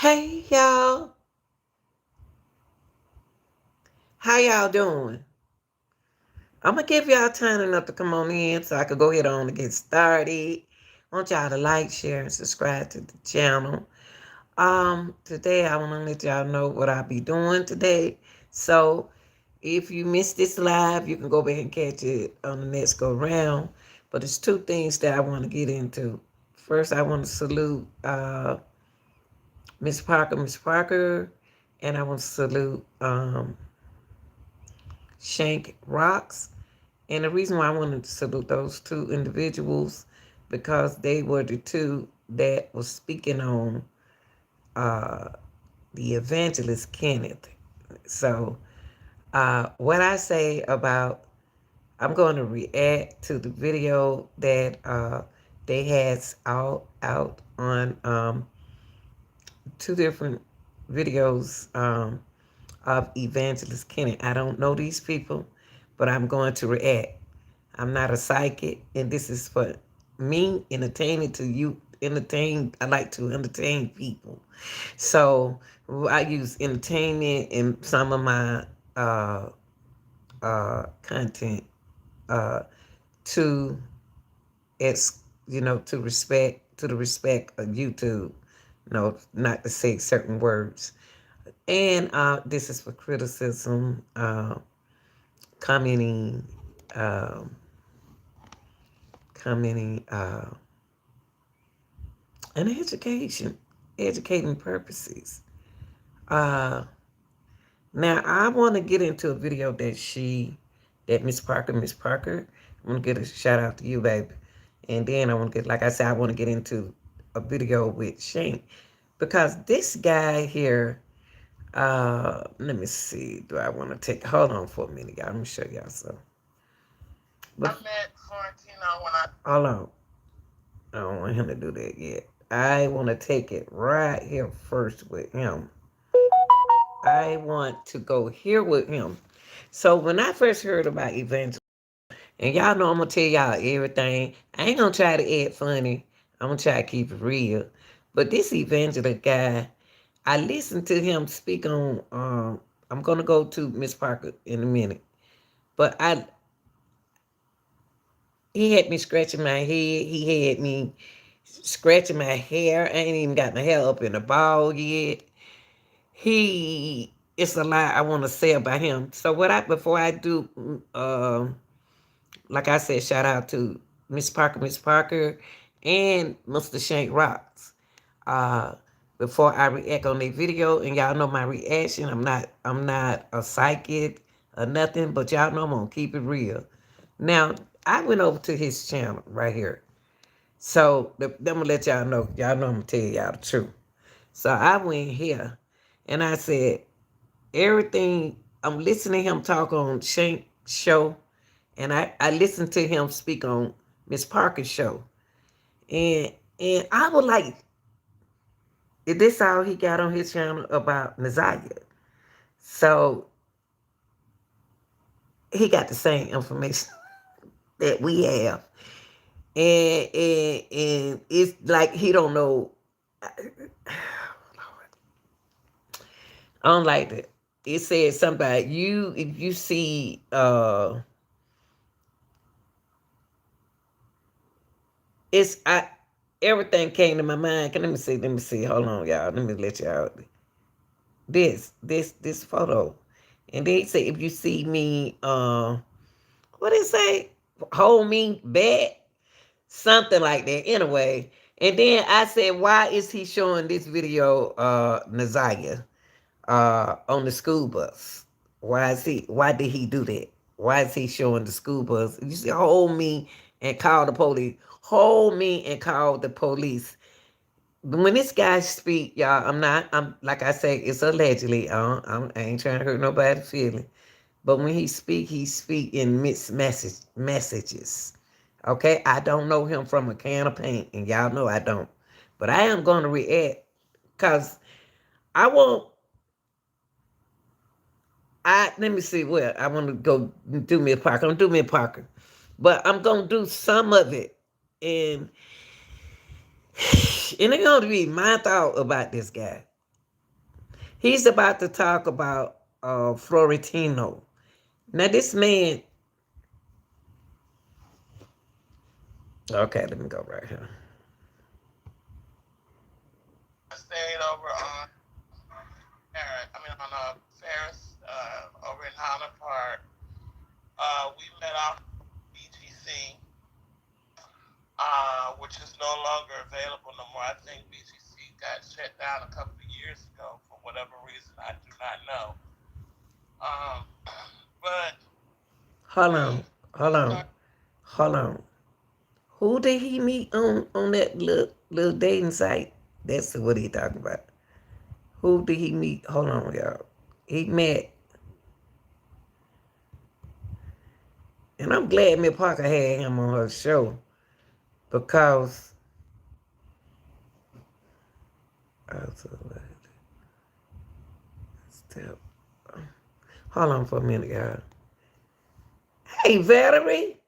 Hey y'all, how y'all doing? I'm gonna give y'all time enough to come on in so I could go ahead on and get started. I want y'all to like, share, and subscribe to the channel. Today I want to let y'all know what I'll be doing today. So if you missed this live, you can go back and catch it on the next go round. But there's two things that I want to get into. First, I want to salute Miss Parker, and I want to salute Shank Rocks. And the reason why I wanted to salute those two individuals because they were the two that was speaking on uh, the evangelist Kenneth. So what I say about I'm going to react to the video that they had out on two different videos of Evangelist Kenneth. I don't know these people, but I'm going to react. I'm not a psychic, and this is for me entertaining to you. Entertain. I like to entertain people, so I use entertainment in some of my content to it's to the respect of YouTube. No, not to say certain words. And this is for criticism, commenting, um, commenting, and educating purposes. Uh, Now I want to get into a video that Miss Parker. I want to get a shout out to you, baby. And then I want to get, like I said, I want to get into a video with Shane because this guy here. Let me see. Do I want to take? Hold on for a minute, y'all. Let me show y'all some. But, I met Florentino when I. Hold on. I don't want him to do that yet. I want to take it right here first with him. I want to go here with him. So when I first heard about Evangelist, and y'all know I'm gonna tell y'all everything. I ain't gonna try to act funny. I'm gonna try to keep it real. But this Evangelist guy, I listened to him speak on. I'm gonna go to Miss Parker in a minute, but he had me scratching my head. He had me scratching my hair. I ain't even got my hair up in the ball yet. It's a lot I want to say about him. So before I do, like I said, shout out to Miss Parker, and Mr. Shank Rocks. Uh, Before I react on their video, and y'all know my reaction. I'm not a psychic or nothing, but y'all know I'm gonna keep it real. Now I went over to his channel right here. So I'm gonna let y'all know. Y'all know I'm gonna tell y'all the truth. So I went here, and I said everything. I'm listening to him talk on Shank show, and I listened to him speak on Miss Parker's show, and I was like, is this all he got on his channel about Nazaria? So he got the same information that we have, and it's like he don't know. I don't like that. It said something about you if you see it's I everything came to my mind. Let me see. Hold on, y'all. Let me let y'all this photo. And then he said if you see me what did it say? Hold me back? Something like that. Anyway. And then I said, why is he showing this video Naziah on the school bus? Why did he do that? Why is he showing the school bus? You say hold me and call the police. Hold me and call the police. When this guy speak, y'all, I'm like I say, it's allegedly. I ain't trying to hurt nobody's feeling. But when he speak in mixed messages. Okay, I don't know him from a can of paint, and y'all know I don't. But I am going to react because I want. Let me see where I want to go do me a Parker. I'm gonna do me a Parker, but I'm gonna do some of it, and and it's gonna be my thought about this guy. He's about to talk about Florentino. Now this man, okay, let me go right here. I stayed over on Ferris over in Highland Park. We let off BGC, which is no longer available no more. I think BGC got shut down a couple of years ago for whatever reason. I do not know. Um, but Hold on, we hold on, start. hold on. Who did he meet on that little dating site? That's what he talking about. Who did he meet? Hold on, y'all. He met, and I'm glad Miss Parker had him on her show because I was like, still. Hold on for a minute, y'all. Hey, Valerie,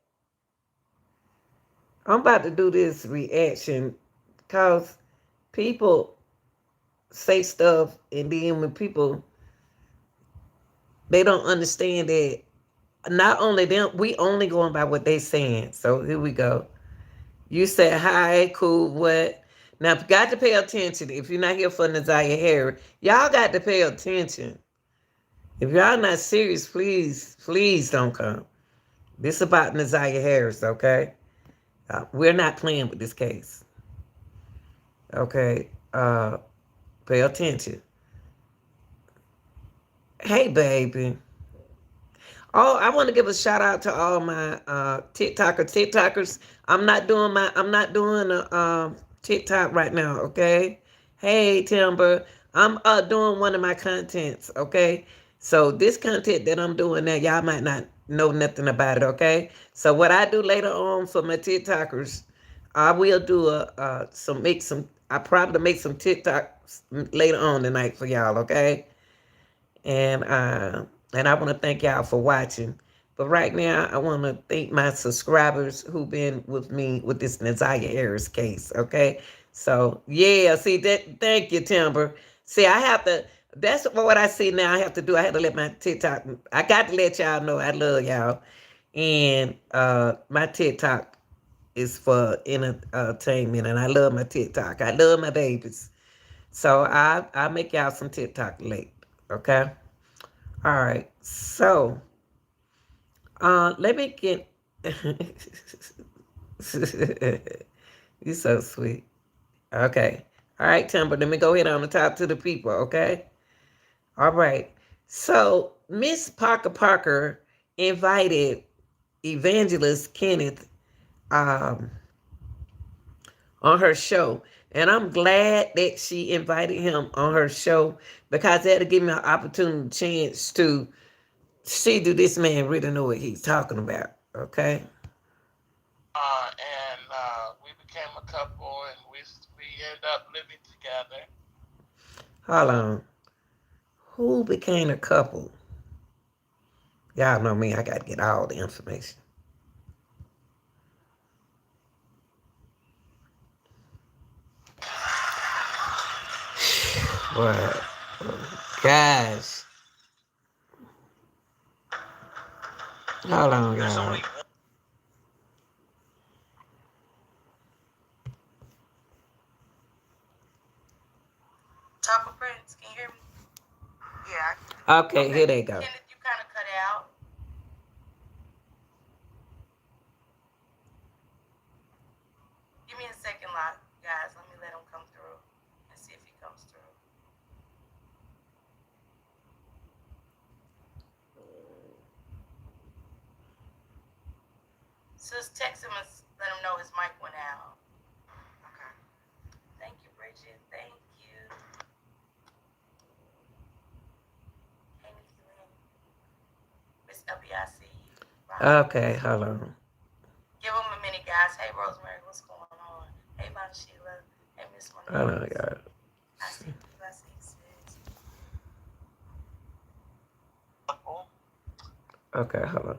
I'm about to do this reaction because people say stuff, and then when people they don't understand that not only them, we only going by what they saying. So here we go. You said hi, cool, what? Now you got to pay attention. If you're not here for Nazaria Harry, y'all got to pay attention. If y'all not serious, please, please don't come. This is about Nazaria Harris, okay? We're not playing with this case. Okay? Pay attention. Hey, baby. Oh, I want to give a shout out to all my TikTokers. I'm not doing a TikTok right now, okay? Hey Timber, I'm doing one of my contents, okay? So this content that I'm doing now, y'all might not know nothing about it, okay? So what I do later on for my TikTokers, I will do I probably make some TikToks later on tonight for y'all, okay? And I want to thank y'all for watching. But right now, I want to thank my subscribers who've been with me with this Nazaria Harris case. Okay, so yeah, see that. Thank you, Timber. See, I have to. That's what I see now. I have to do. I have to let my TikTok. I got to let y'all know I love y'all, and my TikTok is for entertainment, and I love my TikTok. I love my babies. So I make y'all some TikTok late. Okay. All right. So, let me get. You're so sweet. Okay. All right, Timber. Let me go ahead on the top to the people. Okay. All right. So, Miss Parker invited Evangelist Kenneth um, on her show. And I'm glad that she invited him on her show because that'll give me an opportunity chance to see do this man really know what he's talking about. Okay. And we became a couple, and we ended up living together. Hold on. Who became a couple? Y'all know me. I got to get all the information. What? Gosh. Hold on, There's only y'all. one. Chocolate Prince, can you hear me? Yeah. Okay, Okay. here they go. Kenneth, you kind of cut out. Give me a second, lot, guys. Let me let him come through and see if he comes through. Sis, text him and let him know his mic went out. Okay. Thank you, Bridget. Thank you. Hey, Miss Lynn. Miss LBIC. Okay, hold on. Give him a minute, guys. Hey, Rosemary, what's going on? Hey, Von Sheila. Hey, Miss Hold Monique. on, y'all. I see you. I see you, sis. Okay, hold on.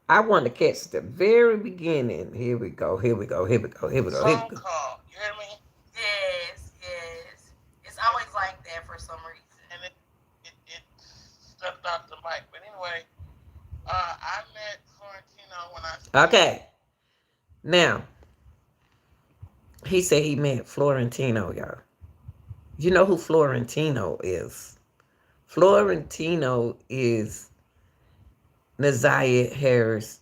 I want to catch the very beginning. Here we go. Here we go. Here we go. Here we go. Here we Phone go. call. You hear me? Yes, yes. It's always like that for some reason. And it, Okay. Now, he said he met Florentino, y'all. You know who Florentino is? Florentino is Naziah Harris'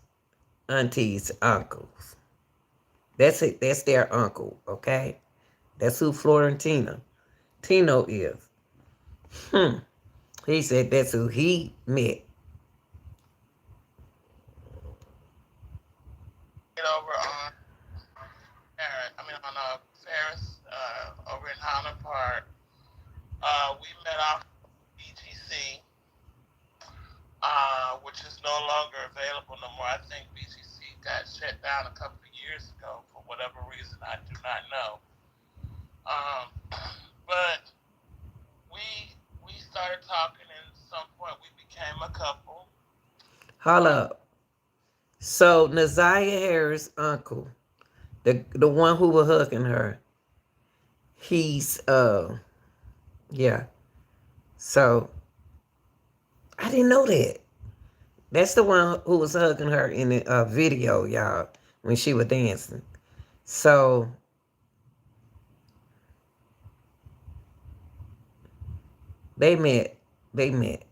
auntie's uncles. That's it. That's their uncle, okay? That's who Florentino Tino is. Hmm. He said that's who he met. Get over on Ferris, over in Highland Park. We met off BGC, which is no longer available no more. I think BGC got shut down a couple of years ago for whatever reason. I do not know. Um, but we started talking, and at some point we became a couple. Hold Uh, up. So Naziah Harris' uncle, the one who was hugging her, he's yeah. So I didn't know that. That's the one who was hugging her in the video, y'all, when she was dancing. So they met. They met.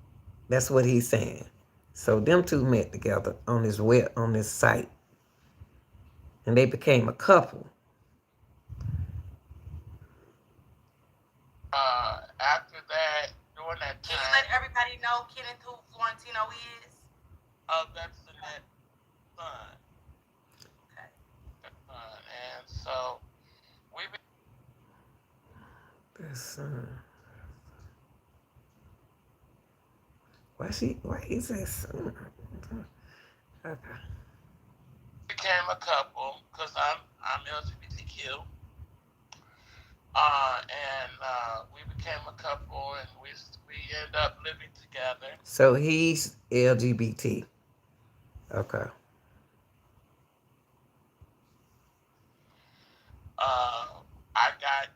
That's what he's saying. So them two met together on this web on this site, and they became a couple. after that, during that Can you time, let everybody know, Kenneth, who Florentino is? that's the net son. Okay. And so we That's why is that son? Okay. became a couple because I'm LGBTQ, and we became a couple, and we ended up living together. So he's LGBT. Okay. I got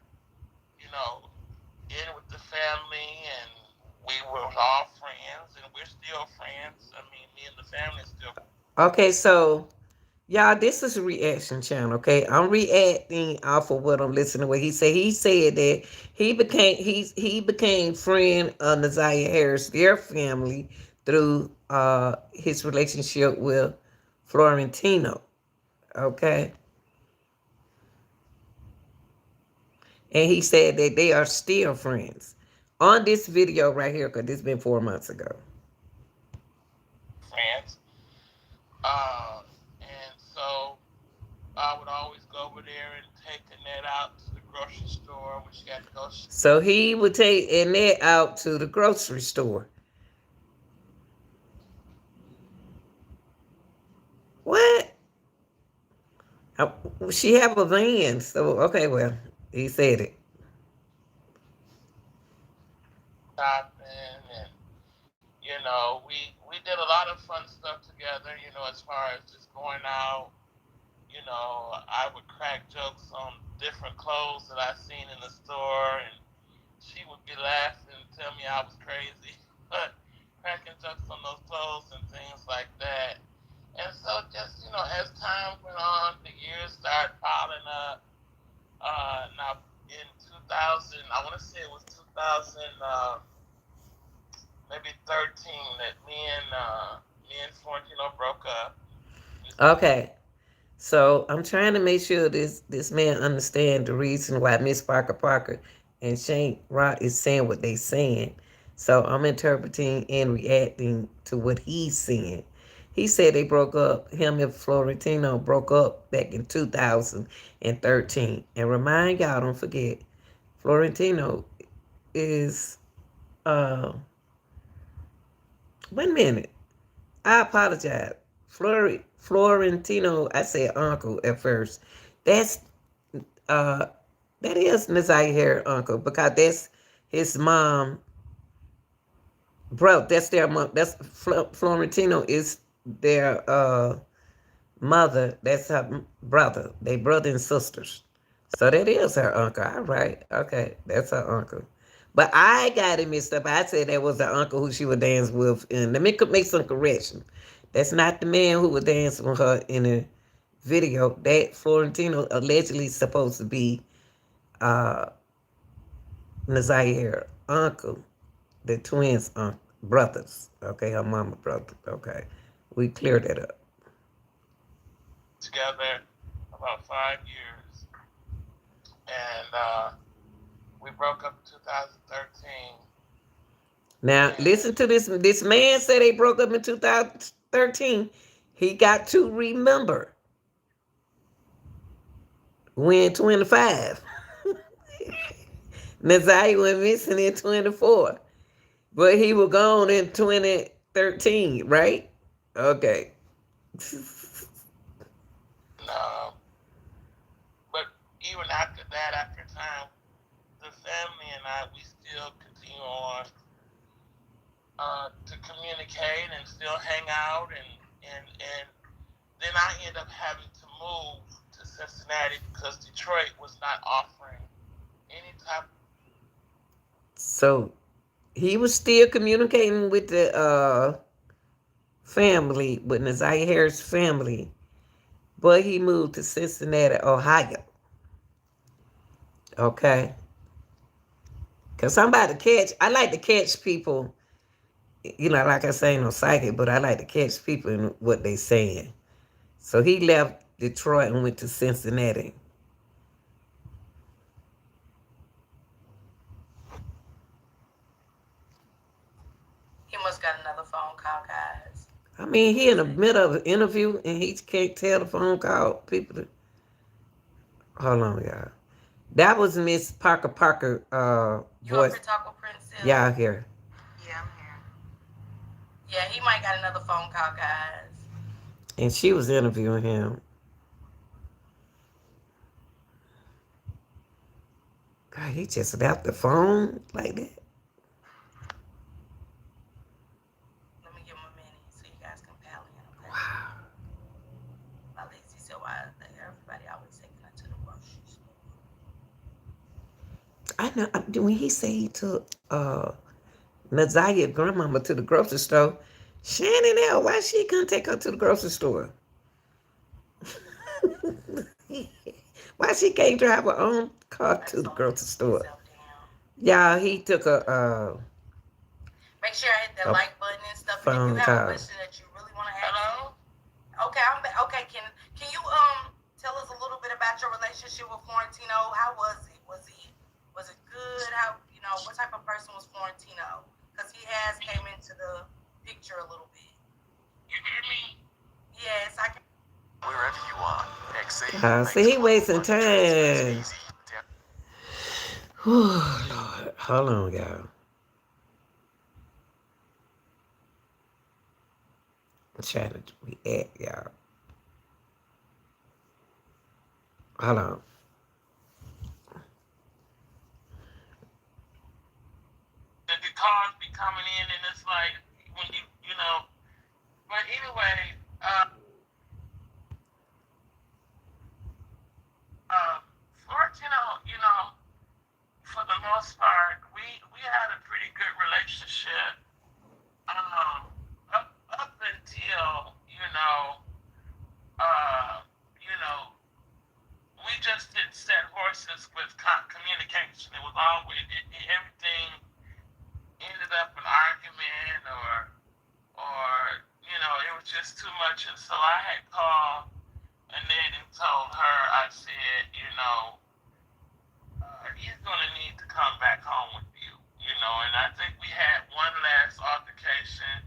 in with the family, and we were all friends, and we're still friends. I mean, me and the family are still. Okay, so y'all, this is a reaction channel, okay? I'm reacting off of what I'm listening to. What he said. He said that he became friend of Naziah Harris, their family, through his relationship with Florentino. Okay. And he said that they are still friends. On this video right here, because this been 4 months ago. Friends. And so I would always go over there and take Annette out to the grocery store when she got to go. So he would take Annette out to the grocery store. What? Uh, She have a van, so okay, well, he said it. Shopping, and we did a lot of fun stuff together. As far as just going out. I would crack jokes on different clothes that I seen in the store, and she would be laughing and tell me I was crazy, but cracking jokes on those clothes and things like that. And so, just as time went on, the years started piling up. Now, in 2000, I want to say it was 2000, maybe 13, that me and Florentino broke up. Okay. So I'm trying to make sure this man understand the reason why Miss Parker and Shane Rock is saying what they saying. So I'm interpreting and reacting to what he's saying. He said they broke up. Him and Florentino broke up back in 2013. And remind y'all, don't forget, Florentino is wait a minute. I apologize. Florentino, I said uncle at first. That's uh that is Naziah Harris' uncle because that's his mom, bro. That's their mom. That's Florentino is their mother. That's her brother. They brother and sisters. So that is her uncle. All right. Okay. That's her uncle. But I got it mixed up. I said that was the uncle who she would dance with. And let me make some correction. That's not the man who was dancing with her in the video. That Florentino allegedly supposed to be uh Nazaire uncle, the twins brothers. Okay, her mama brother. Okay. We cleared that up. together about 5 years, and we broke up in 2013. Now And listen to this. This man said they broke up in 2013. He got to remember when 25. Nazaire went missing in 24. But he was gone in 2013, right? Okay. um, but even after that, after time, the family and I, we still continue on to communicate and still hang out, and then I end up having to move to Cincinnati because Detroit was not offering any type. So he was still communicating with the family, with Nazaire Harris' family, but he moved to Cincinnati, Ohio. Okay. Because somebody catch, I like to catch people, like I say, no psychic, but I like to catch people in what they saying. So he left Detroit and went to Cincinnati. He must got another phone call, guys. I mean, he in the middle of an interview and he can't tell the phone call people to. Hold on, y'all. That was Miss Parker You up voice. here talking, Prince? Y'all here. Yeah, I'm here. Yeah, he might got another phone call, guys. And she was interviewing him. God, he just left the phone like that. Let me give him a minute so you guys can pal in, okay? Wow. Lacey said, why everybody always taking her to the grocery store? I know when he said he took Nazaire grandmama to the grocery store, Shannon L, why she couldn't take her to the grocery store? Why she can't drive her own car I to just the don't want to grocery get store? myself down. Yeah, he took Make sure I hit that a like button and stuff. And if you phone have a call. question that you really want to ask, Hello? okay, I'm back. Okay, Kenneth, can you tell us a little bit about your relationship with Florentino? How was it? Was it good? How what type of person was Florentino? Because he has came into the picture a little bit. You hear me? Yes, I can. Wherever you are, See, he wasting time. Lord. Hold on, y'all. I'm trying to react, y'all. Hold on. The cars be coming in, and it's like when you know. But anyway, Florentino, for the most part, we had a pretty good relationship. Up until uh, you know, we just didn't set horses with communication. It was always everything ended up an argument or it was just too much. And so I had called Annette and told her, I said, he's gonna need to come back home with you, and I think we had one last altercation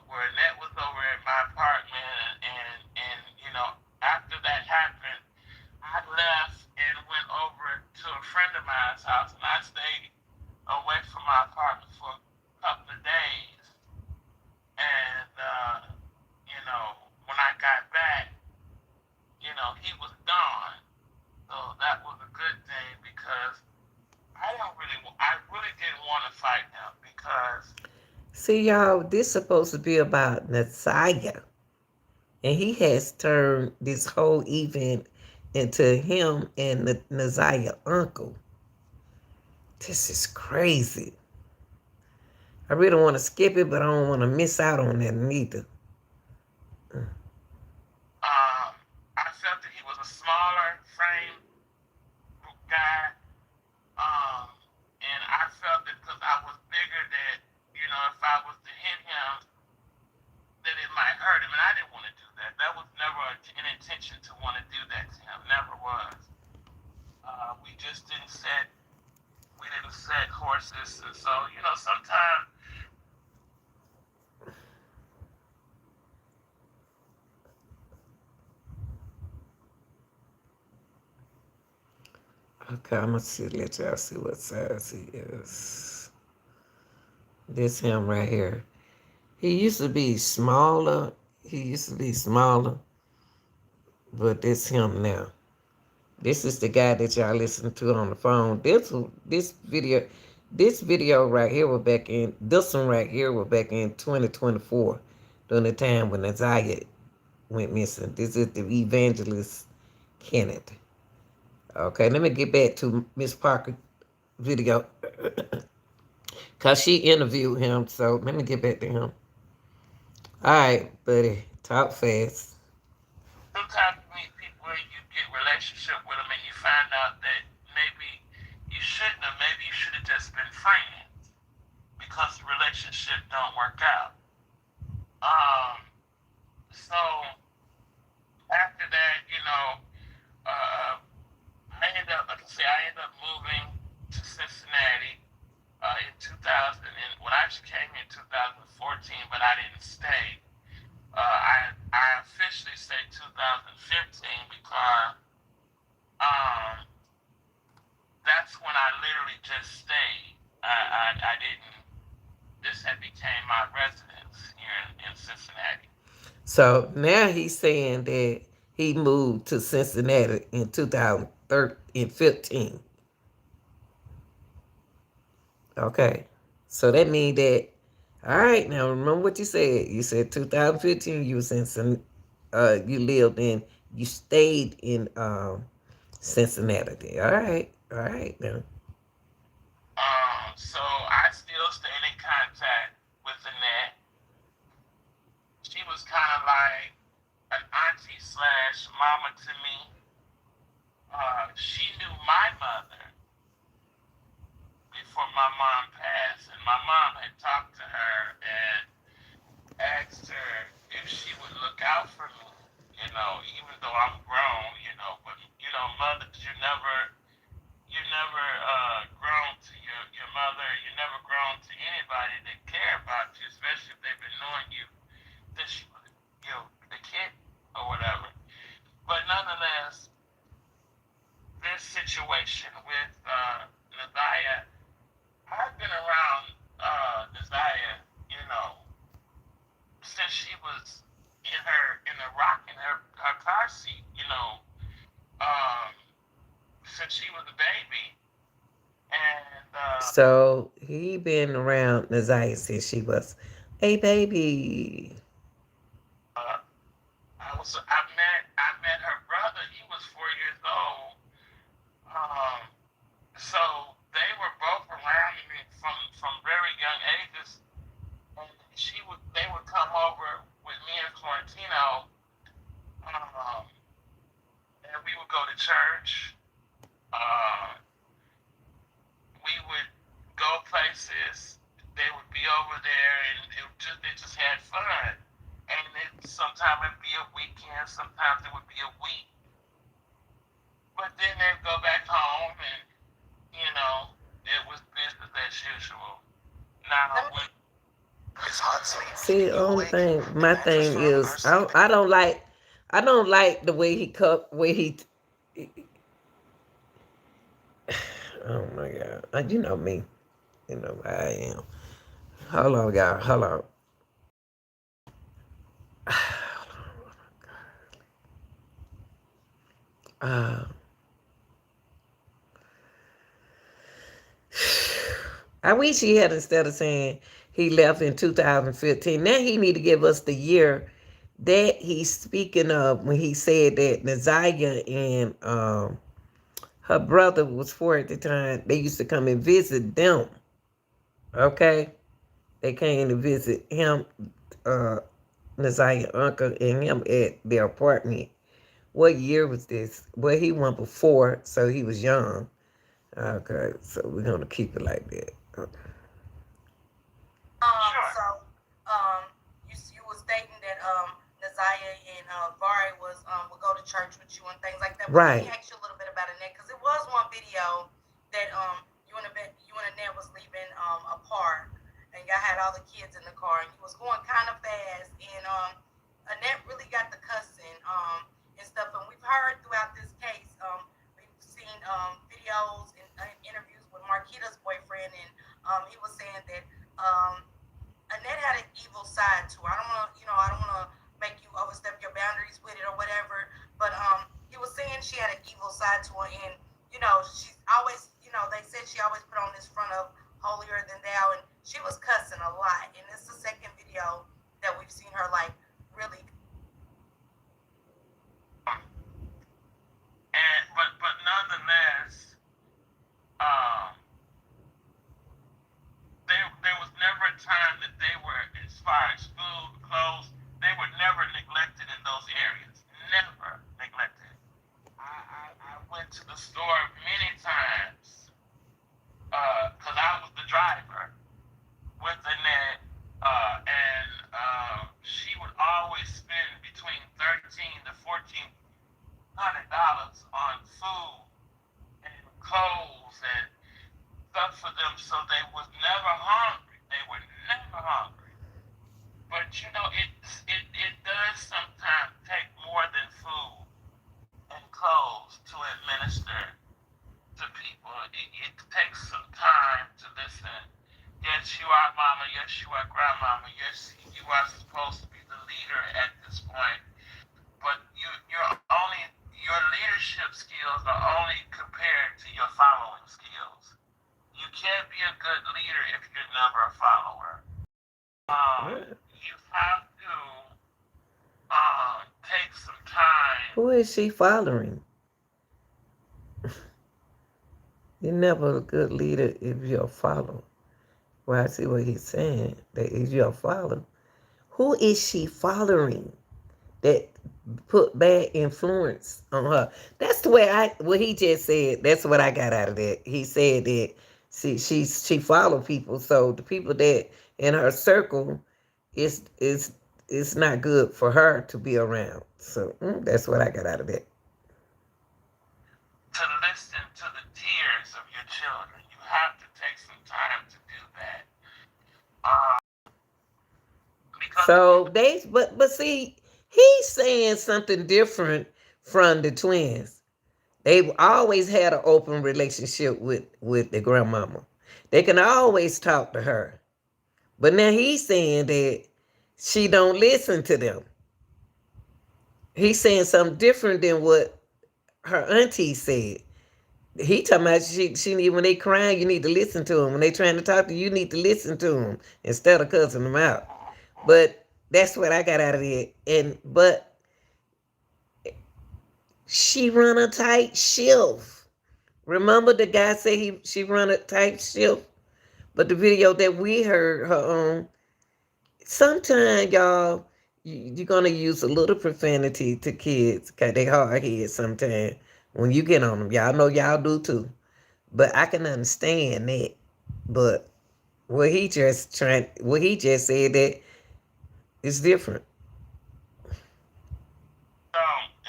where Annette was over at my apartment, and after that happened, I left and went over to a friend of mine's house, and I stayed away from my apartment for a couple of days. And when I got back, he was gone. So that was a good thing because I really didn't want to fight him because. See, y'all, this supposed to be about Nazaire. And he has turned this whole event into him and Nazaire uncle. This is crazy. I really want to skip it, but I don't want to miss out on that neither. listen. So, sometimes. Okay, I'm gonna see, let y'all see what size he is. This him right here. He used to be smaller. He used to be smaller, but this him now. This is the guy that y'all listen to on the phone. This video right here was back in. This one right here was back in 2024, during the time when Isaiah went missing. This is the Evangelist Kenneth. Okay, let me get back to Miss Parker video, cause she interviewed him. So let me get back to him. All right, buddy, talk fast. Sometimes you meet people and you get relationship with them and you find out that maybe you shouldn't have. Maybe you should have just been friends because the relationship don't work out. So after that, I ended up moving to Cincinnati in 2000. And when I actually came in 2014, but I didn't stay. I officially say 2015 because um, that's when I literally just stayed. I didn't. This had became my residence here in Cincinnati. So now he's saying that he moved to Cincinnati in 2015. Okay. So that means that, all right, now remember what you said. You said 2015 you was in you lived in, you stayed in Cincinnati. All right now. So I still stayed in contact with Annette. She was kind of like an auntie slash mama to me. She knew my mother before my mom passed, and my mom had talked to her and asked her if she would look out for me. Even though I'm grown, but mothers, you never grown to your mother. You never grown to anybody that care about you, especially if they've been knowing you since you were, the kid or whatever. But nonetheless, this situation with Nathia, I've been around Nathia, since she was in the rock in her car seat, um, since she was a baby. And So he been around Naziah since she was a baby. I met her brother. He was 4 years old. Um, so they were both around me from very young ages. And they would come over with me and Florentino, um, and we would go to church. Uh, we would go places. They would be over there, and they just had fun. And sometimes it'd be a weekend, sometimes it would be a week. But then they'd go back home, and it was business as usual. Now, when See, only thing, my thing is, I don't like the way he cut, way he. Oh my God, you know me, you know how I am. Hold on, y'all, hold on. Uh, I wish he had, instead of saying he left in 2015. Now he need to give us the year that he's speaking of when he said that Naziah and her brother was 4 at the time. They used to come and visit them. Okay, they came to visit him, uh, Naziah uncle and him at their apartment. What year was this? Well, he went before, so he was young. Okay, so we're gonna keep it like that. sure. So, you was stating that Naziah and Vari would go to church with you and things like that. But let Right. me ask you a little bit about Annette, because it was one video that you and Annette was leaving all the kids in the car, and he was going kind of fast, and Annette really got the cussing and stuff. And we've heard throughout this case, we've seen videos and interviews with Marquita's boyfriend, and he was saying that Annette had an evil side to her. I don't want to, I don't want to make you overstep your boundaries with it or whatever. But he was saying she had an evil side to her, and she's always, they said she always put on this front of holier than thou, and she was cussing a lot. And it's the second video that we've seen her like really. And but nonetheless, um, there was never a time that they were, as far as food, clothes, they were never neglected in those areas. Never neglected. I went to the store many times because I was the driver with Annette, and she would always spend between $1,300 to $1,400 on food and clothes and stuff for them, so they was never hungry. They were never hungry. But it does sometimes take more than food and clothes to administer to people. It takes some time to listen. Yes, you are mama. Yes, you are grandmama. Yes, you are supposed to be the leader at this point. But your leadership skills are only compared to your following skills. You can't be a good leader if you're never a follower. You have to take some time. Who is she following? You're never a good leader if you're a follower. Well, I see what he's saying. That is your follower. Who is she following that put bad influence on her? That's the way what he just said. That's what I got out of that. He said that she follow people, so the people that in her circle is not good for her to be around. So that's what I got out of that. To listen to the tears of your children, you have to take some time to do that. So but see, he's saying something different from the twins. They've always had an open relationship with the grandmama. They can always talk to her. But now he's saying that she don't listen to them. He's saying something different than what her auntie said. He talking about she need, when they crying, you need to listen to them. When they trying to talk to you, you need to listen to them instead of cussing them out. But that's what I got out of it. But she run a tight shift. Remember the guy said she run a tight shift? But the video that we heard her on, sometimes y'all, you're going to use a little profanity to kids because they hard heads sometimes when you get on them. Y'all know y'all do too. But I can understand that. But what he just said that is different.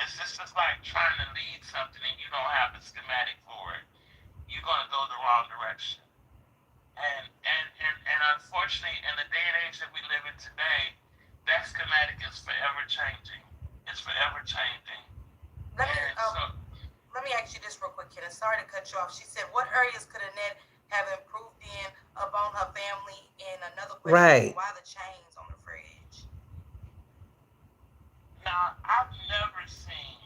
It's just like trying to lead something and you don't have the schematic for it. You're going to go the wrong direction. And unfortunately, in the day and age that we live in today, that schematic is forever changing. It's forever changing. Let me ask you this real quick, Kenneth. Sorry to cut you off. She said, what areas could Annette have improved in upon her family? And another question, right. Why the chains on the fridge? Now, I've never seen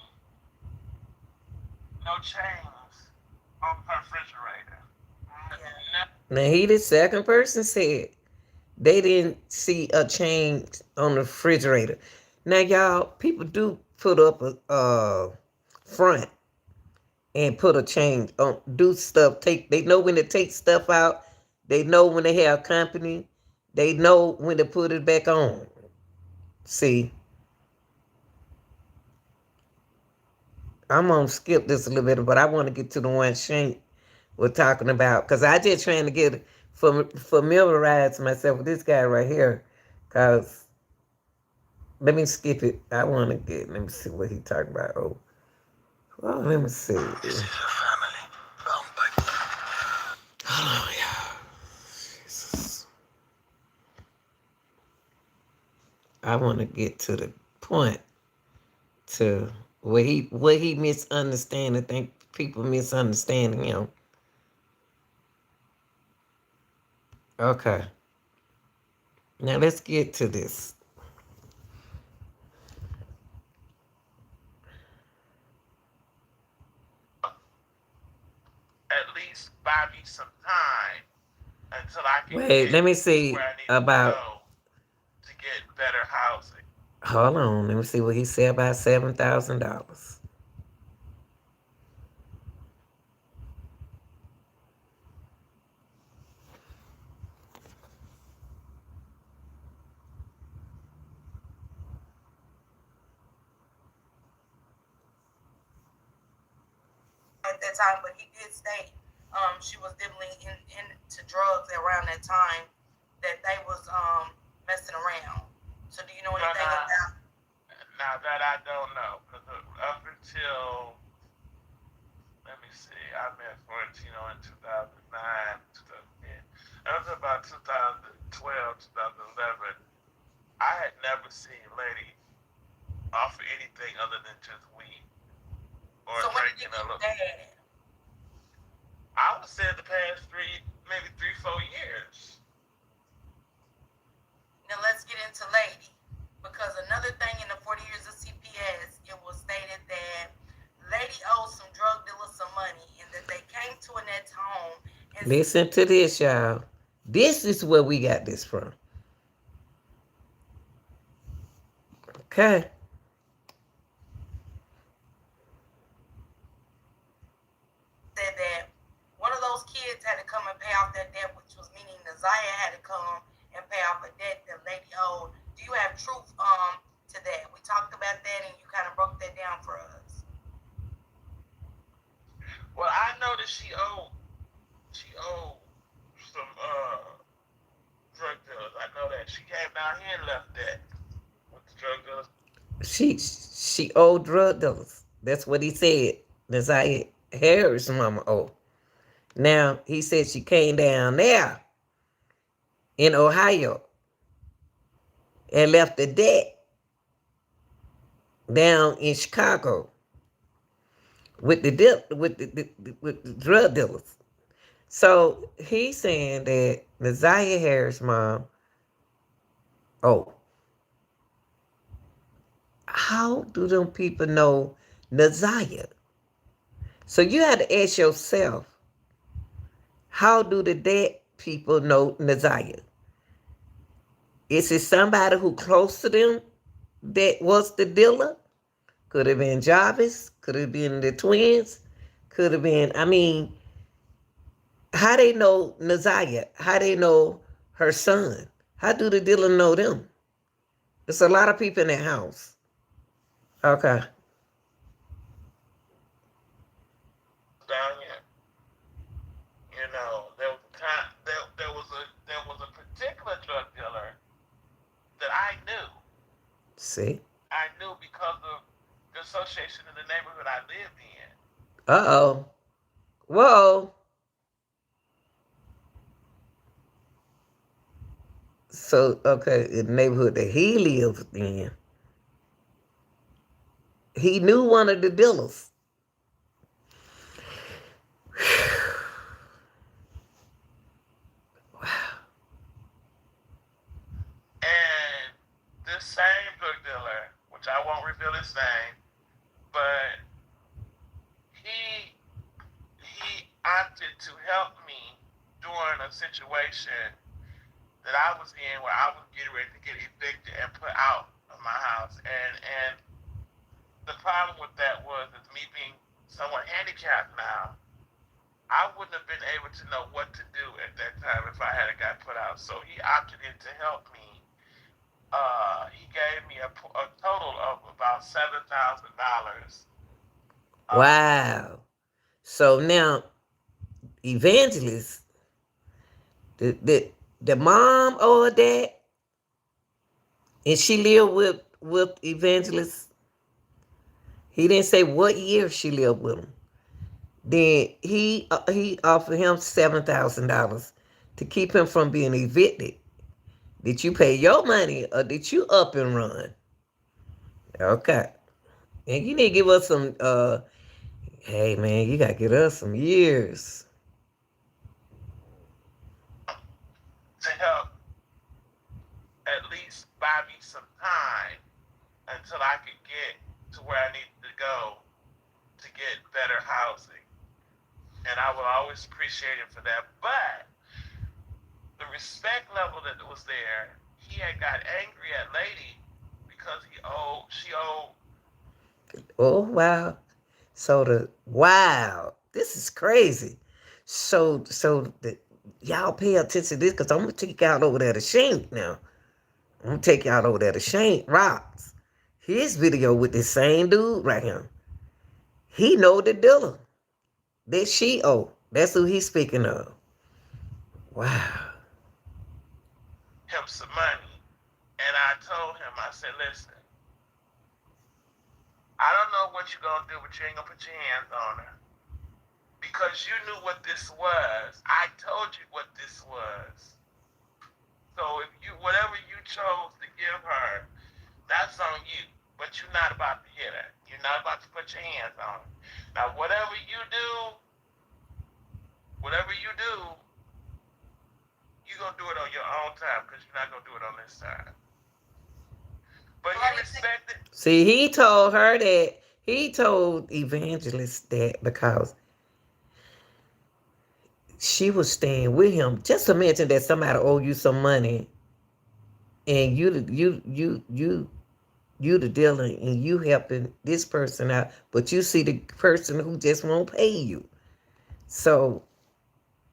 no chains on her refrigerator. Now, he the second person said they didn't see a chain on the refrigerator. Now, y'all, people do put up a front and put a chain on, do stuff. They know when to take stuff out. They know when they have company. They know when to put it back on. See, I'm gonna skip this a little bit, but I want to get to the one Shank was talking about because I just trying to get familiarize myself with this guy right here. Cause let me skip it. I want to get. Let me see what he talking about. Oh, well, let me see. This is a family bound by blood. Hold on, y'all. Jesus. I want to get to the point to where he misunderstand. I think people misunderstanding him. Okay, now let's get to this. At least buy me some time until I can Wait, get let me to where see I need to about. go to get better housing. Hold on, let me see what he said about $7,000. At that time, but he did state she was definitely into drugs around that time that they was messing around. So do you know No, anything no. about? Now that I don't know, because up until, let me see, I met Florentino in 2009, 2010. Up to about 2012, 2011, I had never seen Lady offer anything other than just weed or So when did you drinking a get little. that? I would say the past maybe 3, 4 years. Now let's get into Lady, because another thing in the 40 years of CPS, it was stated that Lady owed some drug dealers some money, and that they came to Annette's home and Listen to this, y'all. This is where we got this from. Okay. said that one of those kids had to come and pay off that debt, which was meaning Nazaya had to come and pay off a debt that Lady owed. Do you have truth to that? We talked about that, and you kind of broke that down for us. Well, I know that she owed some drug dealers. I know that she came down here and left that with the drug dealers. She owed drug dealers. That's what he said. Desire Harris' mama owed. Now he said she came down there in Ohio and left the debt down in Chicago with the drug dealers. So he's saying that Nazaya Harris' mom, oh, how do them people know Nazaya? So you had to ask yourself, how do the dead people know Nazaya? Is it somebody who close to them that was the dealer? Could have been Jarvis. Could have been the twins. Could have been, I mean, how they know Nazaya? How they know her son? How do the dealer know them? There's a lot of people in that house. Okay. Down here, there was a time there was a particular drug dealer that I knew. See? I knew because of the association in the neighborhood I lived in. Uh-oh. Whoa. So, okay, in the neighborhood that he lived in, he knew one of the dealers. And this same drug dealer, which I won't reveal his name, but he he opted to help me during a situation that I was in where I was getting ready to get evicted and put out of my house. And the problem with that was is me being somewhat handicapped now, I wouldn't have been able to know what to do at that time if I had got put out. So he opted in to help me. He gave me a total of about $7,000. Wow. So now, Evangelist, the mom or dad, and she lived with Evangelist. He didn't say what year she lived with him. Then he offered him $7,000 to keep him from being evicted Did you pay your money or did you up and run? Okay. And you need to give us some hey man, you gotta give us some years. to help at least buy me some time until I could get to where I needed to go to get better housing. And I will always appreciate him for that. But the respect level that was there, he had got angry at Lady because she owed. Oh wow. This is crazy. Y'all pay attention to this because I'm gonna take y'all over there to Shank now. I'm gonna take y'all over there to Shank Rocks. His video with this same dude right here. He know the dealer that she owe. That's who he's speaking of. Wow. Him some money. And I told him, I said, listen, I don't know what you're going to do, but you ain't going to put your hands on her. Because you knew what this was. I told you what this was. So if whatever you chose to give her, that's on you. But you're not about to hit her. You're not about to put your hands on her. Now, whatever you do, you're going to do it on your own time because you're not going to do it on this time. But he respected. See, he told her that. He told Evangelist that because she was staying with him. Just to mention that somebody owe you some money, and you the dealer, and you helping this person out, but you see the person who just won't pay you. So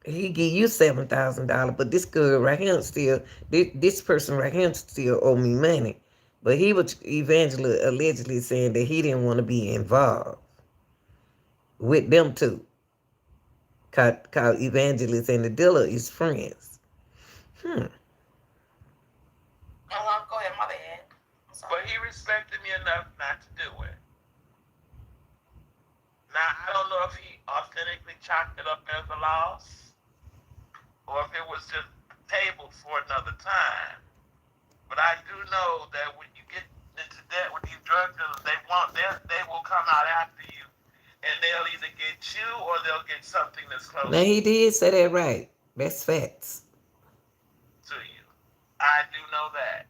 he give you $7,000, but this girl right here still, this person right here still owe me money. But he was eventually allegedly saying that he didn't want to be involved with them two. Cause Evangelist and the dealer is friends. Go ahead, my bad. But he respected me enough not to do it. Now, I don't know if he authentically chalked it up as a loss or if it was just tabled for another time. But I do know that when you get into debt with these drug dealers, they will come out after you, and they'll either get you or they'll get something that's close. Now he did say that right. That's facts. To you, I do know that.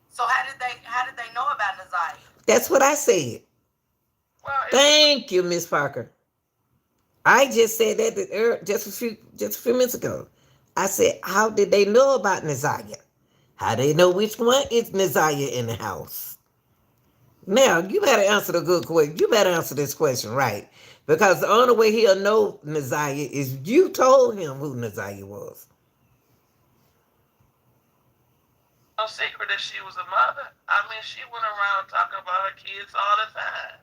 So how did they know about Naziah? That's what I said. Well, thank you, Miss Parker. I just said that just a few minutes ago. I said, how did they know about Naziah? How they know which one is Naziah in the house? Now, you better answer the good question. You better answer this question right. Because the only way he'll know Naziah is you told him who Naziah was. No secret that she was a mother. I mean, she went around talking about her kids all the time.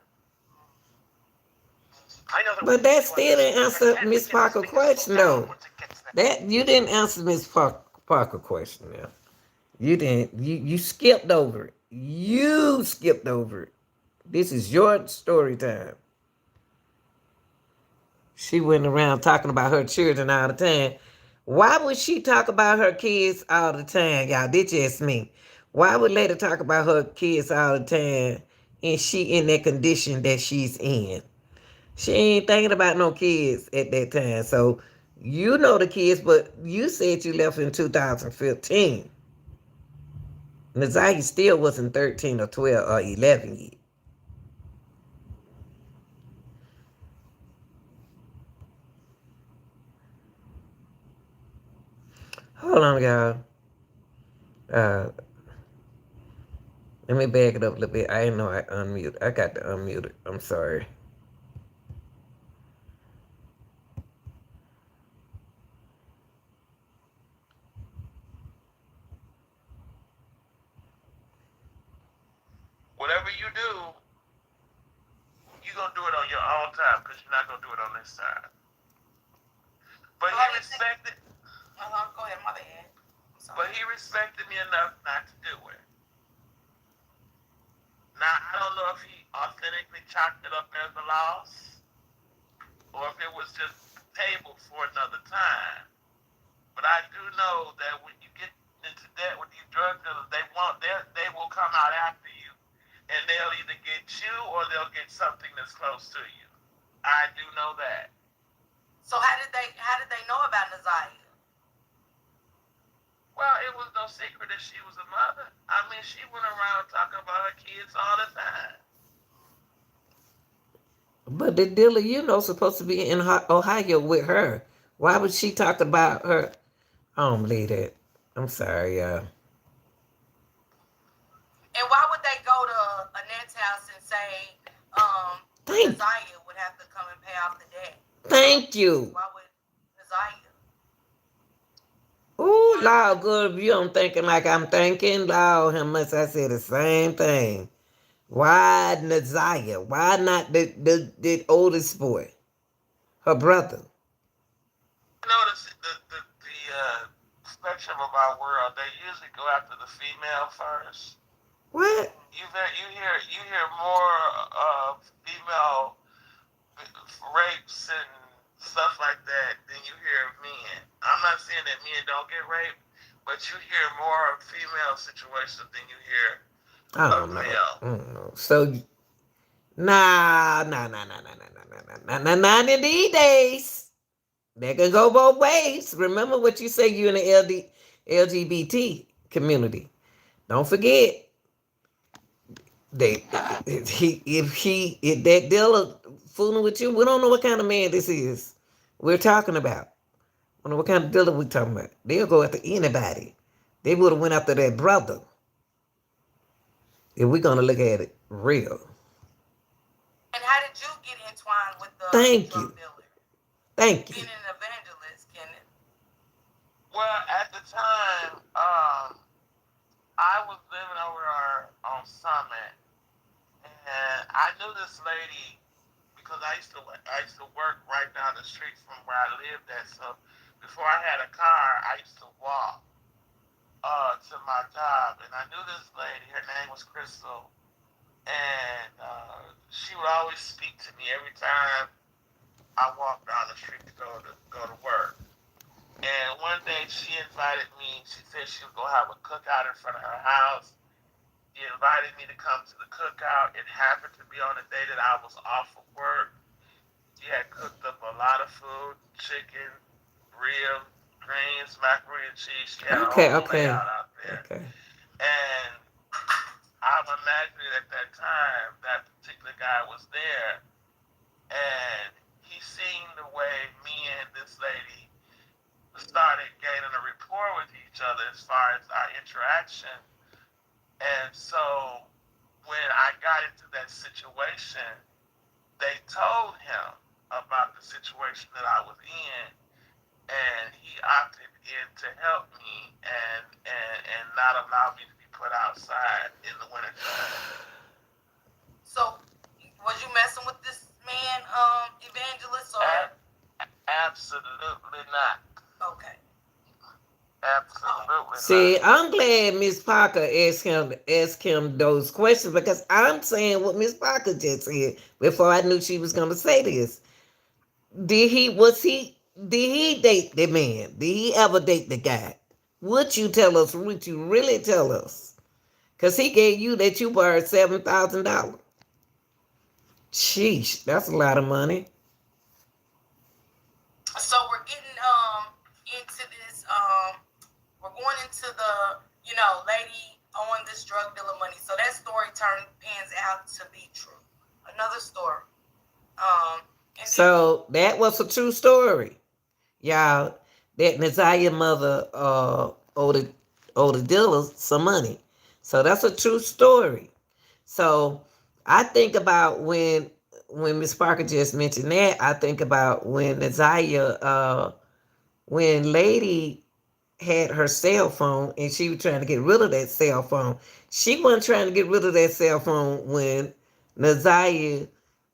But that still didn't answer Miss Parker's question, though. That you didn't answer Miss Parker's question. Now you didn't. You skipped over it. You skipped over it. This is your story time. She went around talking about her children all the time. Why would she talk about her kids all the time, y'all? This just me. Why would Lady talk about her kids all the time and she in that condition that she's in? She ain't thinking about no kids at that time. So you know the kids, but you said you left in 2015. Naziah still wasn't 13 or 12 or 11 yet. Hold on, y'all. Let me back it up a little bit. I didn't know I unmuted. I got to unmute it. I'm sorry. Whatever you do, you're going to do it on your own time because you're not going to do it on this time. But he respected. Go ahead, my bad. But he respected me enough not to do it. Now, I don't know if he authentically chalked it up as a loss or if it was just tabled for another time. But I do know that when you get into debt with either get you or they'll get something that's close to you. I do know that. So how did they know about Naziah? Well, it was no secret that she was a mother. I mean, she went around talking about her kids all the time. But the dealer, supposed to be in Ohio with her. Why would she talk about her? I don't believe that. I'm sorry, y'all. And why would they go to Annette's house and say Thank, Naziah would have to come and pay off the debt? thank you. Why would Naziah? Ooh, Lord, good. If you don't thinking like I'm thinking, Lord, how much I say the same thing. Why Naziah? Why not the oldest boy, her brother? Notice spectrum of our world, they usually go after the female first. What? You hear more female rapes and stuff like that than you hear of men. I'm not saying that men don't get raped, but you hear more of female situations than you hear I of don't know. male. I don't know. So, nah. Not in these days. They can go both ways. Remember what you say. You in the LGBT community. Don't forget they if that dealer fooling with you, we don't know what kind of man this is. We're talking about. I don't know what kind of dealer we talking about. They'll go after anybody. They would have went after that brother. If we're gonna look at it real. And how did you get entwined with the Thank drug you. dealer? Thank you. Being an evangelist, Kenneth. Well, at the time, I was living over on Summit, and I knew this lady because I used to work right down the street from where I lived at. So before I had a car, I used to walk to my job, and I knew this lady. Her name was Crystal, and she would always speak to me every time I walked down the street to go to work. And one day she invited me. She said she was gonna have a cookout in front of her house. She invited me to come to the cookout. It happened to be on the day that I was off of work. She had cooked up a lot of food, chicken, ribs, greens, macaroni and cheese. She had a Okay, whole okay, layout out there. okay. And I'm imagining at that time that particular guy was there, and he seen the way me and this lady started gaining a rapport with each other as far as our interaction. And so when I got into that situation, they told him about the situation that I was in, and he opted in to help me and not allow me to be put outside in the wintertime. So, was you messing with this man, Evangelist, or? Absolutely not. Okay. Absolutely See, not. I'm glad Miss Parker asked him those questions because I'm saying what Miss Parker just said before I knew she was gonna say this. Did he date the man? Did he ever date the guy? Would you tell us? Would you really tell us? Cause he gave you that you borrowed $7,000. Sheesh, that's a lot of money. So we're getting into this we're going into the lady on this drug dealer money. So that story pans out to be true. Another story. And So that was a true story, y'all. That Naziah mother owed the dealers some money. So that's a true story. So I think about when Miss Parker just mentioned that, I think about when Naziah when Lady had her cell phone and she was trying to get rid of that cell phone. She wasn't trying to get rid of that cell phone when Naziah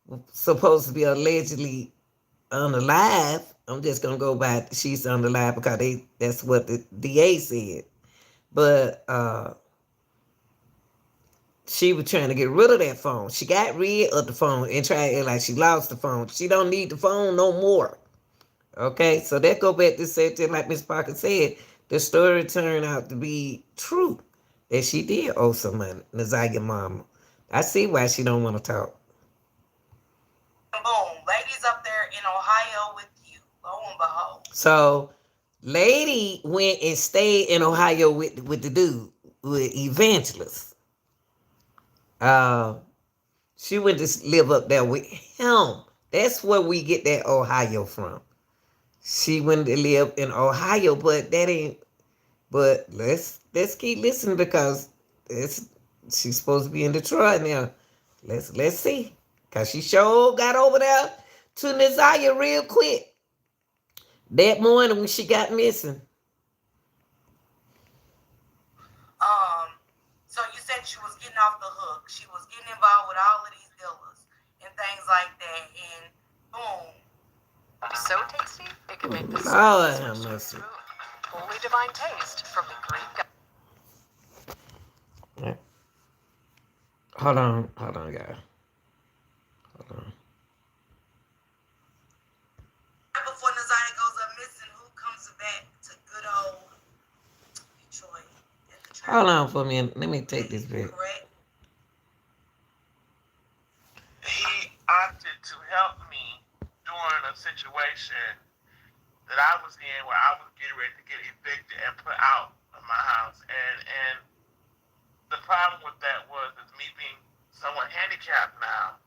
was supposed to be allegedly unalive. I'm just gonna go by she's unalive because that's what the DA said. But she was trying to get rid of that phone. She got rid of the phone and tried to act like she lost the phone. She don't need the phone no more. Okay, so that go back to say just like Miss Parker said, the story turned out to be true that she did owe some money, Naziah mama. I see why she don't want to talk. And boom, ladies up there in Ohio with you. Lo and behold. So, lady went and stayed in Ohio with the dude with Evangelist. Uh, she went to live up there with him. That's where we get that Ohio from. She went to live in Ohio, but that ain't. But let's keep listening because it's she's supposed to be in Detroit now. Let's see, cause she sure got over there to Nazaya real quick that morning when she got missing. Um, so you said she was getting off the hook. She was getting involved with all of these dealers and things like that. And boom. So tasty, it can make the Lord smooth have switch to a mercy. spoon. Wholly divine taste from the Greek. Hold on, guys. Hold on. Right before Nazaya goes up missing, who comes back to good old Detroit at the Hold travel? on for a minute. Let me take this back. Correct? He opted to help me during a situation that I was in where I was getting ready to get evicted and put out of my house. And the problem with that was is me being somewhat handicapped now,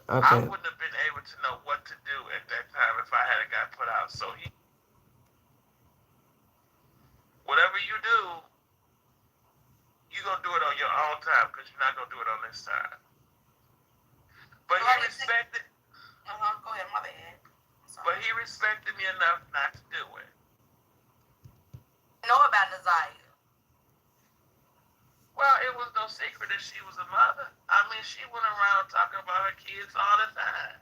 I Okay. wouldn't have been able to know what to do at that time if I had got put out. So he, whatever you do, you're gonna do it on your own time because you're not gonna do it on this time. But he respected. Go ahead, my bad. But he respected me enough not to do it. You know about Nazaya? Well, it was no secret that she was a mother. I mean, she went around talking about her kids all the time.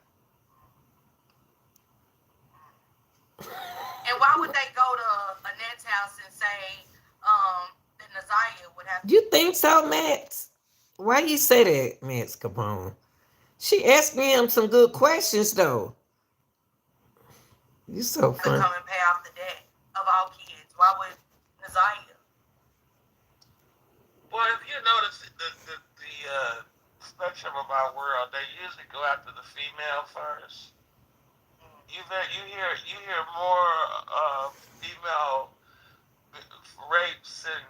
And why would they go to Annette's house and say that Nazaya would have to? You think so, Max? Why you say that, Max Capone? She asked me some good questions though. You so To funny. come and pay off the debt of all kids? Why would Nazaya? Well, if you notice the spectrum of our world, they usually go after the female first. You hear more female rapes and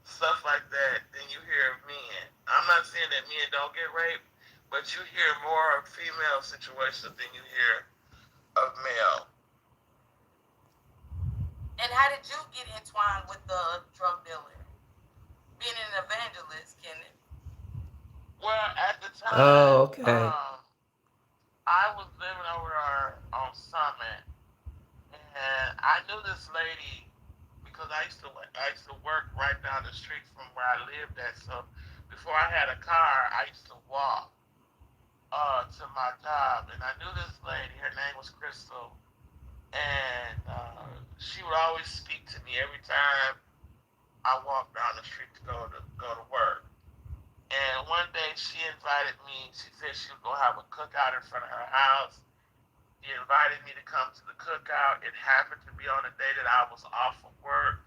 stuff like that than you hear of men. I'm not saying that men don't get raped, but you hear more of female situations than you hear of male. And how did you get entwined with the drug dealer? Being an evangelist, Kenneth? Well, at the time, Oh, okay. I was living over on Summit, and I knew this lady because I used to work right down the street from where I lived at. So before I had a car, I used to walk to my job, and I knew this lady. Her name was Crystal, and she would always speak to me every time I walked down the street to go to work. And one day she invited me. She said she was gonna have a cookout in front of her house. She invited me to come to the cookout. It happened to be on a day that I was off of work.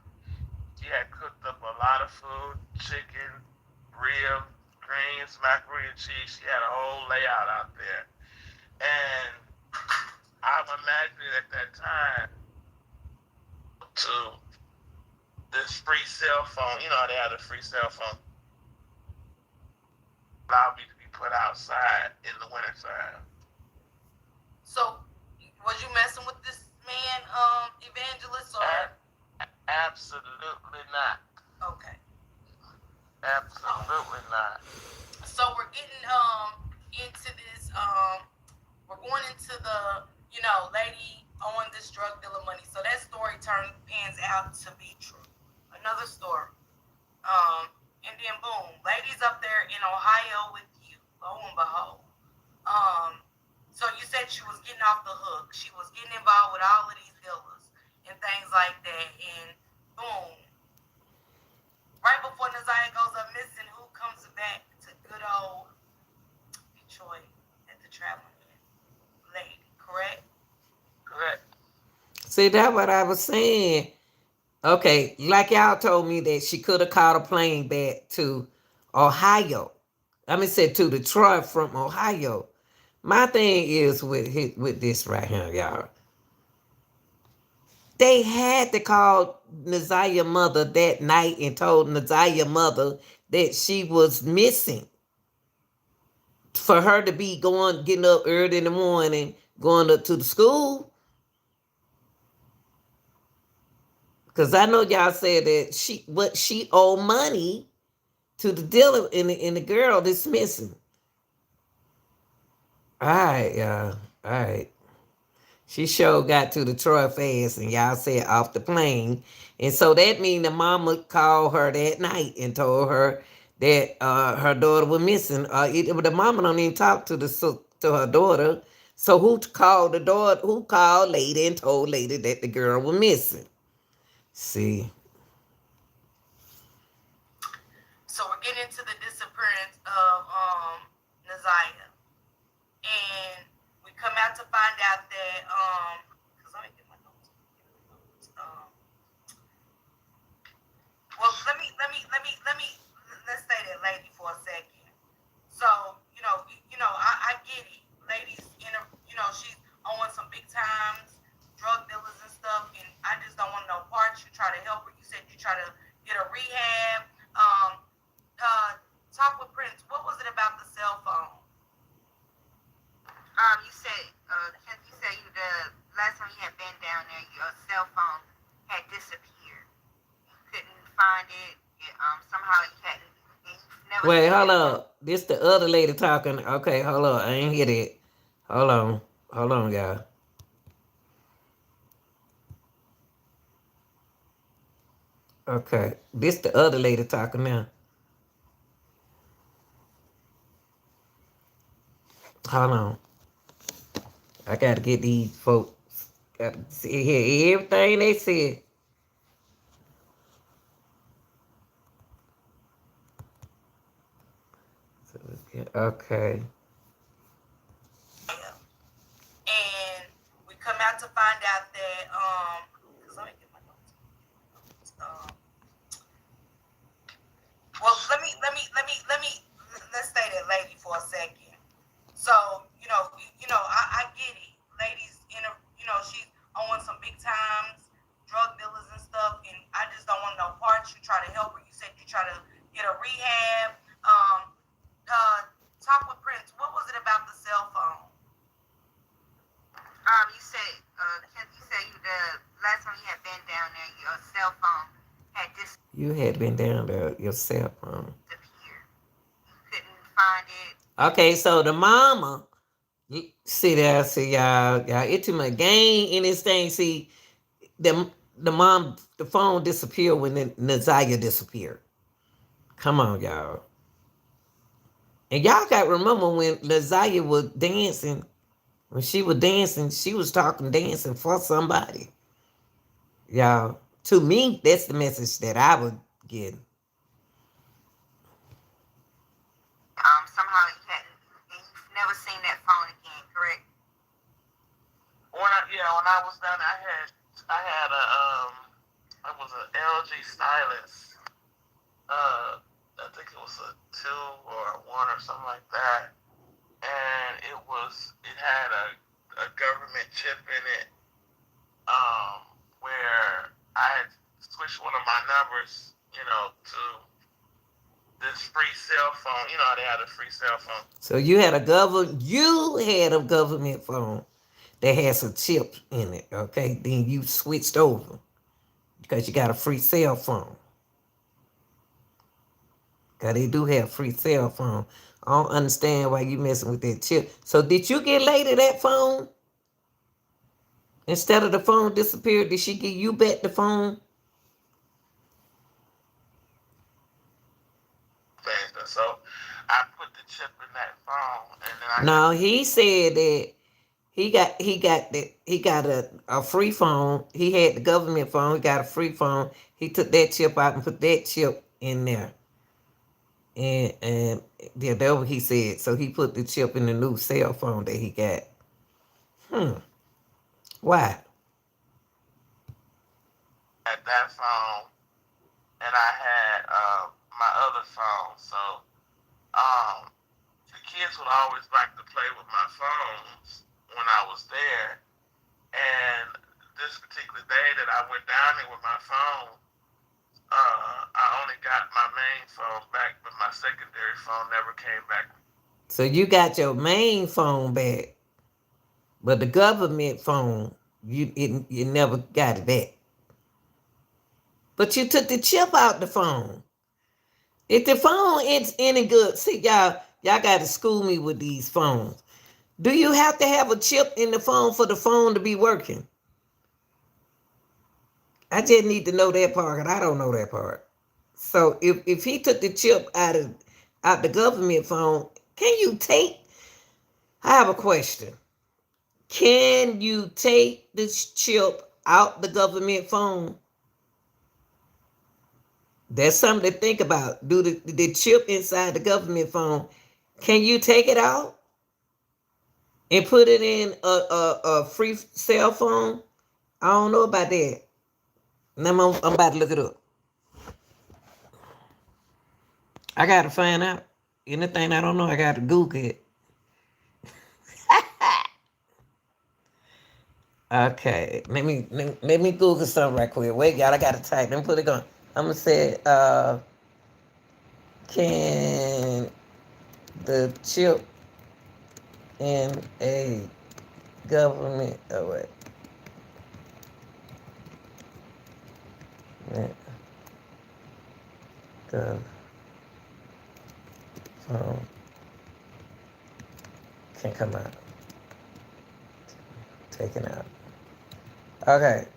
She had cooked up a lot of food, chicken, ribs, greens, macaroni and cheese. She had a whole layout out there. And I'm imagining at that time to this free cell phone. You know how they had a free cell phone. Allowed me to be put outside in the wintertime. So, was you messing with this man, Evangelist, or? Absolutely not. Okay. Absolutely not. So we're getting into this we're going into the lady owing this drug dealer money. So that story pans out to be true. Another story. And then boom, ladies up there in Ohio with you. Lo and behold. So you said she was getting off the hook. She was getting involved with all of these dealers and things like that. And boom, right before Nazaya goes up missing, who comes back to good old Detroit at the traveling lady? Correct? Correct. See, that's what I was saying. Okay, like y'all told me that she could have caught a plane back to Ohio. I mean, said to Detroit from Ohio. My thing is with this right here, y'all. They had to call Nazia's mother that night and told Nazia's mother that she was missing. For her to be getting up early in the morning, going up to the school. Because I know y'all said that she owed money to the dealer and the girl that's missing. All right, y'all. All right. She sure got to Detroit fast, and y'all said off the plane. And so that mean the mama called her that night and told her that her daughter was missing. The mama don't even talk to her daughter. So who called the daughter? Who called lady and told lady that the girl was missing? See. So we're getting into the disappearance of Nazia. And we come out to find out that because let me get my notes. Well, let's say that lady for a second. So I get it, ladies. She's owing some big times, drug dealers and stuff, and I just don't want no parts. You try to help her. You said you try to get a rehab. Talk with Prince. What was it about the cell phone? You said the last time you had been down there, your cell phone had disappeared. You couldn't find it. Somehow you hadn't. Never. Wait, hold on. This the other lady talking. Okay, hold on. I ain't hear that. Hold on, y'all. Okay, this the other lady talking now. Hold on. I gotta get these folks. Gotta see here everything they said. Okay. And we come out to find out that because let me get my notes. Well, let's stay that lady for a second. So I get it, ladies. She's owing some big times, drug dealers and stuff, and I just don't want no parts. You try to help her. You said you try to get a rehab. Talk with Prince. What was it about the cell phone? You said the last time you had been down there, your cell phone had disappeared. You had been down there, your cell phone. You couldn't find it. Okay, so the mama, see there, see y'all, it too much game in this thing. See, the mom, the phone disappeared when Nazia disappeared. Come on, y'all. And y'all got to remember when Nazia was dancing, when she was dancing, she was dancing for somebody. Y'all, to me, that's the message that I would get. Somehow you've never seen that phone again, correct? When I was down there, I had it was an LG stylus. I think it was a 2 or a 1 or something like that, and it had a government chip in it, where I had switched one of my numbers, to this free cell phone. You know how they had a free cell phone. So you had a government phone that had some chips in it, okay? Then you switched over because you got a free cell phone. Because they do have free cell phone. I don't understand why you messing with that chip. So did you get later that phone? Instead of the phone disappeared, did she give you back the phone? So I put the chip in that phone, and then No, he said that he got a free phone. He had the government phone. He got a free phone. He took that chip out and put that chip in there. And yeah, that's what he said. So he put the chip in the new cell phone that he got. Why? had that phone, and I had my other phone. So the kids would always like to play with my phones when I was there. And this particular day that I went down there with my phone, I only got my main phone back, but my secondary phone never came back. So you got your main phone back, but the government phone, you never got it back. But you took the chip out the phone. If the phone is any good, see y'all got to school me with these phones. Do you have to have a chip in the phone for the phone to be working? I just need to know that part, and I don't know that part. So if he took the chip out the government phone, can you take? I have a question. Can you take this chip out the government phone? That's something to think about. Do the chip inside the government phone? Can you take it out and put it in a free cell phone? I don't know about that. Now I'm about to look it up. I gotta find out. Anything I don't know, I gotta Google it. Okay, let me Google something right quick. Wait, y'all, I gotta type. Let me put it on. I'm gonna say, can the chip in a government? Oh wait, the phone can't come out. Taken out. Okay,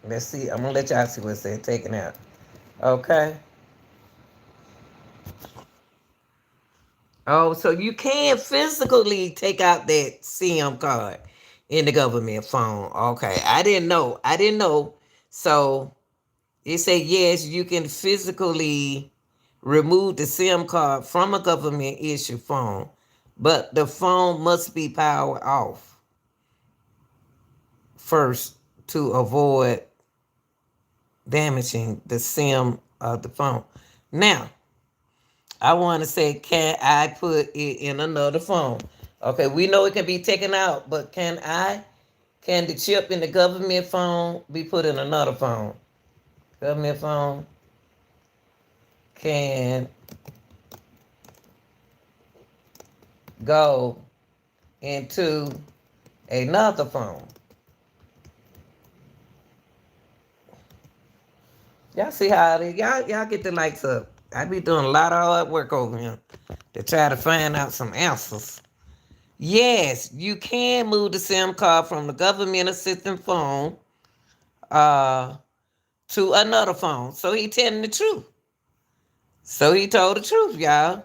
let's see. I'm gonna let y'all see what it said. Taken out. Okay. Oh, so you can physically take out that SIM card in the government phone. Okay, I didn't know. I didn't know. So it said yes, you can physically remove the SIM card from a government issue phone, but the phone must be powered off first to avoid damaging the SIM of the phone. Now, I want to say, can I put it in another phone? Okay, we know it can be taken out, but can the chip in the government phone be put in another phone? Government phone can go into another phone. Y'all see how y'all get the lights up. I be doing a lot of hard work over here to try to find out some answers. Yes, you can move the SIM card from the government assistant phone uh, to another phone. So he telling the truth. So he told the truth, y'all.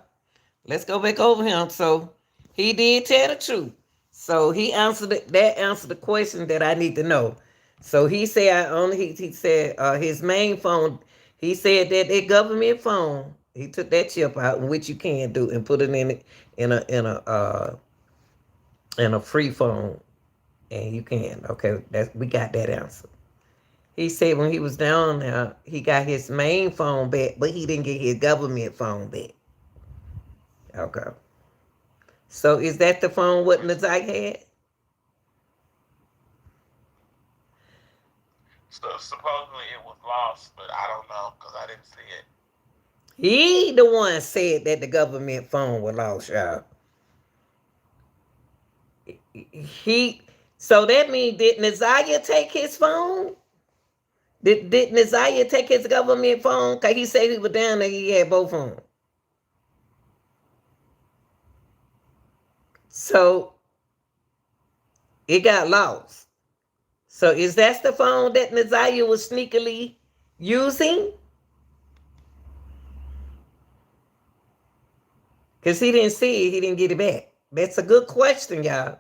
Let's go back over him. So he did tell the truth. So he answered that answered the question that I need to know. So he said he said his main phone. He said that government phone. He took that chip out, which you can do, and put it in a free phone, and you can. Okay, we got that answer. He said when he was down there, he got his main phone back, but he didn't get his government phone back. Okay. So is that the phone what Nazai had? So supposedly it was lost, but I don't know because I didn't see it. He the one said that the government phone was lost, y'all. He so that means did Nazaya take his phone? Did Nazaya take his government phone? Cause he said he was down there, he had both phones. So it got lost. So is that the phone that Nazaya was sneakily using? Because he didn't see it, he didn't get it back. That's a good question, y'all.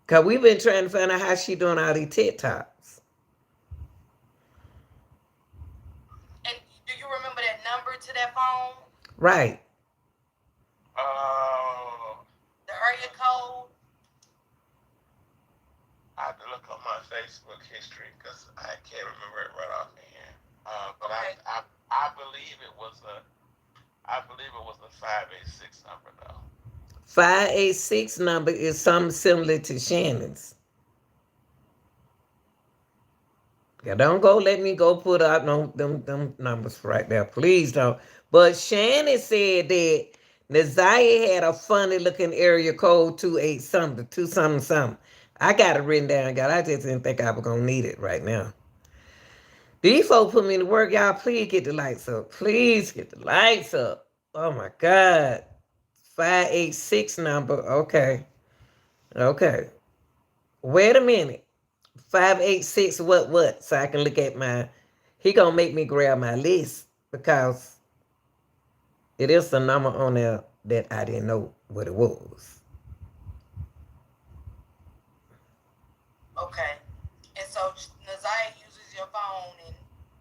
Because we've been trying to find out how she doing all these TikToks. And do you remember that number to that phone? Right. The area code? I have to look on my Facebook history because I can't remember it right off the hand. But Okay. I believe it was I believe it was the 586 number though. 586 number is something similar to Shannon's. Yeah, don't go let me go put out no them numbers right there. Please don't. But Shannon said that Naziah had a funny looking area code 28 something, 2 something something. I got it written down, God. I just didn't think I was gonna need it right now. These folks put me to work, y'all. Please get the lights up. Please get the lights up. Oh my God. 586 number. Okay. Okay. Wait a minute. 586 what? So I can look at my, he gonna make me grab my list because it is a number on there that I didn't know what it was. Okay. And so Naziah uses your phone and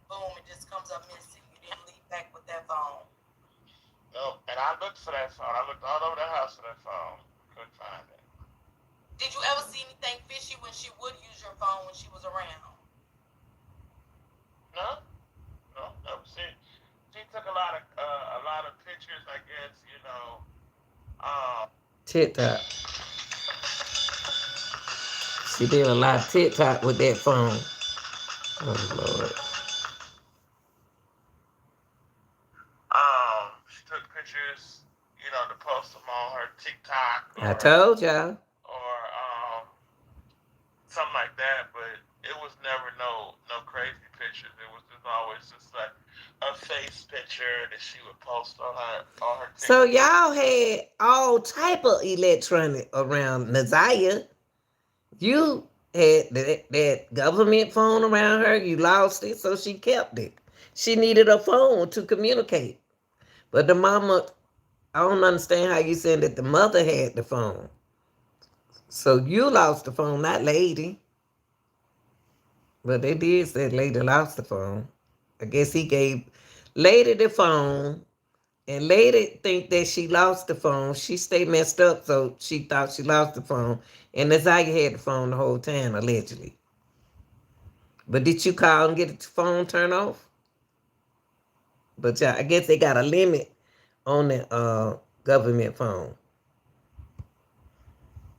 boom, it just comes up missing. You didn't leave back with that phone. No, and I looked for that phone. I looked all over the house for that phone. Couldn't find it. Did you ever see anything fishy when she would use your phone when she was around? No, no, never seen. She took a lot of pictures. I guess TikTok. She did a lot of TikTok with that phone. Oh Lord. she took pictures. To post them on her TikTok I or told y'all. something like that. But it was never no crazy pictures. It was just always just like a face picture that she would post on her TikTok. So y'all had all type of electronic around Naziah. You had that government phone around her. You lost it, so she kept it. She needed a phone to communicate. But the mama, I don't understand how you said that the mother had the phone. So you lost the phone, not lady. But they did say lady lost the phone. I guess he gave lady the phone, and lady think that she lost the phone. She stayed messed up, so she thought she lost the phone. And Naziah had the phone the whole time, allegedly. But did you call and get the phone turned off? But yeah, I guess they got a limit on the government phone.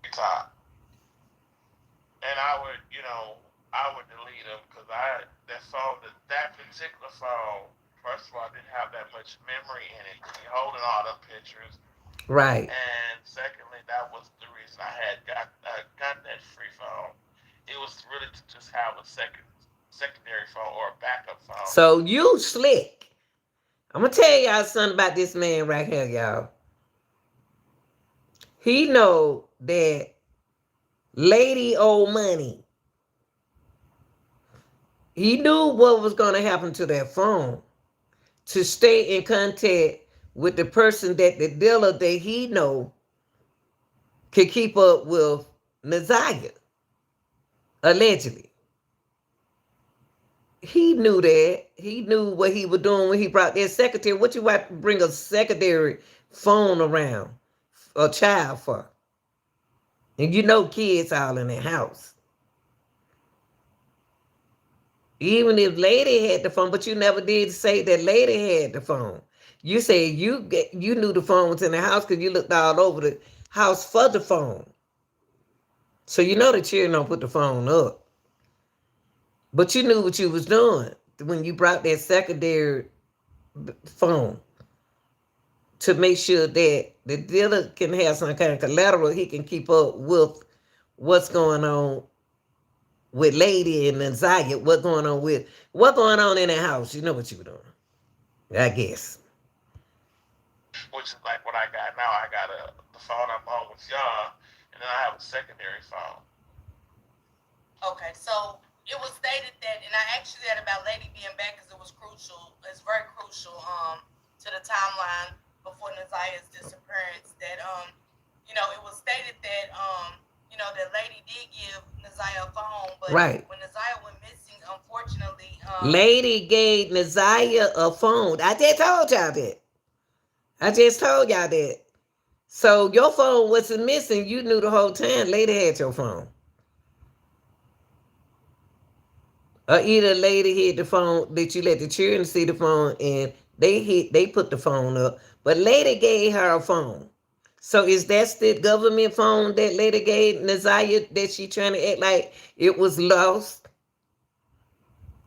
TikTok. And I would delete them because that particular phone, first of all, didn't have that much memory in it. You're holding all them pictures, Right. and secondly, that was the reason I had got that free phone. It was really to just have a secondary phone or a backup phone. So you slick. I'm gonna tell y'all something about this man right here, y'all. He know that lady owe money. He knew what was gonna happen to that phone to stay in contact with the person that the dealer that he know could keep up with Naziah, allegedly. He knew that. He knew what he was doing when he brought that secretary. What you want to bring a secondary phone around a child for? And you know kids all in their house. Even if lady had the phone, but you never did say that lady had the phone. You said you knew the phone was in the house because you looked all over the house for the phone. So you know the children don't put the phone up. But you knew what you was doing when you brought that secondary phone to make sure that the dealer can have some kind of collateral he can keep up with what's going on with Lady and Naziah, what's going on in the house. You know what you were doing, I guess. Which is like what I got now. I got the phone I'm on with y'all, and then I have a secondary phone. Okay, so it was stated that, and I asked you that about Lady being back because it was crucial. It's very crucial to the timeline before Naziah's disappearance. That it was stated that that Lady did give Naziah a phone, but Right. when Naziah went missing, unfortunately, Lady gave Naziah a phone. I just told y'all that. So your phone wasn't missing. You knew the whole time Lady had your phone. Or either Lady hit the phone that you let the children see the phone and they put the phone up. But lady gave her a phone. So is that the government phone that lady gave Naziah that she trying to act like it was lost?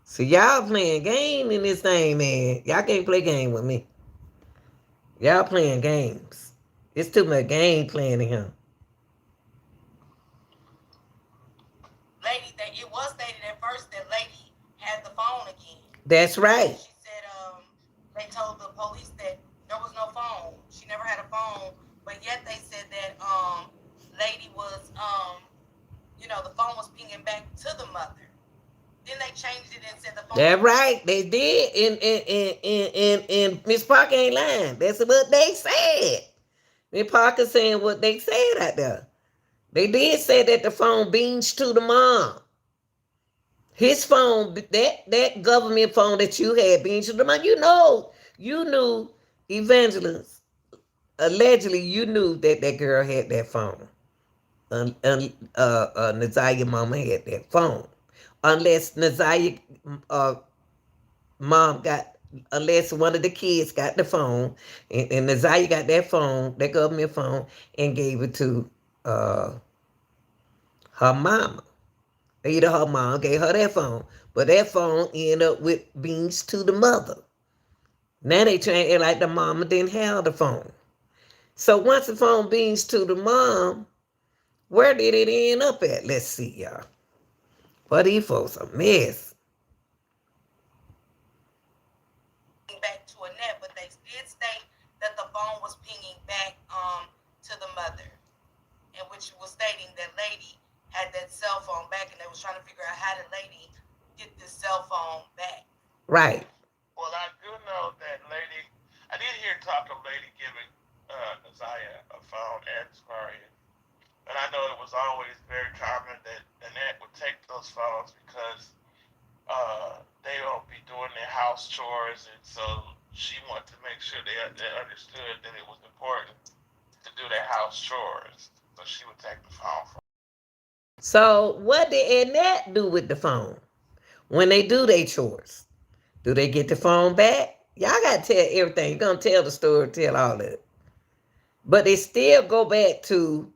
So y'all playing game in this thing, man. Y'all can't play game with me. Y'all playing games. It's too much game playing in here. Lady, that it was stated at first that lady had the phone again. That's right. She said they told the police that there was no phone. She never had a phone, but yet they said that lady was the phone was pinging back to the mother. Then they changed it and said the phone. That's right. They did. And Miss Parker ain't lying. That's what they said. Miss Parker saying what they said out there. They did say that the phone beams to the mom. His phone, that government phone that you had beams to the mom. You knew Evangelist. Allegedly, you knew that girl had that phone. Naziah mama had that phone. Unless Naziah mom got, unless one of the kids got the phone, and Naziah got that phone, that government phone, and gave it to her mama. Either her mom gave her that phone, but that phone ended up with beans to the mother. Now they trying to act like the mama didn't have the phone. So once the phone beans to the mom, where did it end up at? Let's see, y'all. But these folks a mess. Back to Annette, but they did state that the phone was pinging back to the mother, in which was stating that lady had that cell phone back, and they was trying to figure out how the lady get this cell phone back. Right. Well, I do know that lady. I did hear talk of lady giving Naziah a phone and Scaria. And I know it was always very common that Annette would take those phones because they don't be doing their house chores, and so she wanted to make sure they understood that it was important to do their house chores. So she would take the phone from. So what did Annette do with the phone when they do their chores? Do they get the phone back? Y'all gotta tell everything. You're gonna tell the story, tell all of it. But they still go back to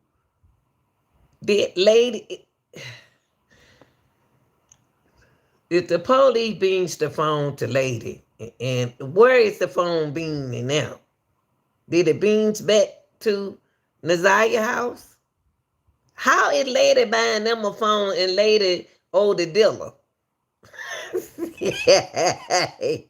the lady. If the police beans the phone to lady, and where is the phone beaming now? Did it beams back to Naziah house? How is lady buying them a phone and lady owe the dealer?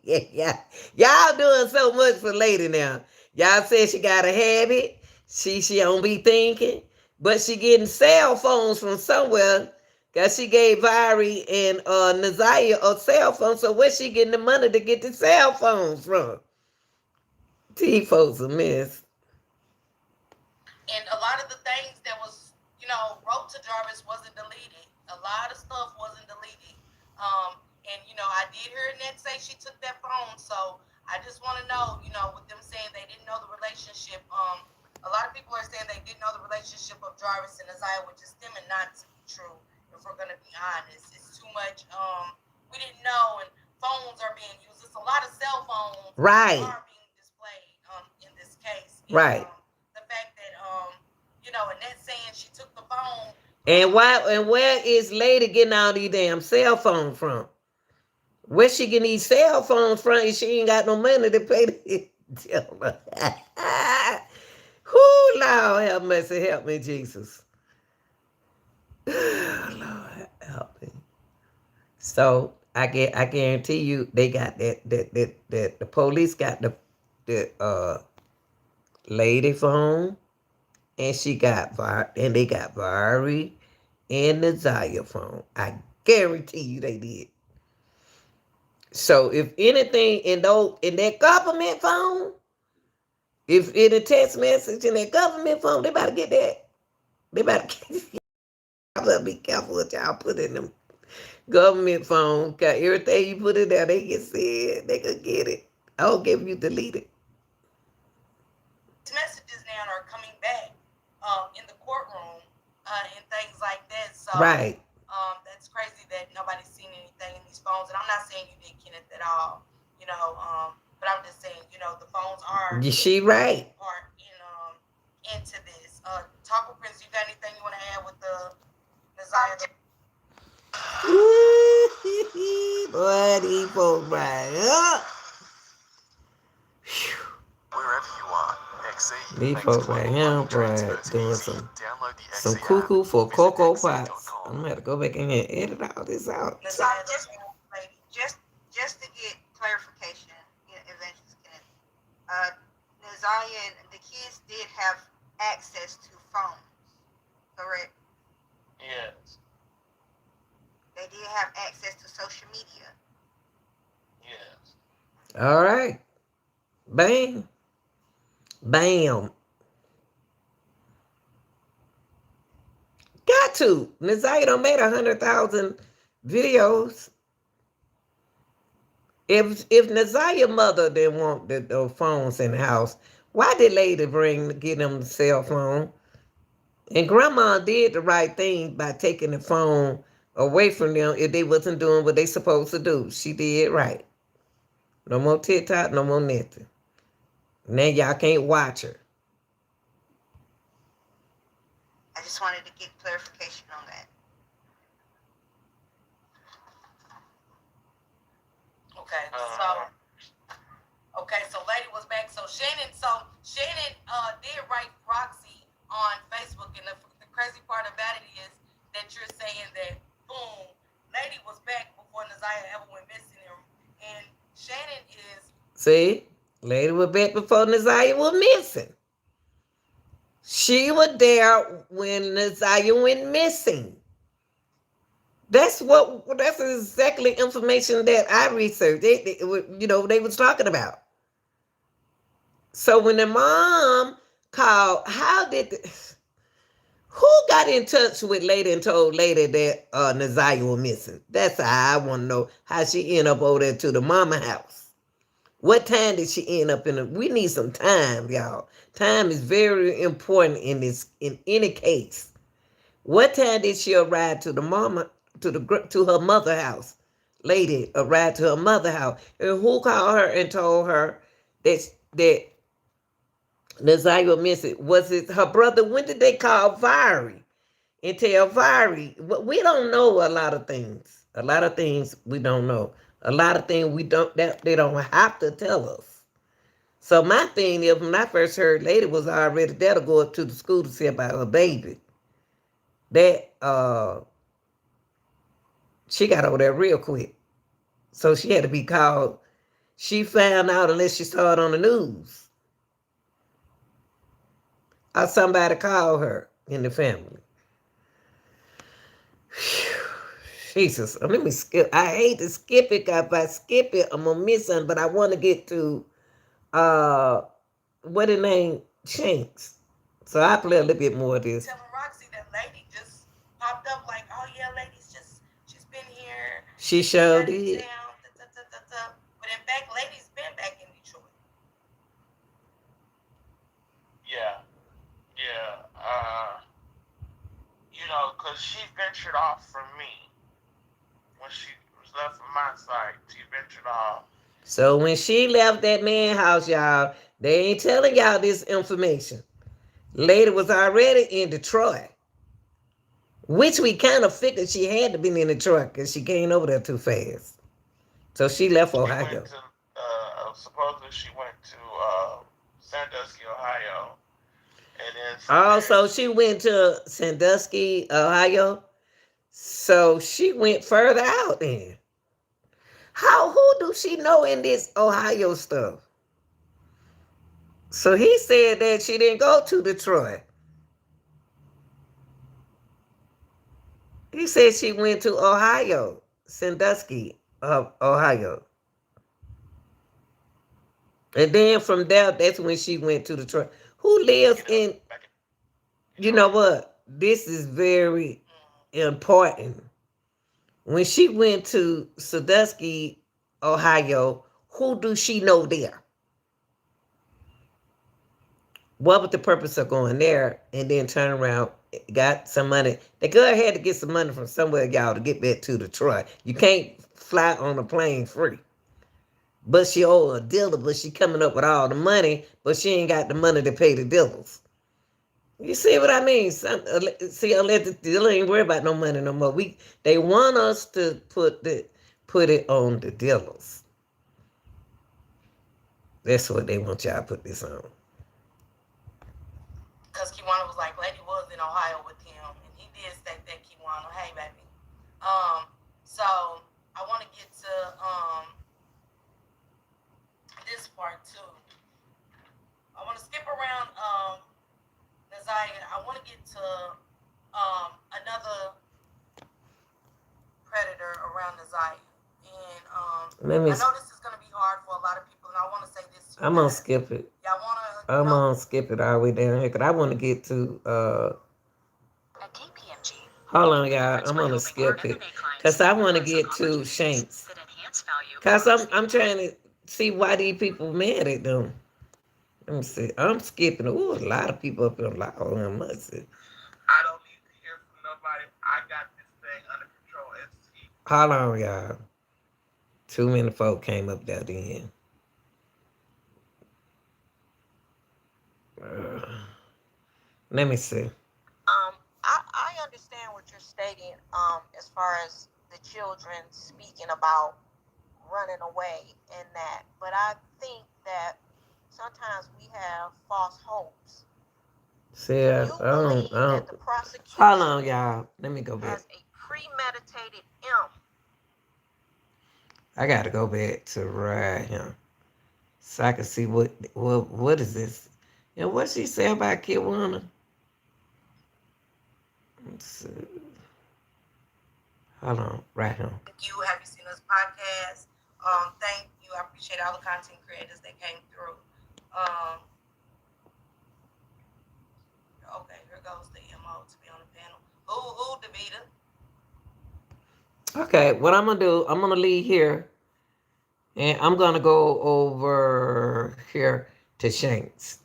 Yeah. Y'all doing so much for lady now. Y'all said she got a habit. She don't be thinking. But she getting cell phones from somewhere. Cause she gave Viri and Naziah a cell phone. So where's she getting the money to get the cell phones from? T folks a mess. And a lot of the things that was, wrote to Jarvis wasn't deleted. A lot of stuff wasn't deleted. And I did hear Annette say she took that phone. So I just want to know, with them saying they didn't know the relationship. A lot of people are saying they didn't know the relationship of Jarvis and Naziah, which is stemming not to be true. If we're gonna be honest, it's too much. We didn't know, and phones are being used. It's a lot of cell phones Right. are being displayed in this case. And, Right. The fact that Annette saying she took the phone. And where is lady getting all these damn cell phones from? Where she getting these cell phones from if she ain't got no money to pay the dealer? Whoo, Lord have mercy, help me, Jesus. Lord help me. So I guarantee you they got that the police got the lady phone, and they got Viri and the Naziah phone. I guarantee you they did. So if anything in that government phone, if in a text message in that government phone, they better get that. They better be careful what y'all put in them government phone. Cause everything you put in there, they can see it. They can get it. I don't give you delete it. Messages now are coming back in the courtroom and things like that. So Right. That's crazy that nobody's seen anything in these phones. And I'm not saying you did, Kenneth, at all. But but I'm just saying, the phones are She right. part into this. Taco Prince, you got anything you want to add with the Nazaya? Boy, these folks right up. Wherever you are, XE These makes folks global right money here, boy, transfers doing easy. Download the some XE cuckoo app for or visit Cocoa Pops. xe.com. I'm gonna have to go back in here and edit all this out. Nazaya, lady, just to get clarification, Evangelist Kenneth, Nazaya and the kids did have access to phones, correct? Yes. They did have access to social media. Yes. All right. Bang. Bam. Got to. Nazaya done made 100,000 videos. If Nazaya mother didn't want the phones in the house, why did Lady get them the cell phone? And Grandma did the right thing by taking the phone away from them if they wasn't doing what they supposed to do. She did right. No more TikTok, no more nothing. Now y'all can't watch her. I just wanted to get clarification on that. So Lady was back. So Shannon did write Roxy on Facebook, and the crazy part about it is that you're saying that boom, Lady was back before Nazaya ever went missing, and Shannon is. See, Lady was back before Nazaya was missing. She was there when Nazaya went missing. That's exactly information that I researched. They was talking about. So when the mom called, who got in touch with Lady and told Lady that Nazaya was missing? That's how I want to know how she ended up over there to the mama house. What time did she end up in? We need some time, y'all. Time is very important in any case. What time did she arrive to the mama to her mother house? Lady arrived to her mother house, and who called her and told her that Nazaya was missing? Was it her brother? When did they call Viri and tell Viri? We don't know a lot of things. A lot of things we don't know. A lot of things they don't have to tell us. So my thing is, when I first heard Lady was already there to go up to the school to see about her baby, that she got over there real quick. So she had to be called. She found out unless she saw it on the news. Or somebody called her in the family. Jesus, let me skip. I hate to skip it, because if I skip it, I'm gonna miss something. But I want to get to what the name Shanks. So I play a little bit more of this. Telling Roxy that Lady just popped up like, oh yeah, she's been here. She showed it. But in fact, Lady's been back in Detroit. Yeah. Because she ventured off from me. When she was left from my side, she ventured off. So when she left that man's house, y'all, they ain't telling y'all this information. Lady was already in Detroit, which we kind of figured she had to be in Detroit because she came over there too fast. So she left Ohio. Supposedly she went to Sandusky, Ohio. So she went to Sandusky, Ohio. So she went further out then. Who do she know in this Ohio stuff? So he said that she didn't go to Detroit. He said she went to Ohio, Sandusky, Ohio. And then from there, that's when she went to Detroit. Who lives in, you know what? This is very important. When she went to Sandusky, Ohio, who do she know there? What was the purpose of going there and then turn around, got some money? The girl had to get some money from somewhere, y'all, to get back to Detroit. You can't fly on a plane free. but she owe a dealer, but she coming up with all the money, but she ain't got the money to pay the dealers. You see what I mean? See, unless the dealer ain't worried about no money no more. They want us to put it on the dealers. That's what they want y'all to put this on. Because Kiwana was like, Lady was in Ohio with him, and he did say that Kiwana, hey baby. So I want to get to this part too. I want to skip around Nazaya. I want to get to another predator around Nazaya, and I know this is gonna be hard for a lot of people, and I want to say this. I'm gonna skip it. Y'all wanna? I'm gonna skip it all the way down here because I want to get to. At KPMG, Hold on, y'all. I'm gonna skip it because I want to get to Shanks. Cause I'm trying to see why these people mad at them. Let me see. I'm skipping. Ooh, a lot of people up in loud. I must see. I don't need to hear from nobody. I got this thing under control. Hold on, y'all. Too many folk came up there then. Let me see. I understand what you're stating as far as the children speaking about running away and that, but I think that sometimes we have false hopes. See, I don't. That the prosecution Hold on, y'all. Let me go back. has a premeditated M. I gotta go back to right here so I can see what is this. And what she say about Kiwana? Let's see. Hold on, right here. Thank you. Have you seen this podcast? Thank you. I appreciate all the content creators that came through. Okay, here goes the MO to be on the panel. Who, Davita? Okay, what I'm gonna do, I'm gonna leave here and I'm gonna go over here to Shanks.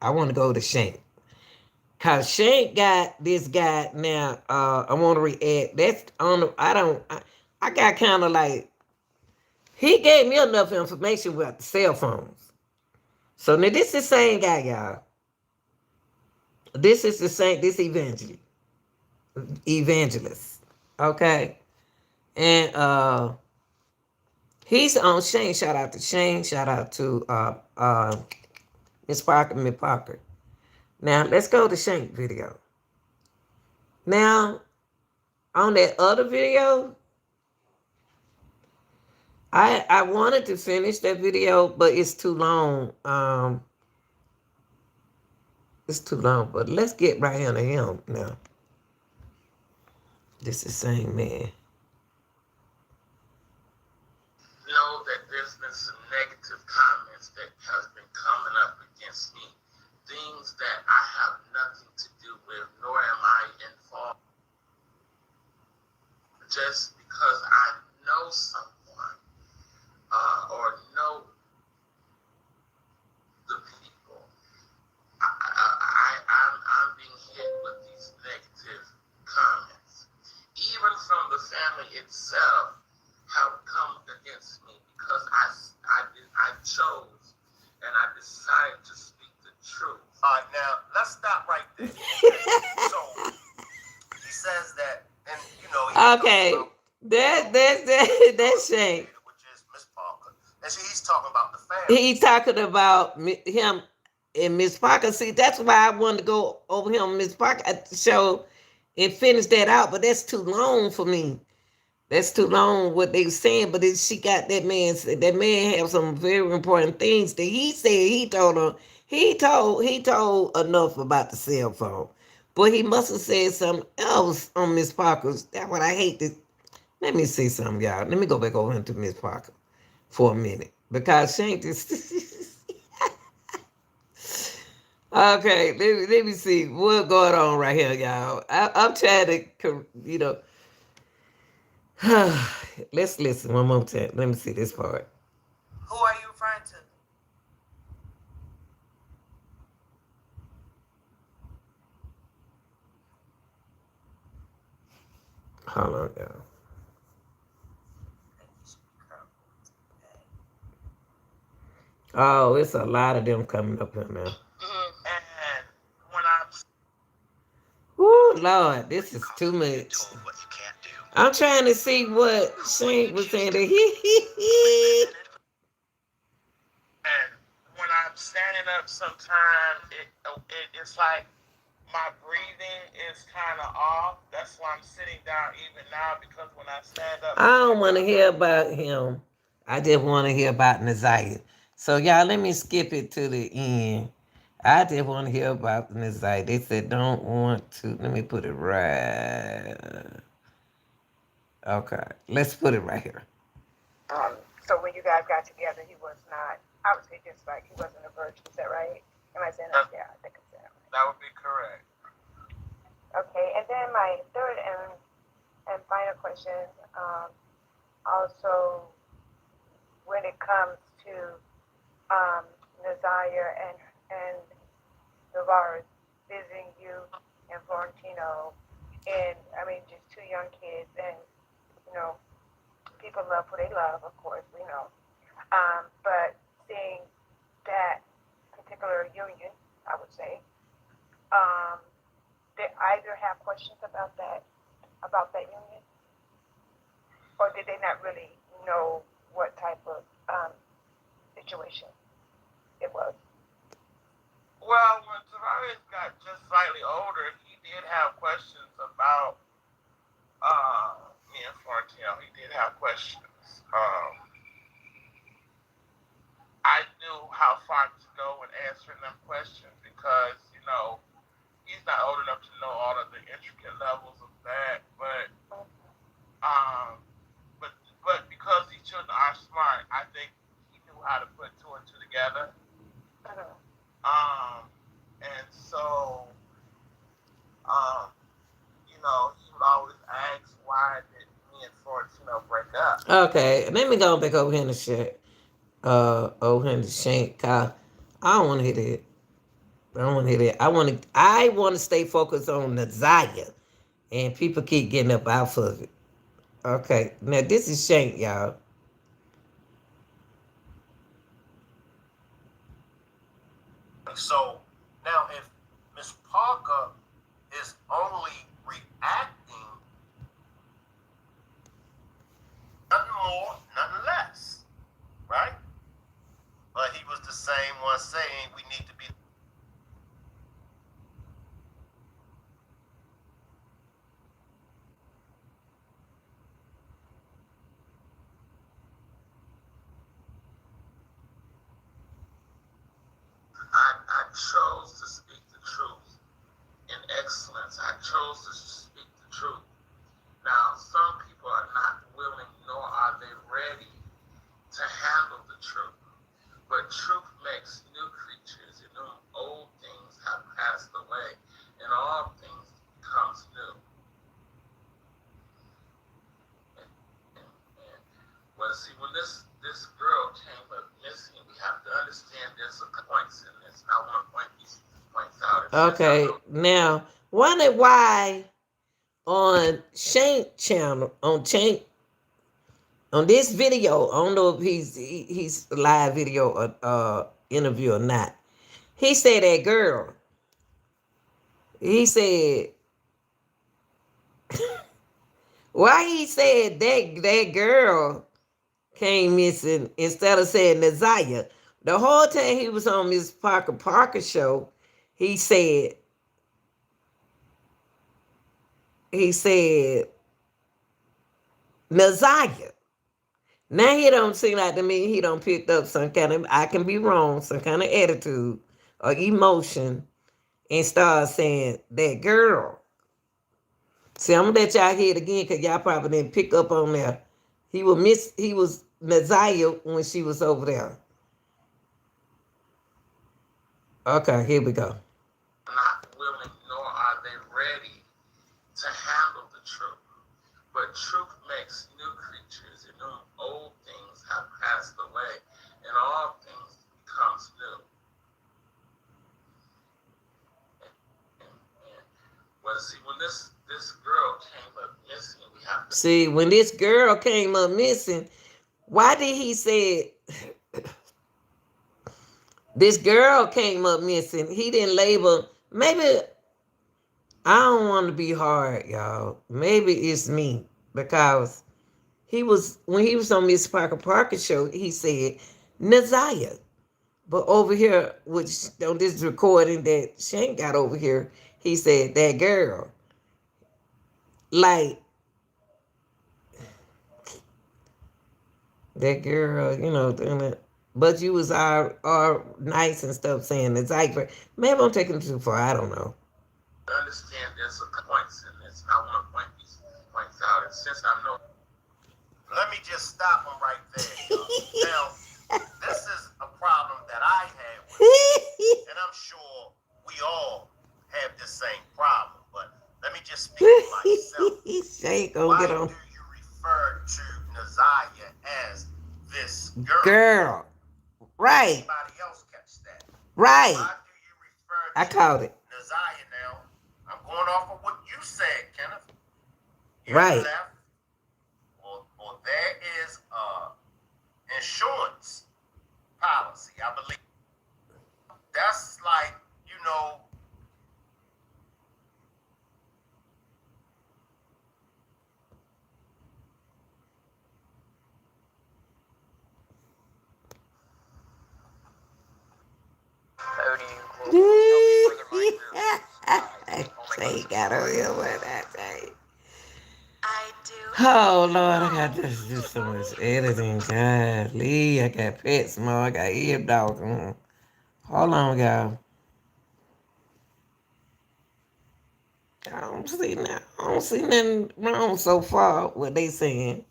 I wanna go to Shank. Cause Shank got this guy now, I wanna react. That's on the, I got kind of like, he gave me enough information about the cell phones. So now this is the same guy, y'all. This is the same, this evangelist. Okay. And he's on Shane. Shout out to Shane. Shout out to Miss Parker, Miss Parker. Now let's go to Shane video. Now, on that other video, I wanted to finish that video, but it's too long. It's too long. But let's get right into him now. This is the same man. Know that there's been some negative comments that has been coming up against me. Things that I have nothing to do with, nor am I involved. Just because I know someone or know the people, I'm being hit with these negative comments. Even from the family itself have come against me because I chose and I decided to speak the truth. Now, let's stop right there. So, he says that, and you know, Okay. That's Shane. which is Miss Parker. And so he's talking about the family. He's talking about him and Miss Parker. See, that's why I wanted to go over him and Miss Parker at the show and finish that out, but that's too long for me. That's too long what they were saying, but she got that man have some very important things that he said he told her. He told enough about the cell phone. But he must have said something else on Miss Parker's. That's what I hate to. Let me see something, y'all. Let me go back over into Miss Parker for a minute. Because Shank is okay, let me see what's going on right here, y'all. I'm trying to, let's listen one more time. Let me see this part. Who are you referring to? Hold on, y'all. Oh, it's a lot of them coming up here now. And when I'm Oh Lord, this is too much. I'm trying to see what Shane was saying. That and when I'm standing up, sometimes it's like my breathing is kind of off. That's why I'm sitting down even now because when I stand up, I don't want to hear about him. I just want to hear about Naziah. So y'all, let me skip it to the end. I just want to hear about Naziah. They said don't want to. Let me put it right. Okay, let's put it right here. So when you guys got together, he was not, I would say just like he wasn't a virgin. Is that right? Am I saying that? Yeah, I think I'm saying that right. that would be correct. Okay, and then my third and final question, also when it comes to Naziah and Navarre visiting you in Florentino, and I mean just two young kids, and you know people love who they love, of course, we know. But seeing that particular union, I would say, did either have questions about that union, or did they not really know what type of situation it was? Well, when Tavares got just slightly older, he did have questions about me and Florentino. He did have questions. I knew how far to go in answering them questions because, he's not old enough to know all of the intricate levels of that. Um, but because these children are smart, I think he knew how to put two and two together. And so, he would always ask why did me and Florentino break up. Okay, let me go back over here in the shit. Over here in the shank. I don't want to hear that. I don't want to hear that. I want to stay focused on Naziah, and people keep getting up off of it. Okay, now this is Shank, y'all. So now, if Miss Parker is only reacting, nothing more, nothing less, right? But he was the same one saying we need to be. I chose to speak the truth in excellence. I chose to speak the truth. Now, some people are not willing, nor are they ready to handle the truth. But truth makes new creatures, and whom old things have passed away, and all things becomes new. Well, see, when this girl came up missing, we have to understand there's some points in this. I want to point these points out. Okay, now wonder why on Shank channel on this video. I don't know if he's live video or interview or not. He said that girl. He said why he said that girl came missing instead of saying Naziah. The whole time he was on Miss Parker show, he said Naziah. Now he don't seem like to me he don't picked up some kind of, I can be wrong, some kind of attitude or emotion and start saying that girl. See, I'm gonna let y'all hear it again because y'all probably didn't pick up on that. He was Naziah when she was over there. Okay, here we go. Not willing, nor are they ready to handle the truth. But truth makes new creatures, and whom old things have passed away, and all things becomes new. Well, see, when this girl came up missing, we have to see when this girl came up missing. Why did he say This girl came up missing. He didn't label. Maybe I don't want to be hard, y'all. Maybe it's me because he was when he was on Miss Parker show. He said Naziah, but over here, which on this recording that Shane got over here, he said that girl. Like that girl, doing it. But you was all nice and stuff saying it's like, maybe I'm taking it too far. I don't know. Understand there's some points in this. I want to point these points out. And since I know, Let me just stop him right there. Now, this is a problem that I had with it, and I'm sure we all have the same problem. But let me just speak for myself. Shane gonna Why get do on. you refer to Naziah as this girl? Girl, right, Anybody else catch that? right. Why do you refer I to caught it. Naziah now? I'm going off of what you said, Kenneth. You Right. left, or there is insurance policy, I believe. That's like, Shane got on here with that thing. I do. Oh Lord, I got to do so much editing. Golly, I got pets more. I got ear dog. Hold on, y'all. I don't see nothing wrong so far. What they saying?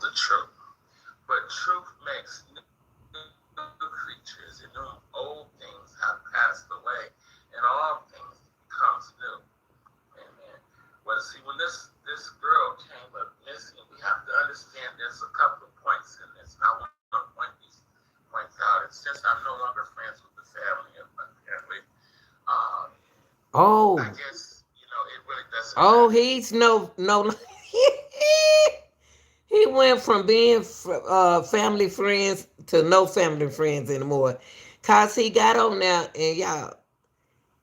the truth. But truth makes new creatures, and new old things have passed away, and all things becomes new. Amen. Well, see, when this girl came up missing, we have to understand there's a couple of points in this. And I want to point these points out. And since I'm no longer friends with the family, apparently, Oh, I guess it really doesn't. oh, Matter. he's no. He went from being family friends to no family friends anymore. Cause he got on there and y'all,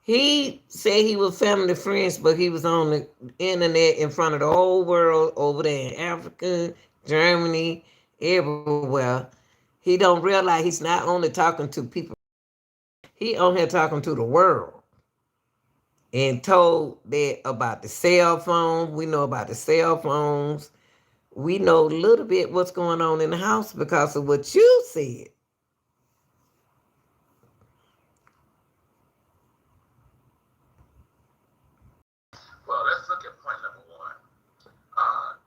he said he was family friends, but he was on the internet in front of the whole world over there in Africa, Germany, everywhere. He don't realize he's not only talking to people, he on here talking to the world. And told that about the cell phone. We know about the cell phones. We know a little bit what's going on in the house because of what you said. Well, let's look at point number one.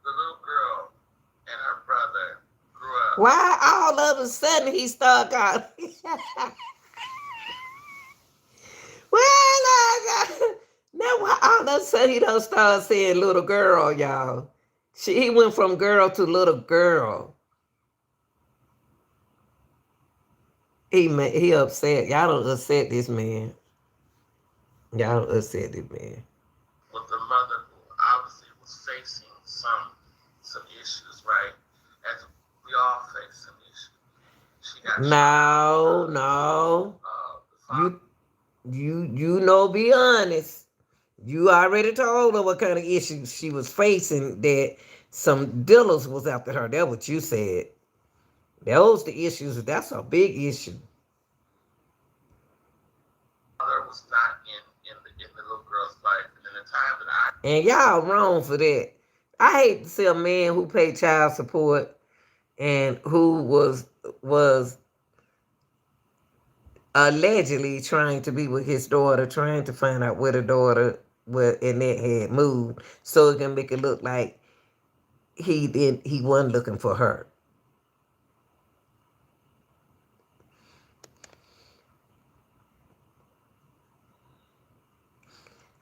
The little girl and her brother grew up. Why all of a sudden he started calling? Well, now why all of a sudden he don't start saying little girl, y'all? He went from girl to little girl. He upset. Y'all don't upset this man. Y'all don't upset this man. With the mother who obviously was facing some issues, right? As we all face some issues. She got No. You know, be honest. You already told her what kind of issues she was facing, that some dealers was after her. That's what you said. Those the issues. That's a big issue. mother was not in the little girl's life, and in the time that I And y'all wrong for that. I hate to see a man who paid child support and who was allegedly trying to be with his daughter, trying to find out where the daughter and that had moved, so it can make it look like he wasn't looking for her.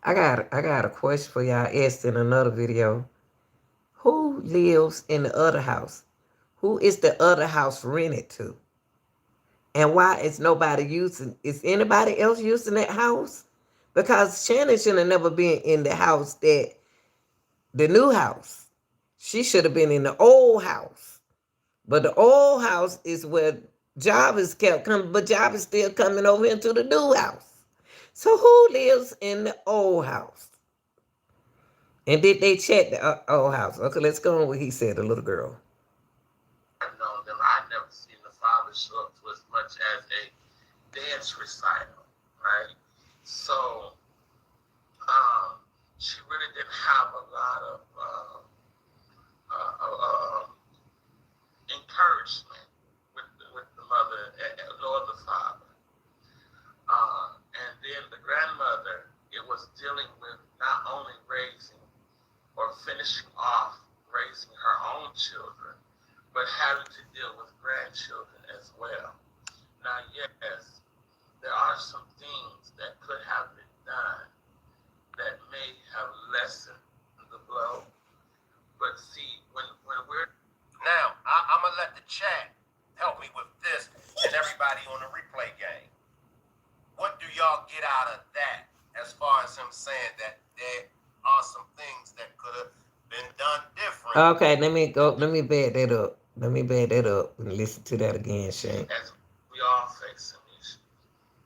I got a question for y'all asked in another video. Who lives in the other house? Who is the other house rented to? And why is nobody using? Is anybody else using that house? Because Shannon should have never been in the house, that the new house. She should have been in the old house. But the old house is where Job is kept coming, but Job is still coming over into the new house. So who lives in the old house? And did they check the old house? Okay, let's go on what he said, the little girl. I've known them. I've never seen the father show up to as much as a dance recital, right? So she really didn't have a lot of encouragement with the mother nor the father. And then the grandmother, it was dealing with not only raising or finishing off raising her own children, but having to deal with grandchildren as well. Now, yes, there are some things that could have been done that may have lessened the blow. But see, when we're Now, I'm going to let the chat help me with this and everybody on the replay game. What do y'all get out of that as far as him saying that there are some things that could have been done different? Okay, let me back that up. Let me back that up and listen to that again, Shane. as we all face some issues.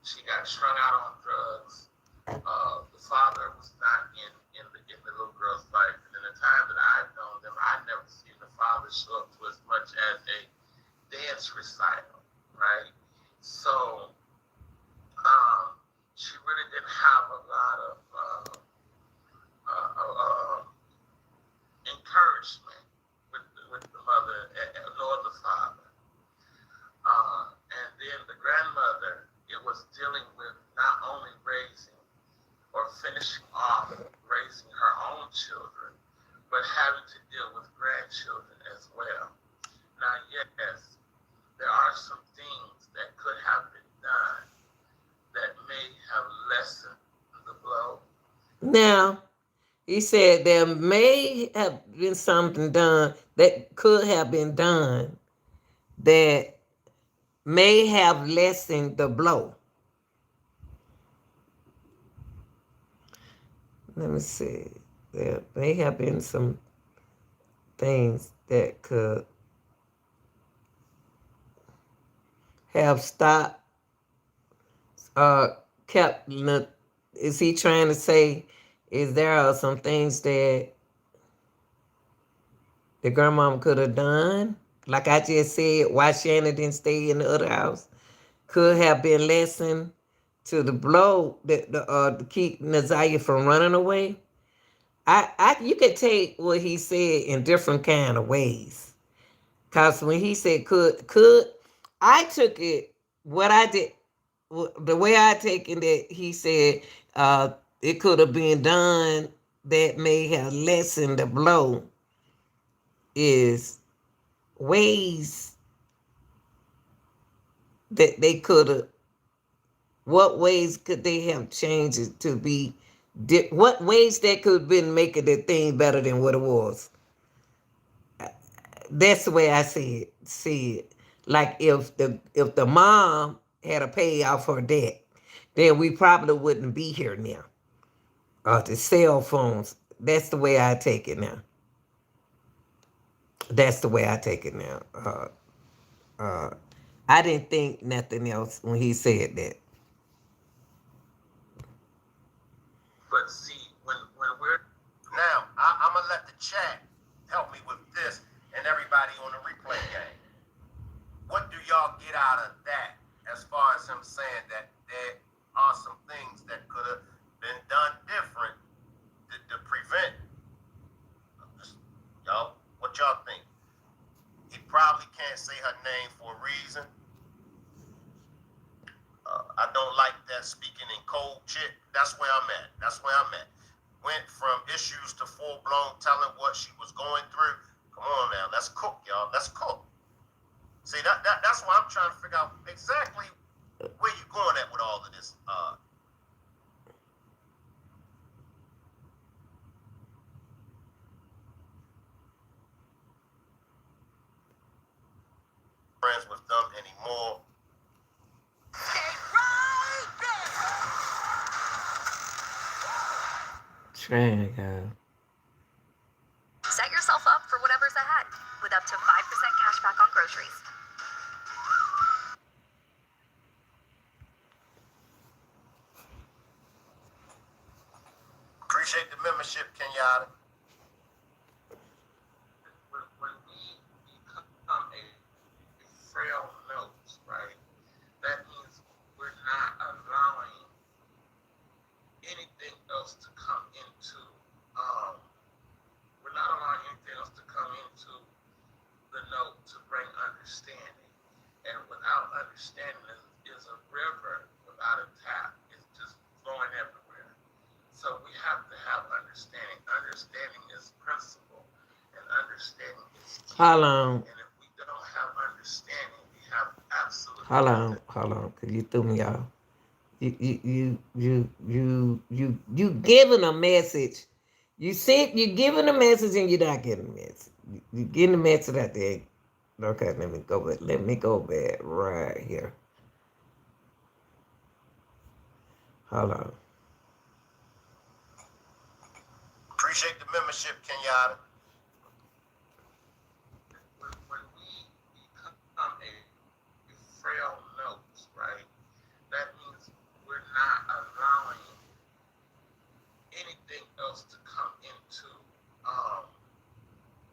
She got strung out on drugs. The father was not in the little girl's life. And in the time that I've known them, I've never seen the father show up to as much as a dance recital, right? So she really didn't have a lot of encouragement with the mother nor the father. And then the grandmother, it was dealing with not only raising or finishing off raising her own children, but having to deal with grandchildren as well. Now, yes, there are some things that could have been done that may have lessened the blow. Now, he said there may have been something done that could have been done that may have lessened the blow. Let me see. There may have been some things that could have stopped, kept. Is he trying to say, is there some things that the grandmama could have done? Like I just said, why Shannon didn't stay in the other house could have been lessened to the blow that to keep Naziah from running away. You could take what he said in different kind of ways. Cause when he said could, I took it what I did the way I taken that he said it could have been done that may have lessened the blow is ways that they could have. What ways could they have changed it to be? What ways that could have been making the thing better than what it was? That's the way I see it. Like if the mom had to pay off her debt, then we probably wouldn't be here now. The cell phones. That's the way I take it now. That's the way I take it now. I didn't think nothing else when he said that. But see, when we're Now, I'm going to let the chat help me with this and everybody on the replay game. What do y'all get out of that as far as him saying that there are some things that could have been done different to prevent? Y'all, what y'all think? He probably can't say her name for a reason. I don't like that speaking in cold shit. That's where I'm at. Went from issues to full-blown telling what she was going through. Come on now, let's cook, y'all. Let's cook. See, that's why I'm trying to figure out exactly where you going at with all of this. Friends with them anymore. Trying, God. Set yourself up for one get with up to 5% cash back on groceries. Appreciate the membership, Kenyatta. When we become a frail note, right, that means we're not allowing anything else to come into, we're not allowing anything else to come into the note to bring understanding. And without understanding is a river without a tap. It's just flowing everywhere. So we have to have understanding. Understanding is principle, and understanding is key. Hold on. And if we don't have understanding, we have absolutely Hold on, cause you threw me off. You giving a message. You said you're giving a message and you're not getting a message. You getting a message out there. Okay, let me go back. Let me go back right here. Hold on. Appreciate the membership, Kenyatta. when we become a frail note, right, that means we're not allowing anything else to come into,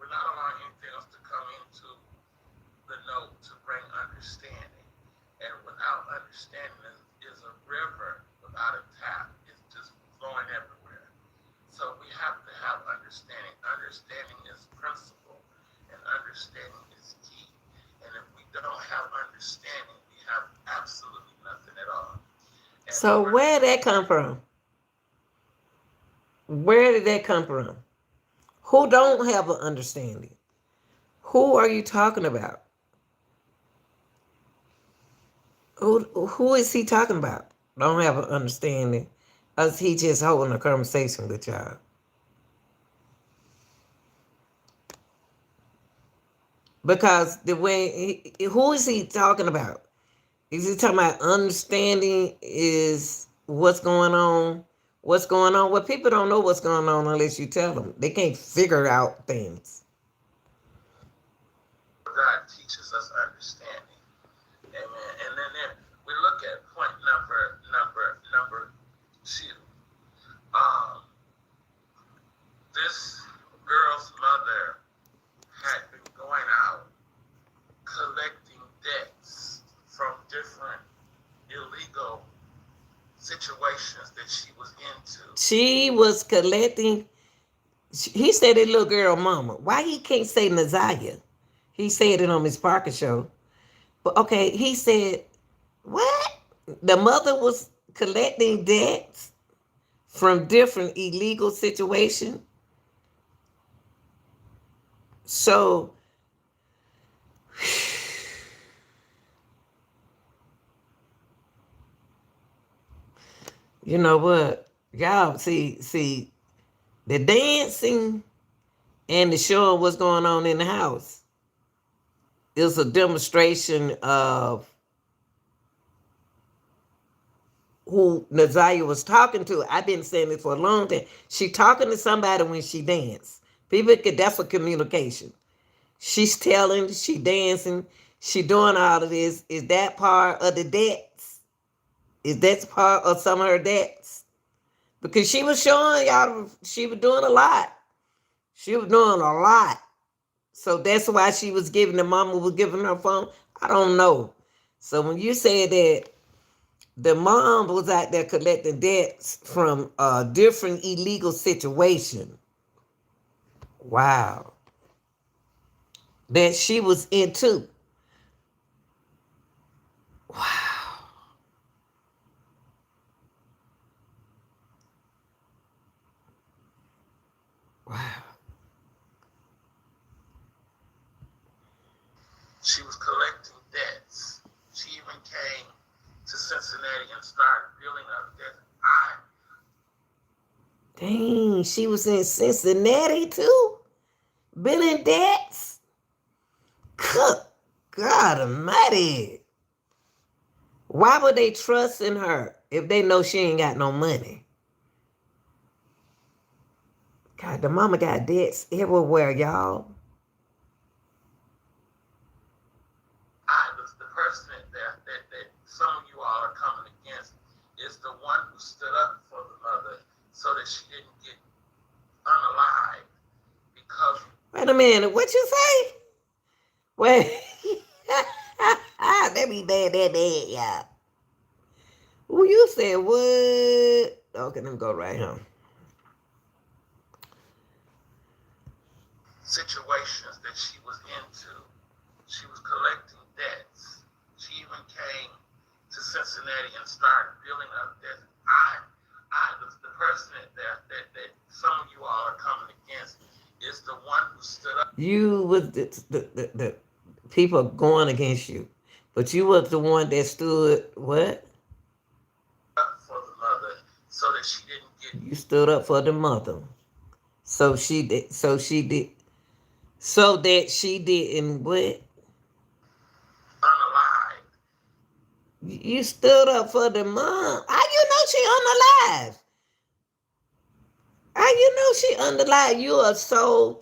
we're not allowing anything else to come into the note to bring understanding. And without understanding is a river without a tap. It's just flowing everywhere. So we have to have understanding. Understanding is principle, and understanding is key. And if we don't have understanding, we have absolutely nothing at all. And So where did that come from? Where did that come from? Who don't have an understanding? Who are you talking about? Who is he talking about? Don't have an understanding. Us he just holding a conversation with y'all. Because the way who is he talking about? Is he talking about understanding is what's going on? What's going on? Well, people don't know what's going on unless you tell them. They can't figure out things. God teaches us understanding. Amen. And then we look at point number two. This girl's mother had been going out collecting debts from different illegal situations that she was into. She was collecting. He said that little girl mama. Why he can't say Naziah? He said it on Miss Parker show. But okay, he said, what? The mother was collecting debts from different illegal situations. So, you know what? Y'all see, the dancing and the showing what's going on in the house is a demonstration of who Naziah was talking to. I've been saying it for a long time. She talking to somebody when she dance. That's a communication. She's telling, she dancing, she doing all of this. Is that part of the debts? Is that part of some of her debts? Because she was showing y'all, she was doing a lot. She was doing a lot. So that's why she was giving, the mama was giving her phone. I don't know. So when you said that the mom was out there collecting debts from a different illegal situation, wow, that she was into. Wow. Wow. She was collecting debts. She even came to Cincinnati and started building up debts. Dang, she was in Cincinnati too? Billing debts? God almighty. Why would they trust in her if they know she ain't got no money? God, the mama got debts everywhere, y'all. some of you all are coming against is the one who stood up for the mother so that she didn't get unalived because. Wait a minute, what you say? Wait. That be bad, y'all. Well, you said what? Okay, let me go right home. Situations that she was into. She was collecting debts. She even came to Cincinnati and started building up debts. The person that some of you all are coming against is the one who stood up. You was the people going against you, but you was the one that stood what? Up for the mother, so that she didn't get. You stood up for the mother, so she did. So she did. So that she didn't what? Unalive. You stood up for the mom. How you know she unalive? How you know she unalive? You are so.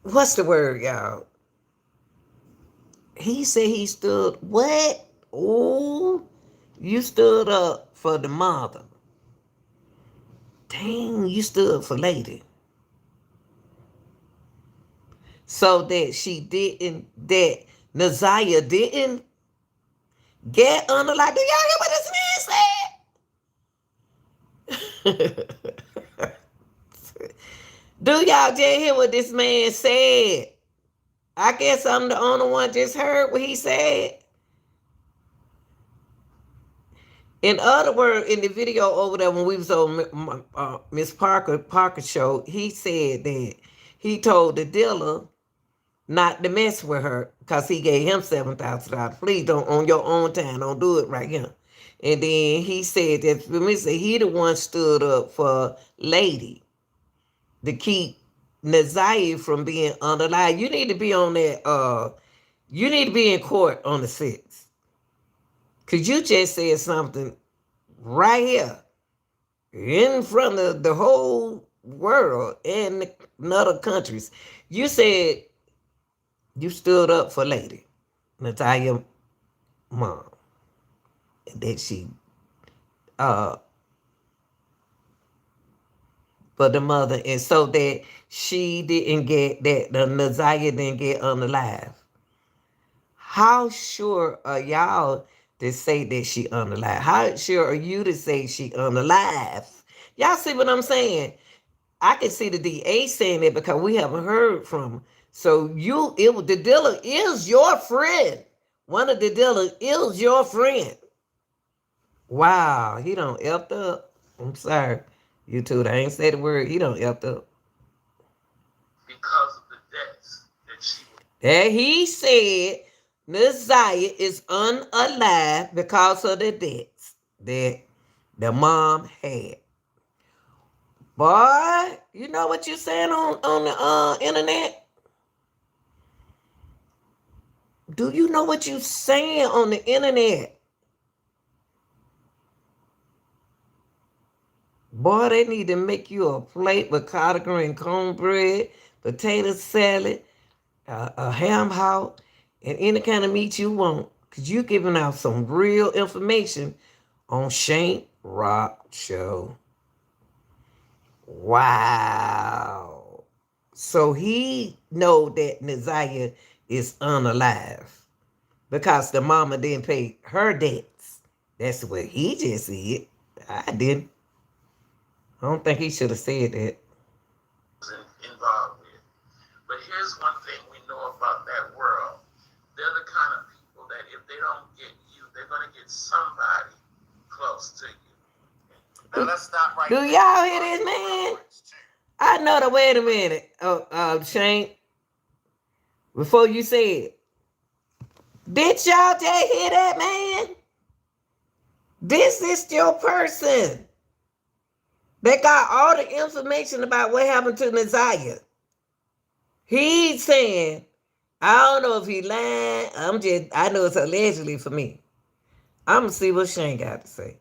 What's the word, y'all? He said he stood what? Oh, you stood up for the mother. Dang, you stood for lady. So that she didn't, that Naziah didn't get unalive. Do y'all hear what this man said? Do y'all just hear what this man said? I guess I'm the only one just heard what he said. In other words, in the video over there when we was on Miss Parker show, he said that he told the dealer not to mess with her because he gave him $7,000. Please don't, on your own time, don't do it right here. And then he said that for me, he the one stood up for Lady to keep Naziah from being unalive. You need to be on that. You need to be in court on the 6th. Cause you just said something right here in front of the whole world and other countries. You said you stood up for Lady Natalia mom. And that she for the mother, and so that she didn't get that the Naziah didn't get unalive. How sure are y'all to say that she unalive? How sure are you to say she unalive? Y'all see what I'm saying? I can see the DA saying that because we haven't heard from him. So the dealer is your friend. One of the dealers is your friend. Wow, he don't effed up. I'm sorry. You two, I ain't say the word. He don't effed up. Because of the debts that she. That he said Naziah is unalive because of the debts that the mom had. Boy, you know what you're saying on the internet? Do you know what you're saying on the internet? Boy, they need to make you a plate with collard green cornbread, potato salad, a ham hock, and any kind of meat you want. Because you're giving out some real information on Shank Rock Show. Wow. So he know that Naziah is unalive because the mama didn't pay her debts. That's what he just said. I didn't. I don't think he should have said that. Involved with. But here's one thing we know about that world. They're the kind of people that if they don't get you, they're going to get somebody close to you. Now let's stop right Do there. y'all hear this, man? I know that. Wait a minute. Shank. Before you say it. Did y'all just hear that, man? This is your person. They got all the information about what happened to Naziah. He's saying, I don't know if he lying. I know it's allegedly for me. I'm going to see what Shane got to say.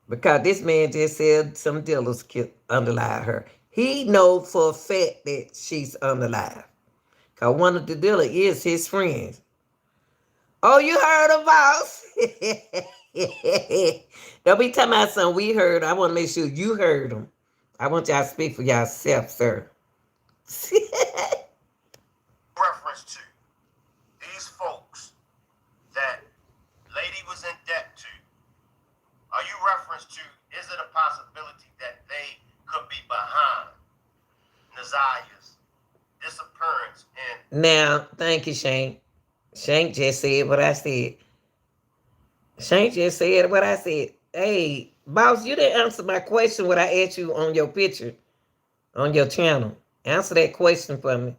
Because this man just said some dealers underlie her. He knows for a fact that she's unalive. Because one of the dealers is his friends. Oh, you heard him, boss. Don't be talking about something we heard. I want to make sure you heard him. I want y'all to speak for yourself, sir. Reference to these folks that lady was in debt to. Are you reference to, is it a possibility that they could be behind Naziah's disappearance? And Now, thank you, Shank. Shank just said what I said. Shank just said what I said. Hey, boss, you didn't answer my question what I asked you on your picture, on your channel. Answer that question for me.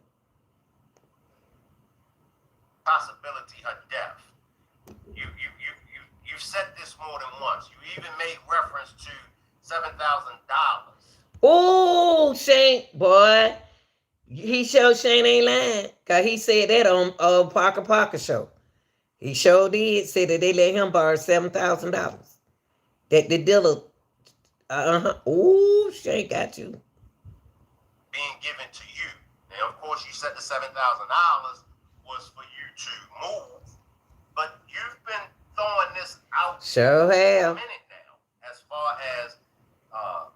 possibility of death. You've said this more than once. You even made reference to $7,000. Oh, Shank, boy. He showed Shane ain't lying. Cause he said that on Parker show. He sure did. Said that they let him borrow $7,000. That the dealer, Oh, Shane got you. Being given to you. And of course, you said the $7,000 was for you to move. But you've been throwing this out Sure for a have. minute now, as far as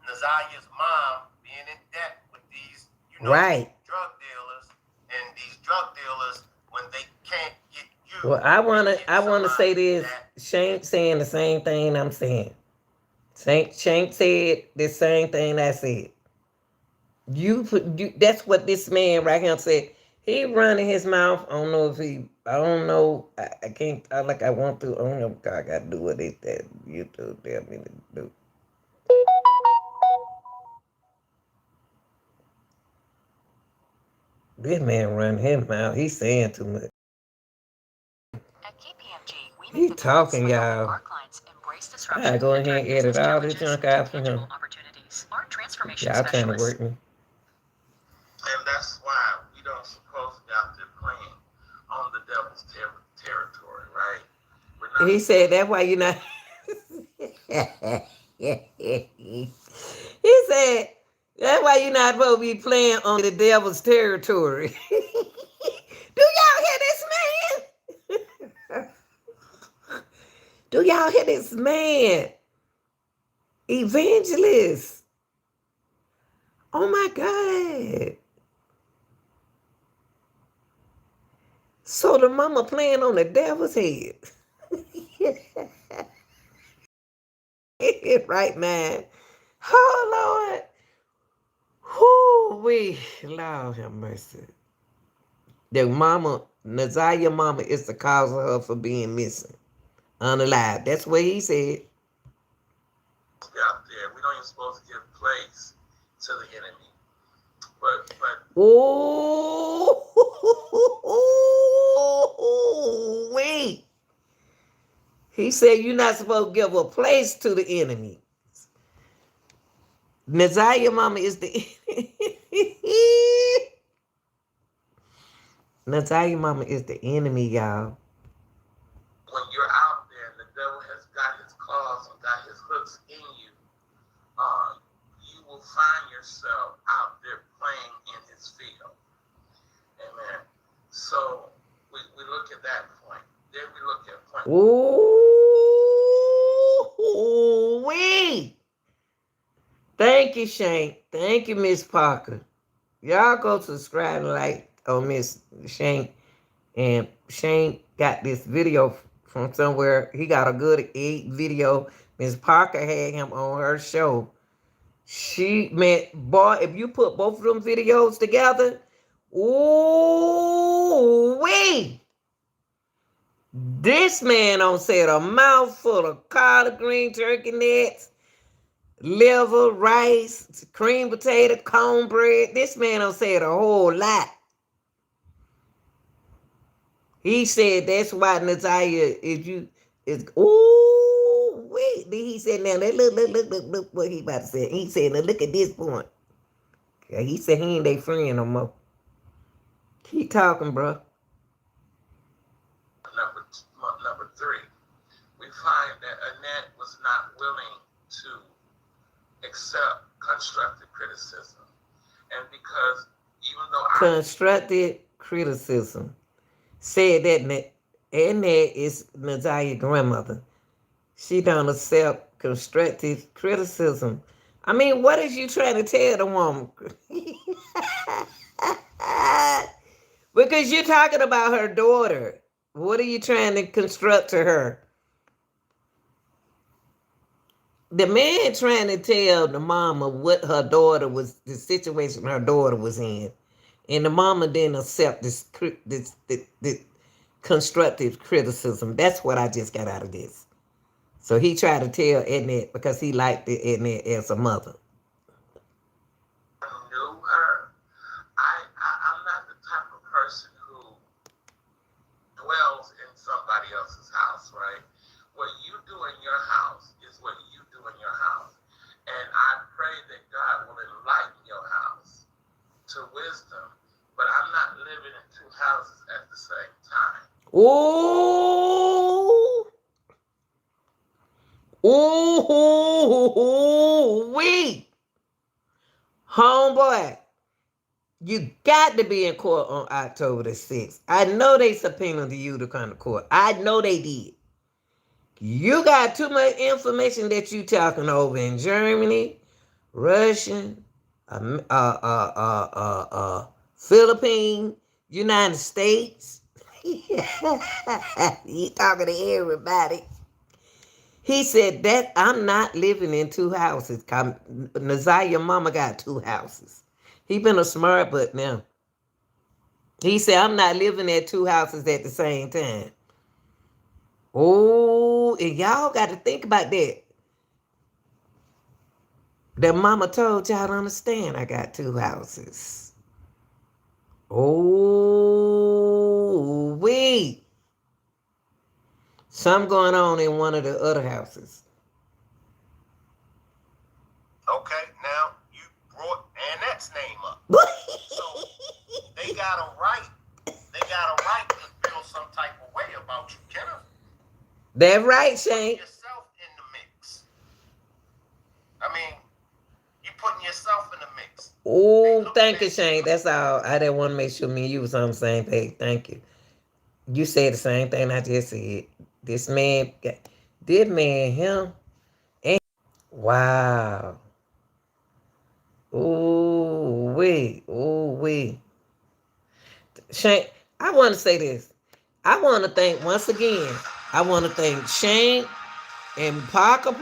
Naziah's mom being in debt with these, Right. drug dealers, and these drug dealers, when they can't get you. Well, I wanna say somebody this. Shank saying the same thing I'm saying. Shank said the same thing I said. That's what this man right here said. He running his mouth. I don't know if he. I don't know. I can't. I want to. I don't know. I got to do what it that YouTube tell me to do. This man run his mouth. He's saying too much. At KPMG, we He make the talking, difference by helping y'all. our clients embrace I disruption go in and here turn and edit business all this challenges junk out into for him. tangible opportunities. Our transformation Y'all trying to specialists. work me. And that's why we don't supposed to be out there playing on the devil's territory, right? We're not. He said that's why you're not. He said that's why you're not supposed to be playing on the devil's territory. Do y'all hear this man? Do y'all hear this man? Evangelist. Oh my God. So the mama playing on the devil's head. Right, man. Oh, Lord. Lord have mercy. The mama, Naziah mama is the cause of her for being missing. Unalive. That's what he said. Out there, we don't even supposed to give place to the enemy. But Oh, wait. He said you're not supposed to give a place to the enemy. Naziah mama is the Naziah mama is the enemy, y'all. when you're out there and the devil has got his claws and got his hooks in you, you will find yourself out there playing in his field. Amen. So we look at that point. Then we look at point. Ooh, wait. Thank you, Shank. Thank you, Miss Parker. Y'all go subscribe and like on Miss Shank. And Shank got this video from somewhere. He got a good 8 video. Miss Parker had him on her show. Boy, if you put both of them videos together, ooh, wait. This man on said a mouthful of collard green turkey necks, liver, rice, cream potato, cornbread. This man on said a whole lot. He said that's why Naziah is ooh wait. Then he said now look what he about to say. He said now look at this point. Yeah, he said he ain't their friend no more. Keep talking, bro. Number 3, we find that Annette was not willing to accept constructive criticism. And because even though constructive criticism. Said that Annette is Nazaya's grandmother. She don't accept constructive criticism. I mean, what is you trying to tell the woman? Because you're talking about her daughter. What are you trying to construct to her? The man trying to tell the mama what her daughter was, the situation her daughter was in, and the mama didn't accept this constructive criticism. That's what I just got out of this. So he tried to tell Annette because he liked Annette as a mother. Knew her. I'm not the type of person who dwells in somebody else's house, right? What you do in your house is what you do in your house. And I pray that God will enlighten your house to wisdom. But I'm not living in two houses at the same time. Ooh. Ooh, wee. Homeboy, you got to be in court on October the 6th. I know they subpoenaed you to come to court. I know they did. You got too much information that you talking over in Germany, Russian, Philippines, United States. You talking to everybody. He said that I'm not living in two houses. Nazaya's mama got two houses. He been a smart butt now. He said I'm not living at two houses at the same time. Oh, and y'all got to think about that. That mama told y'all to understand I got two houses. Oh, wait. Something going on in one of the other houses. Okay, now you brought Annette's name up. So they got a right. They got a right to feel some type of way about you, Kenneth. That's right, Shane. Put yourself in the mix. I mean, you putting yourself in the mix. Oh, thank you, Shane. That's all. I didn't want to make sure me and you was on the same page. Thank you. You said the same thing I just said. This man, him, and wow. Ooh, wait. Ooh, wait. Shane, I want to say this. I want to thank, once again, I want to thank Shane and Miss Parker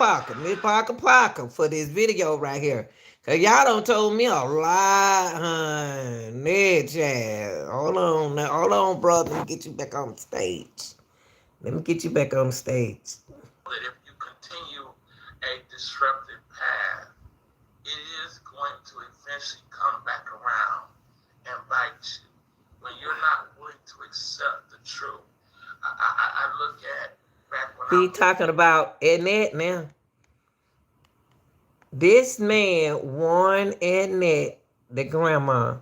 for this video right here. Cause y'all done told me a lot, honey. Child. Hold on, brother. Let me get you back on the stage. That if you continue a disruptive path, it is going to eventually come back around and bite you when you're not willing to accept the truth. I look at back when he talking about Annette now. This man warned Annette, the grandma,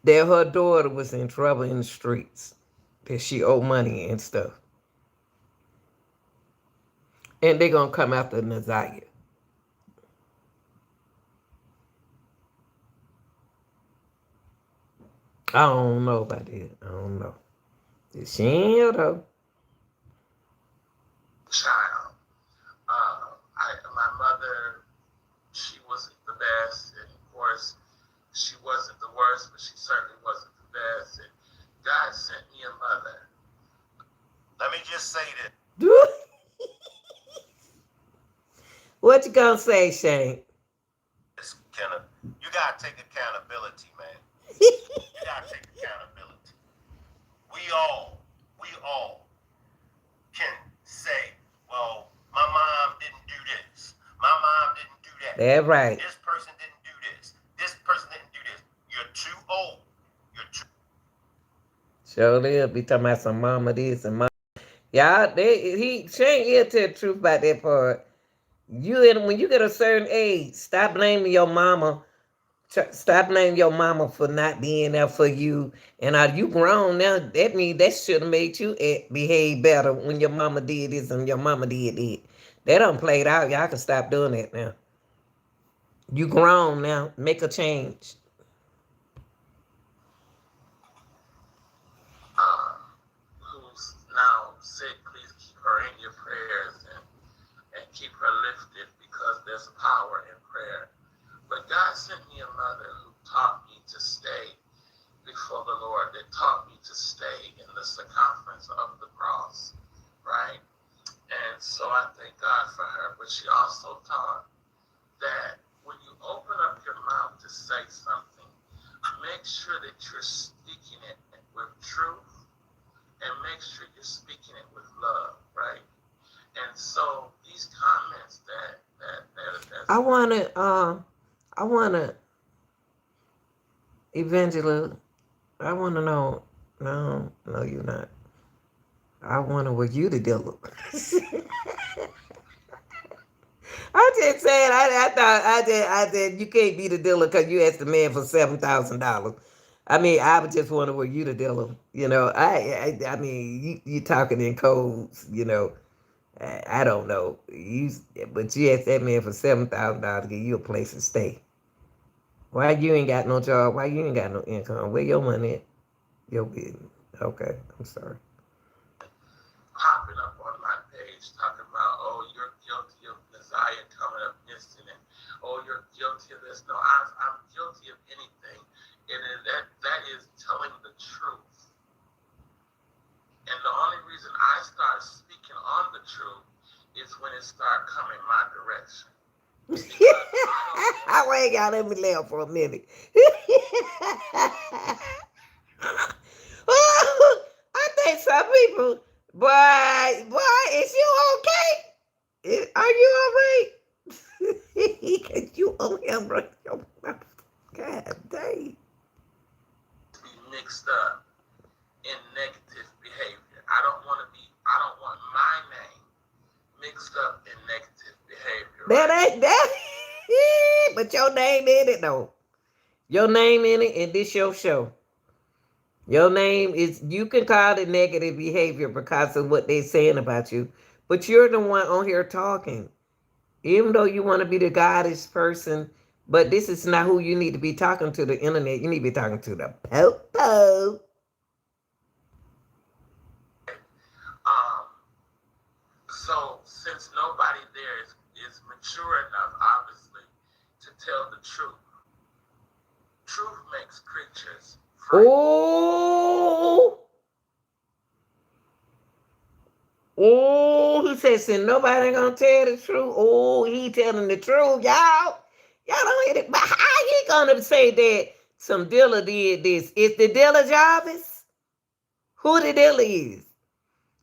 that her daughter was in trouble in the streets, that she owed money and stuff. And they're going to come after Nazaya. I don't know about that. I don't know. She ain't here, though. child, my mother, she wasn't the best, and of course, she wasn't the worst, but she certainly wasn't the best. And God sent me a mother. Let me just say this. What you gonna say, Shane? Kenneth, you gotta take accountability, man. You gotta take accountability. We all can say, well, my mom didn't do this. My mom didn't do that. That's right. This person didn't do this. This person didn't do this. You're too old. Sure they'll be talking about some mama this and mama. Y'all, Shane here tell the truth about that part. When you get a certain age, stop blaming your mama. Stop blaming your mama for not being there for you. And are you grown now? That means that should have made you behave better when your mama did this and your mama did that. That done played out. Y'all can stop doing that now. You grown now. Make a change. that taught me to stay in the circumference of the cross, right? And so I thank God for her. But she also taught that when you open up your mouth to say something, make sure that you're speaking it with truth and make sure you're speaking it with love, right? And so these comments I wanna Evangelist, I wanna know. No, you're not. I wanna were you the dealer. I just said I thought I said you can't be the dealer because you asked the man for $7,000. I mean, I was just wondering were you the dealer. You know, I mean you talking in codes. You know, I don't know. But you asked that man for $7,000 to give you a place to stay. Why you ain't got no job? Why you ain't got no income? Where your money at? Your business. Okay, I'm sorry. popping up on my page talking about, oh, you're guilty of Messiah coming up missing, and oh, you're guilty of this. No, I'm guilty of anything, and that is telling the truth. And the only reason I start speaking on the truth is when it start coming my direction. I ain't got let me laugh for a minute. I think some people, boy, is you okay? Are you all right? You on him right? God dang. Be mixed up in negative behavior. I don't want my name mixed up in negative behavior. That ain't that. But your name in it though. Your name in it, and this your show. Your name is, you can call it negative behavior because of what they're saying about you, but you're the one on here talking. Even though you want to be the goddess person, but this is not who you need to be talking to, the internet. You need to be talking to the popo. So since nobody there is mature enough, obviously, to tell the truth, truth makes creatures free. Oh, he said, since nobody gonna tell the truth. Oh, he telling the truth, y'all. Y'all don't hear it. But how he gonna say that some dealer did this? Is the dealer Jarvis? Who the dealer is?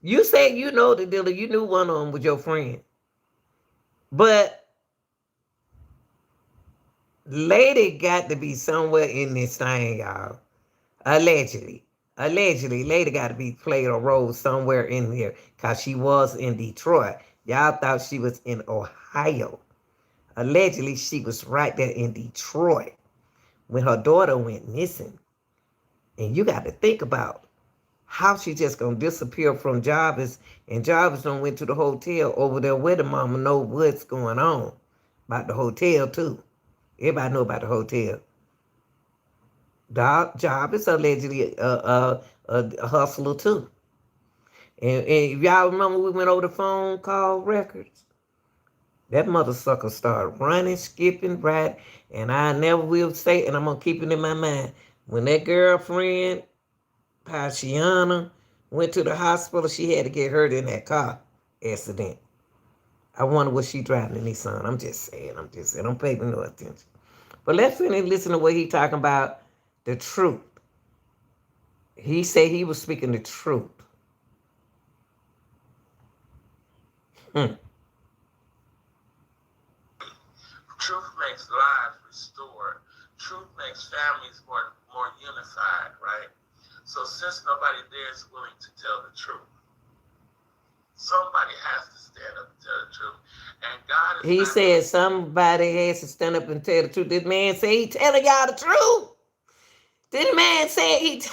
You say you know the dealer. You knew one of them with your friend. But lady got to be somewhere in this thing, y'all. Allegedly. Lady got to be played a role somewhere in here because she was in Detroit. Y'all thought she was in Ohio. Allegedly, she was right there in Detroit when her daughter went missing. And you got to think about how she just gonna disappear from Jarvis, and Jarvis done went to the hotel over there where the mama know what's going on about the hotel too. Everybody know about the hotel. Jarvis allegedly a hustler too. And if y'all remember, we went over the phone call records. That mother sucker started running, skipping, right, and I never will say, and I'm gonna keep it in my mind. When that girlfriend Pashiana went to the hospital, she had to get hurt in that car accident. I wonder what she driving in Nissan. I'm just saying. Don't pay me no attention. But let's finish listen to what he talking about, the truth. He said he was speaking the truth. Truth makes lives restored. Truth makes families more unified, right? So since nobody there is willing to tell the truth, somebody has to stand up and tell the truth. And God is. He said somebody has to stand up and tell the truth. This man said he telling y'all the truth. This man said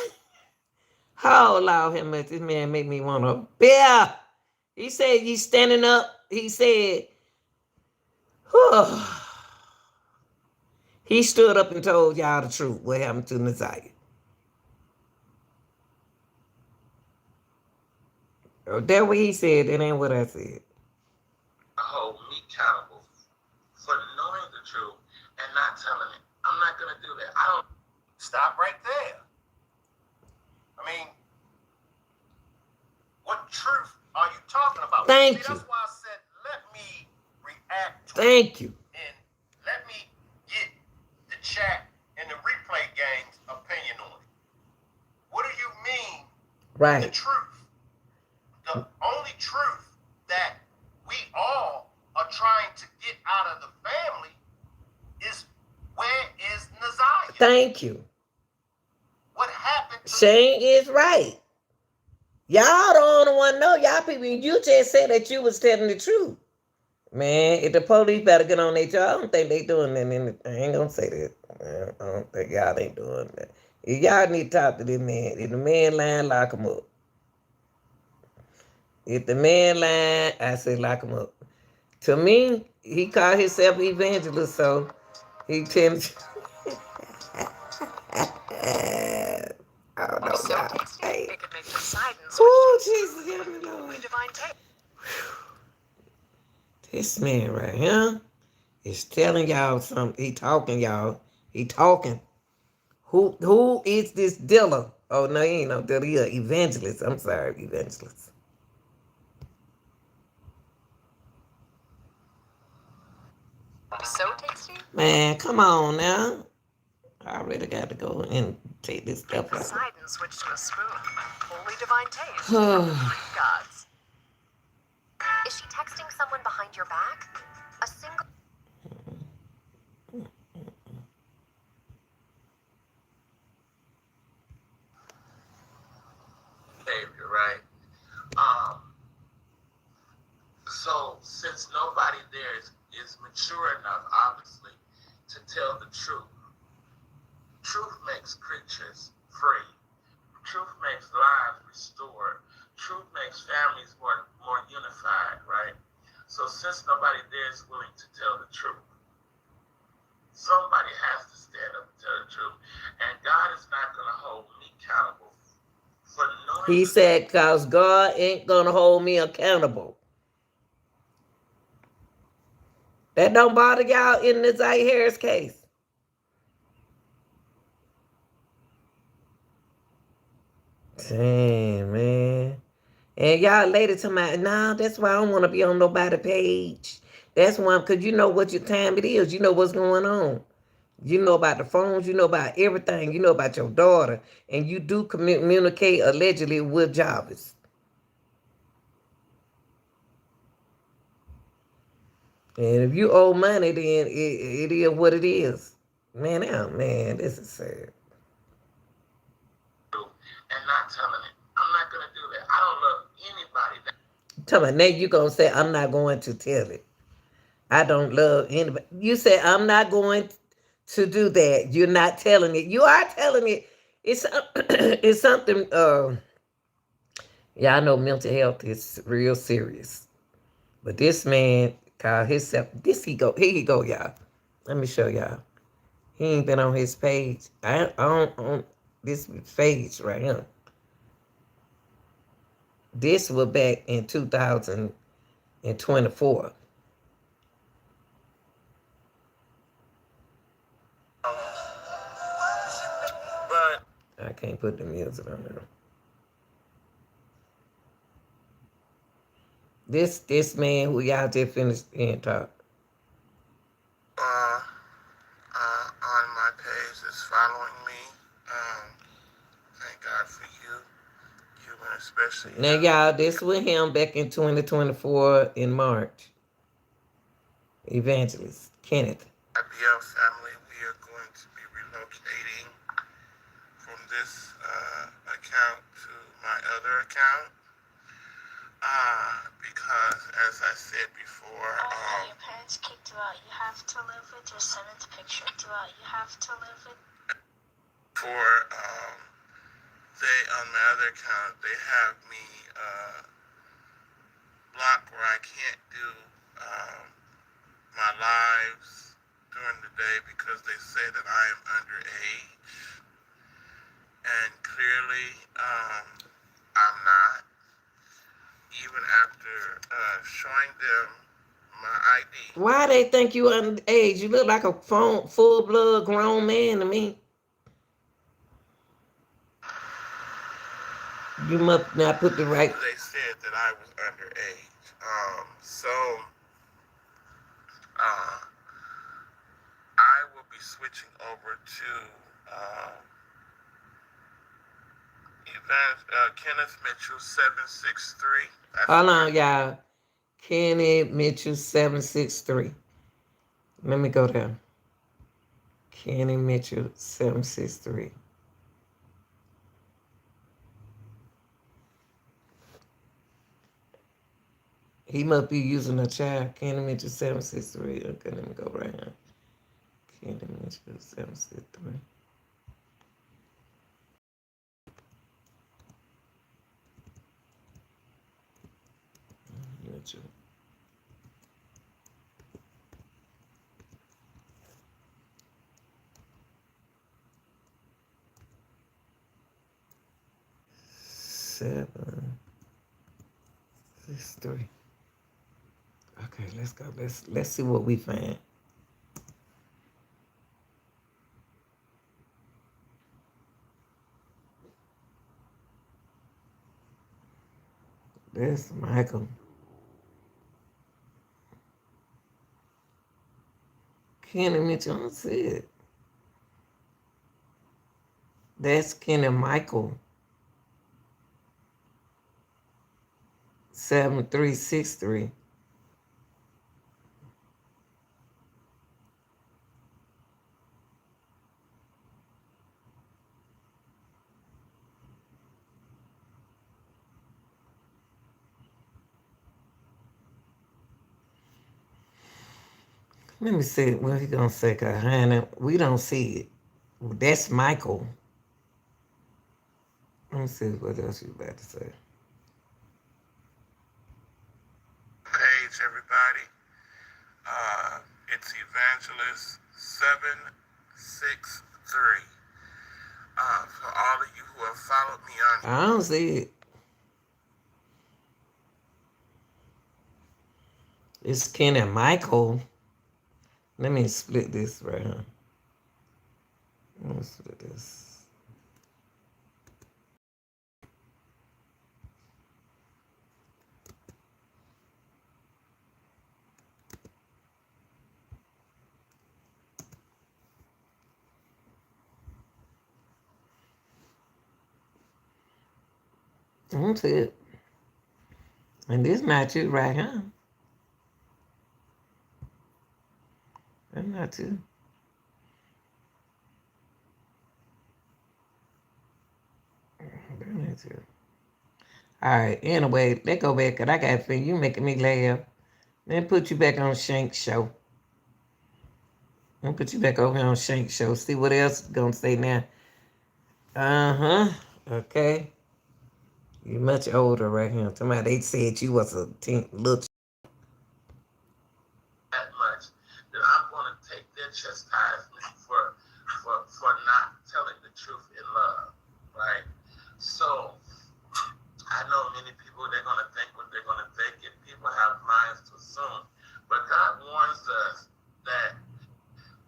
oh Lord have mercy, this man make me want to bear. He said he's standing up. He said, he stood up and told y'all the truth. What happened to Messiah? That's what he said. That ain't what I said. Hold me accountable for knowing the truth and not telling it. I'm not gonna do that. I don't. Stop right there. Thank See, you. that's why I said, let me react to it. Thank you. And let me get the chat and the replay gang's opinion on it. What do you mean the Right. truth? The only truth that we all are trying to get out of the family is, where is Naziah? Thank you. What happened to Shane is right. Y'all don't want to know. Y'all people, you just said that you was telling the truth. Man, if the police better get on their job, I don't think they doing that. I ain't gonna say that. I don't think y'all ain't doing that. If y'all need to talk to this man, if the man lying, lock him up. If the man lying, I say lock him up. To me, he called himself evangelist, so he tends. I don't know, So y'all. tasty, Hey. it could make Poseidon switch Oh, to Jesus, help me, holy Lord. divine taste. This man right here is telling y'all something. He talking, y'all. He talking. Who is this dealer? Oh, no, he ain't no dealer. He an evangelist. I'm sorry, evangelist. So tasty, Man, come on now. I really got to go and take this make stuff out. Poseidon switch to a spoon. Holy divine taste from Oh. the Greek gods. Is she texting someone behind your back? A single behavior, right? So since nobody there is mature enough, obviously, to tell the truth, truth makes creatures free. Truth makes lives restored. Truth makes families more unified, right? So since nobody there is willing to tell the truth, somebody has to stand up and tell the truth. And God is not going to hold me accountable for knowing. He said, because God ain't going to hold me accountable. That don't bother y'all in the Zay Harris case. Damn, man. And y'all later to my, nah, that's why I don't want to be on nobody page. That's why, because you know what your time it is. You know what's going on. You know about the phones. You know about everything. You know about your daughter. And you do communicate allegedly with Jarvis. And if you owe money, then it is what it is. Man, this is sad. And not telling it. I'm not going to do that. I don't love anybody that. Tell me, now you going to say, I'm not going to tell it. I don't love anybody. You say, I'm not going to do that. You're not telling it. You are telling it. It's, it's something, yeah, I know mental health is real serious. But this man called himself, here he go, y'all. Let me show y'all. He ain't been on his page. I on this page right here. This was back in 2024. But I can't put the music on there. This man who y'all just finished and talk. On my page is following me. Thank God for you, Cuban especially. Now y'all, this with him back in 2024 in March. Evangelist Kenneth. IBL family, we are going to be relocating from this account to my other account. Because as I said before, your parents kicked you out. You have to live with your seventh picture. You have to live with. they on my other account they have me blocked where I can't do my lives during the day because they say that I am underage, and clearly I'm not. Even after showing them my ID. Why they think you underage? You look like a full blood grown man to me. You must not put the right. They said that I was underage. So I will be switching over to Kenneth Mitchell 763. Hold on, y'all. Kenneth Mitchell 763. Let me go there. Kenneth Mitchell 763. He must be using a child. Kenneth Mitchell 763. Okay, let me go right here. Kenneth Mitchell 763. Mitchell. Seven, 6, 3. Okay, let's go. Let's see what we find. That's Michael. Kenny Mitchell, I don't see it. That's Kenny Michael. 7363. Let me see what he gonna say, cause honey, we don't see it. That's Michael. Let me see what else you about to say. Page, everybody. It's Evangelist 763. For all of you who have followed me on. I don't see it. It's Kenny Michael. Let me split this right here. Let me split this. I don't see it. And this not you right here. That's not you. That's not you. All right. Anyway, let's go back. Cause I got to feel you making me laugh. Then put you back on Shank's show. I'll put you back over here on Shank's show. See what else gonna say now. Uh-huh. Okay. You much older right here. Somebody they said you was a little. That much that I'm going to take their chastisement for not telling the truth in love, right? So I know many people, they're going to think what they're going to think, and people have minds to assume. But God warns us that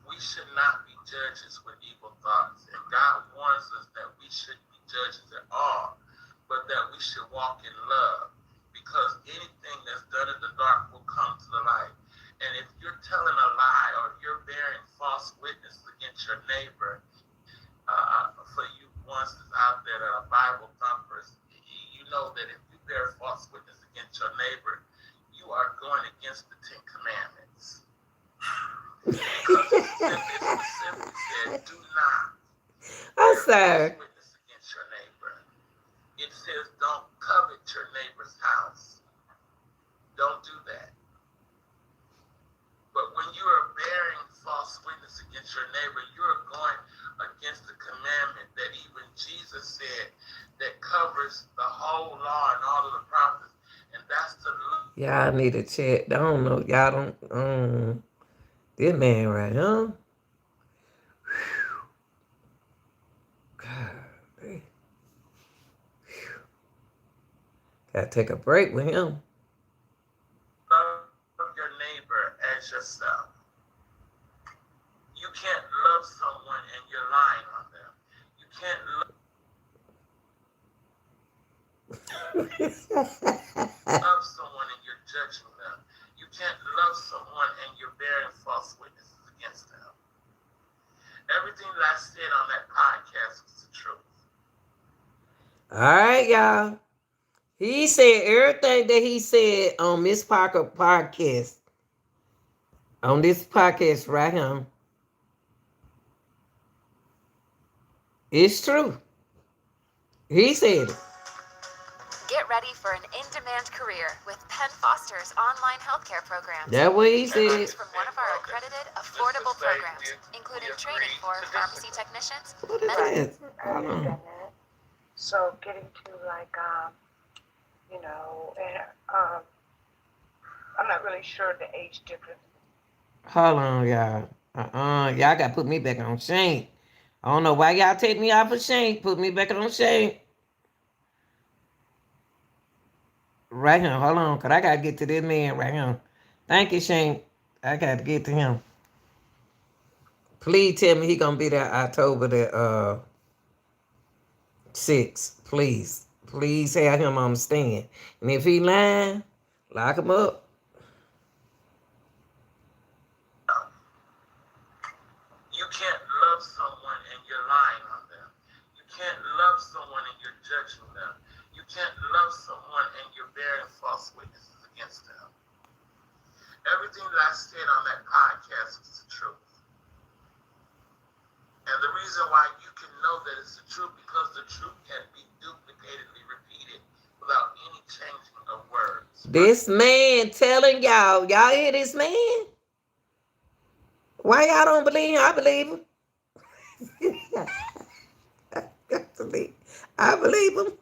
we should not be judges with evil thoughts. And God warns us that we shouldn't be judges at all, but that we should walk in love. Because anything that's done in the dark will come to the light. And if you're telling a lie or you're bearing false witness against your neighbor, for you ones that's out there that are Bible thumpers, you know that if you bear false witness against your neighbor, you are going against the 10 Commandments. Because it specifically said, do not I'm bear sorry. false witness against your neighbor. It says, don't covet your neighbor's house. Don't do that. But when you are bearing false witness against your neighbor, you are going against the commandment that even Jesus said that covers the whole law and all of the prophets. And that's the Y'all need to check. I don't know. Y'all don't. This man right here. God, hey. Gotta take a break with him. love your neighbor as yourself. You can't love someone and you're lying on them. You can't love someone and you're judging All right, y'all. He said everything that he said on Miss Parker podcast, on this podcast right here, it's true. He said it. Get ready for an in-demand career with Penn Foster's online healthcare programs. That what he Choose said. from one of our accredited, affordable programs, including training for pharmacy technicians. What is Right. this? I Hold understand on. that. So getting to like you know, and I'm not really sure the age difference. Hold on, y'all. Y'all got to put me back on Shank. I don't know why y'all take me off of Shank. Put me back on Shank. Right here. Hold on, because I got to get to this man right here. Thank you, Shank. I got to get to him. Please tell me he going to be there October the 6th. Please. Please have him on the stand. And if he lying, lock him up. You can't love someone and you're lying on them. You can't love someone and you're judging them. You can't love someone and you're bearing false witnesses against them. Everything that I said on that podcast was the truth. And the reason why you can know that it's the truth, because the truth can be duplicatedly repeated without any changing of words. This man telling y'all hear this man? Why y'all don't believe him? I believe him. I believe him.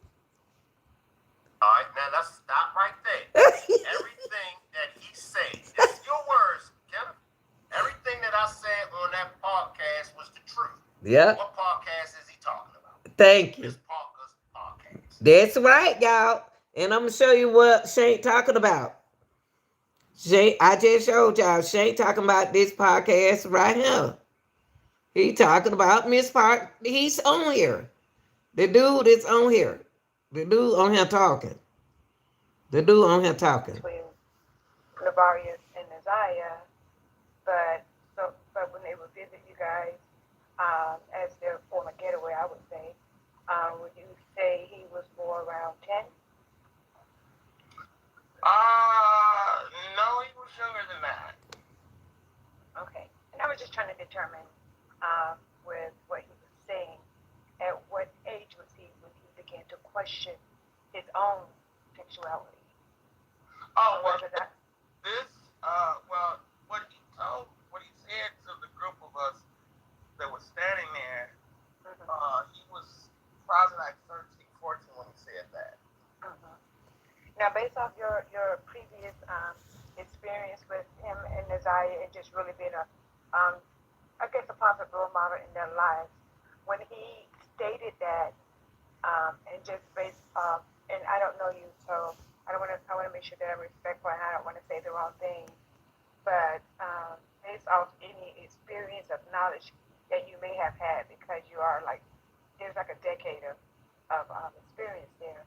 All right, now let's stop right there. Everything that he said, this is your words, Kenneth. Everything that I said on that podcast was the truth. Yep. What podcast is he talking about? Thank you. Miss Parker's podcast. That's right, y'all. And I'm gonna show you what Shane talking about. Shane, I just showed y'all Shane talking about this podcast right here. He talking about Miss Park. He's on here. The dude is on here. The dude on here talking. The dude on here talking. Between Navarius and Isaiah, but when they would visit you guys as their former getaway, I would say, would you say he was more around 10? No, he was younger than that. Okay, and I was just trying to determine with what he was saying, at what age was he when he began to question his own sexuality? Oh, well, Whether that, this, what he said to the group of us that was standing there, he was probably like 13, 14 when he said that. Now, based off your previous experience with him and Isaiah and just really being a, I guess, a positive role model in their lives, when he stated that, and just based off, and I don't know you, so I want to make sure that I'm respectful and I don't want to say the wrong thing, but based off any experience of knowledge that you may have had, because you are like, there's like a decade of experience there.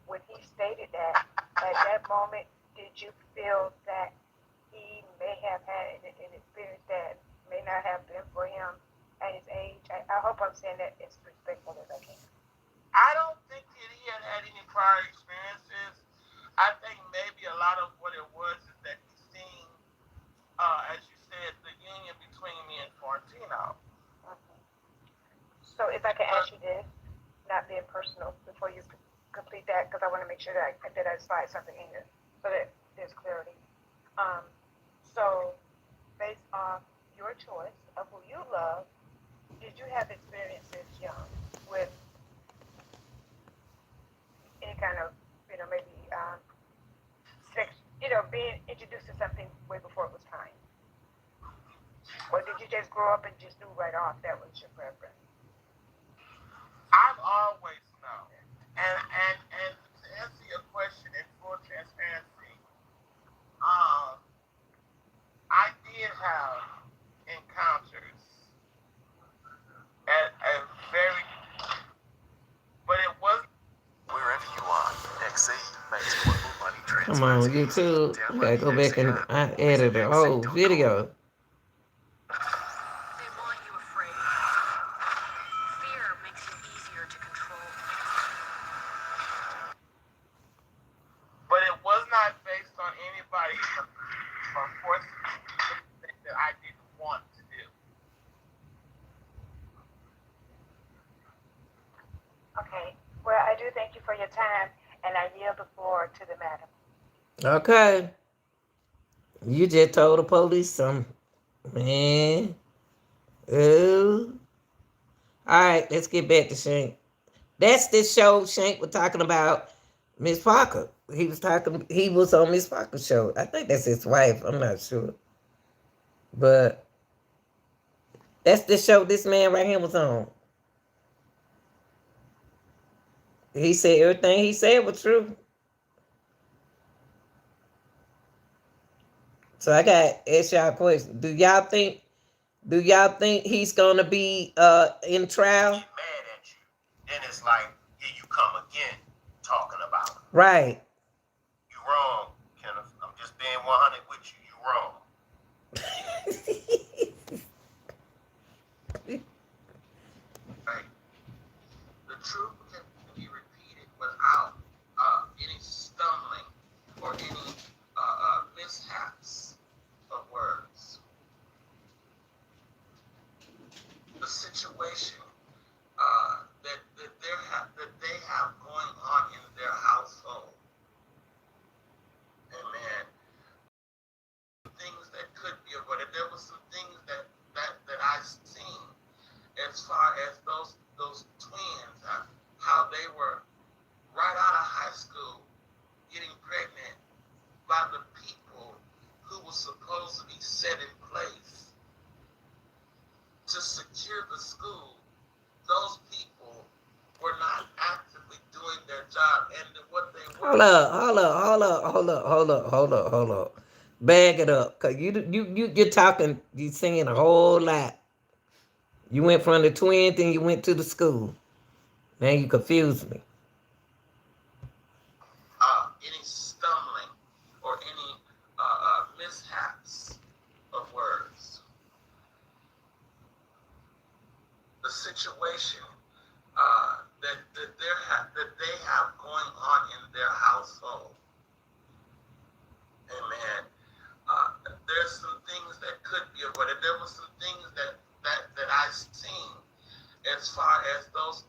When he stated that, at that moment, did you feel that he may have had an experience that may not have been for him at his age? I hope I'm saying that as respectful as I can. I don't think that he had any prior experiences. I think maybe a lot of what it was is that he's seen, as you said, the union between me and Florentino. So if I can ask you this, not being personal, before you complete that, because I want to make sure that I slide something in here so that there's clarity. So based on your choice of who you love, did you have experiences young with any kind of, maybe sex, being introduced to something way before it was time? Or did you just grow up and just knew right off that was your preference? I've always known. And to answer your question in full transparency, I did have encounters at a very, but it wasn't. Wherever you are, XE makes global money transfers. Come on, YouTube. I gotta go back and I added the whole video. They want you afraid. Fear makes it easier to control. Okay. Well, I do thank you for your time, and I yield the floor to the madam. Okay. You just told the police something. Man. Oh. All right, let's get back to Shank. That's the show Shank was talking about Miss Parker. He was on Miss Parker's show. I think that's his wife. I'm not sure. But that's the show this man right here was on. He said everything he said was true. So I got to ask y'all a question. Do y'all think he's gonna be in trial? Get mad at you. Then it's like, here you come again talking about it. Right. You wrong, Kenneth. I'm just being 100 with you. You wrong. Right. The truth can be repeated without any stumbling or any mishaps of words. The situation that they have going on in their household, amen. Things that could be avoided. There were some things that I seen as far as those twins, how they were right out of high school getting pregnant by the people who were supposed to be set in place to secure the school. Those people were not actively doing their job, and what they were. Hold up. Bag it up, cause you're talking, you saying a whole lot. You went from the twins and you went to the school. Now you confused me. Any stumbling or any mishaps of words. The situation that they have going on in their household. Amen. There's some things that could be avoided. There were some things that I seen as far as those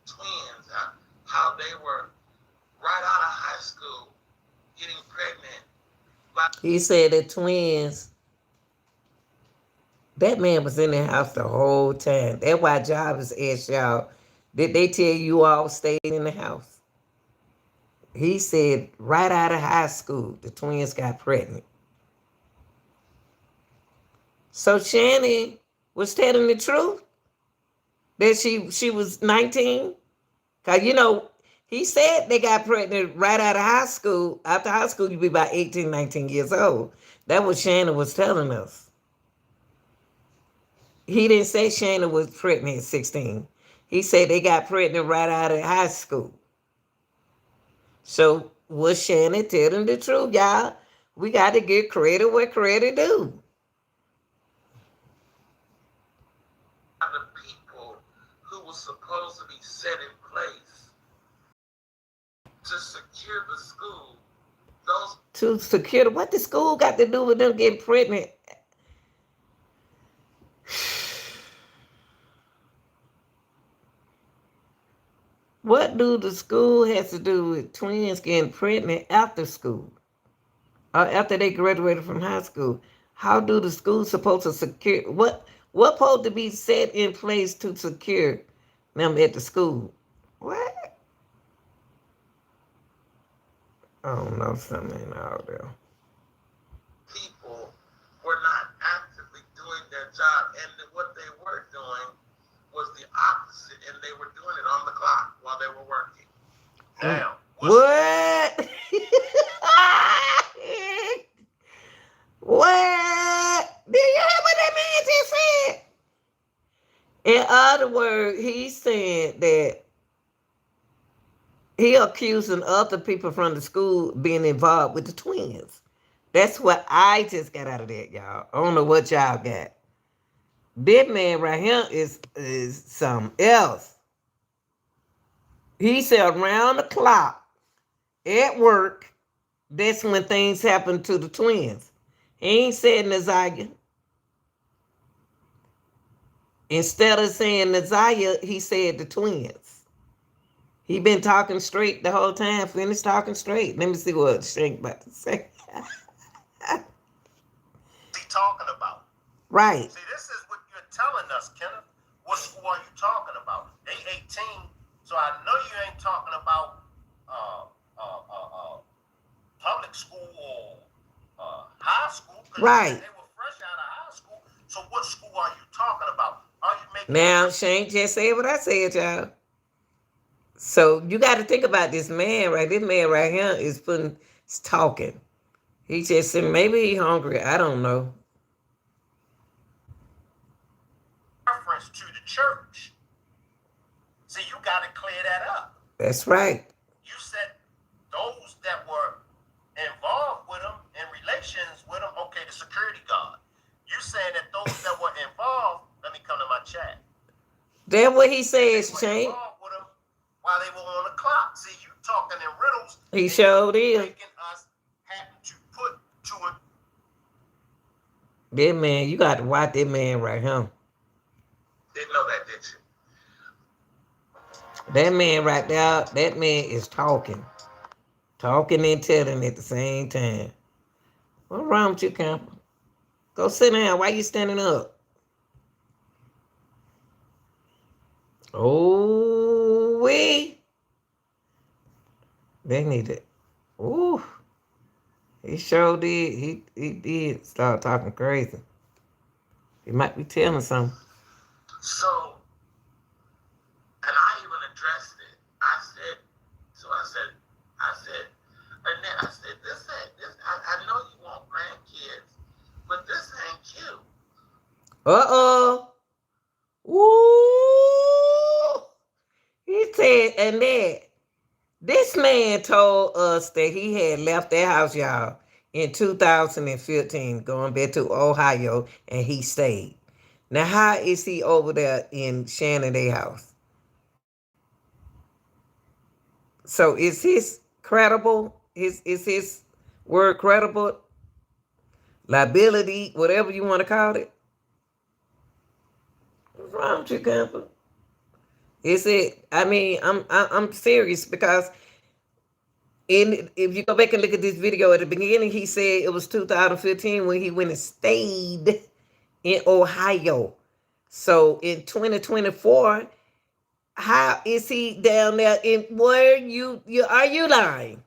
twins, how they were right out of high school getting pregnant. He said the twins. That man was in the house the whole time. That's why Jarvis asked y'all, did they tell you all stayed in the house? He said right out of high school, the twins got pregnant. So Shannon was telling the truth that she was 19. Cause he said they got pregnant right out of high school. After high school, you'd be about 18, 19 years old. That's what Shannon was telling us. He didn't say Shannon was pregnant at 16. He said they got pregnant right out of high school. So was Shannon telling the truth, y'all? We got to give credit where credit due. The people who were supposed to be set in place to secure the school. To secure what the school got to do with them getting pregnant? What do the school has to do with twins getting pregnant after school? Or after they graduated from high school? How do the schools supposed to secure what supposed to be set in place to secure them at the school? What? I don't know, something out there. People were not actively doing their job, and what they were doing was the opposite, and they were doing it on the clock while they were working. Now, what? What? Did you hear what that man just said? In other words, he's saying that he accusing other people from the school being involved with the twins. That's what I just got out of that, y'all. I don't know what y'all got. This man right here is something else. He said around the clock at work, that's when things happen to the twins. He ain't said Nazaria. Instead of saying Nazaria, he said the twins. He been talking straight the whole time. Finished talking straight. Let me see what Shank about to say. He talking about. Right. See, this is what you're telling us, Kenneth. What school are you talking about? They 18, so I know you ain't talking about public school or high school, because Right. they were fresh out of high school. So what school are you talking about? Are you making Now, Shank just said what I said, y'all. So you got to think about this man, right? This man right here is talking. He just said maybe he hungry. I don't know. reference to the church? See, you got to clear that up. That's right. You said those that were involved with him in relations with him, okay, the security guard. You saying that those that were involved, let me come to my chat. That's what he says, They were Shank. involved with him while they were on the clock. See, you talking in riddles. He showed is. Making us have to put to it. That man, you got to watch that man right here. Didn't know that, did you? That man right there, that man is talking. Talking and telling at the same time. What's wrong with you, Camper? Go sit down. Why you standing up? Oh, we. They need it. Ooh. He sure did. He did start talking crazy. He might be telling something. So, and I even addressed it. I said, and then I said, I know you want grandkids, but this ain't cute. Uh-oh. Ooh. He said, and that this man told us that he had left that house, y'all, in 2015, going back to Ohio, and he stayed. Now, how is he over there in Shannon Day house? So is his credible? Is his word credible? Liability, whatever you want to call it? What's wrong with you, Camper? Is it? I mean, I'm serious because if you go back and look at this video at the beginning, he said it was 2015 when he went and stayed in Ohio. So in 2024, how is he down there in where you are you lying?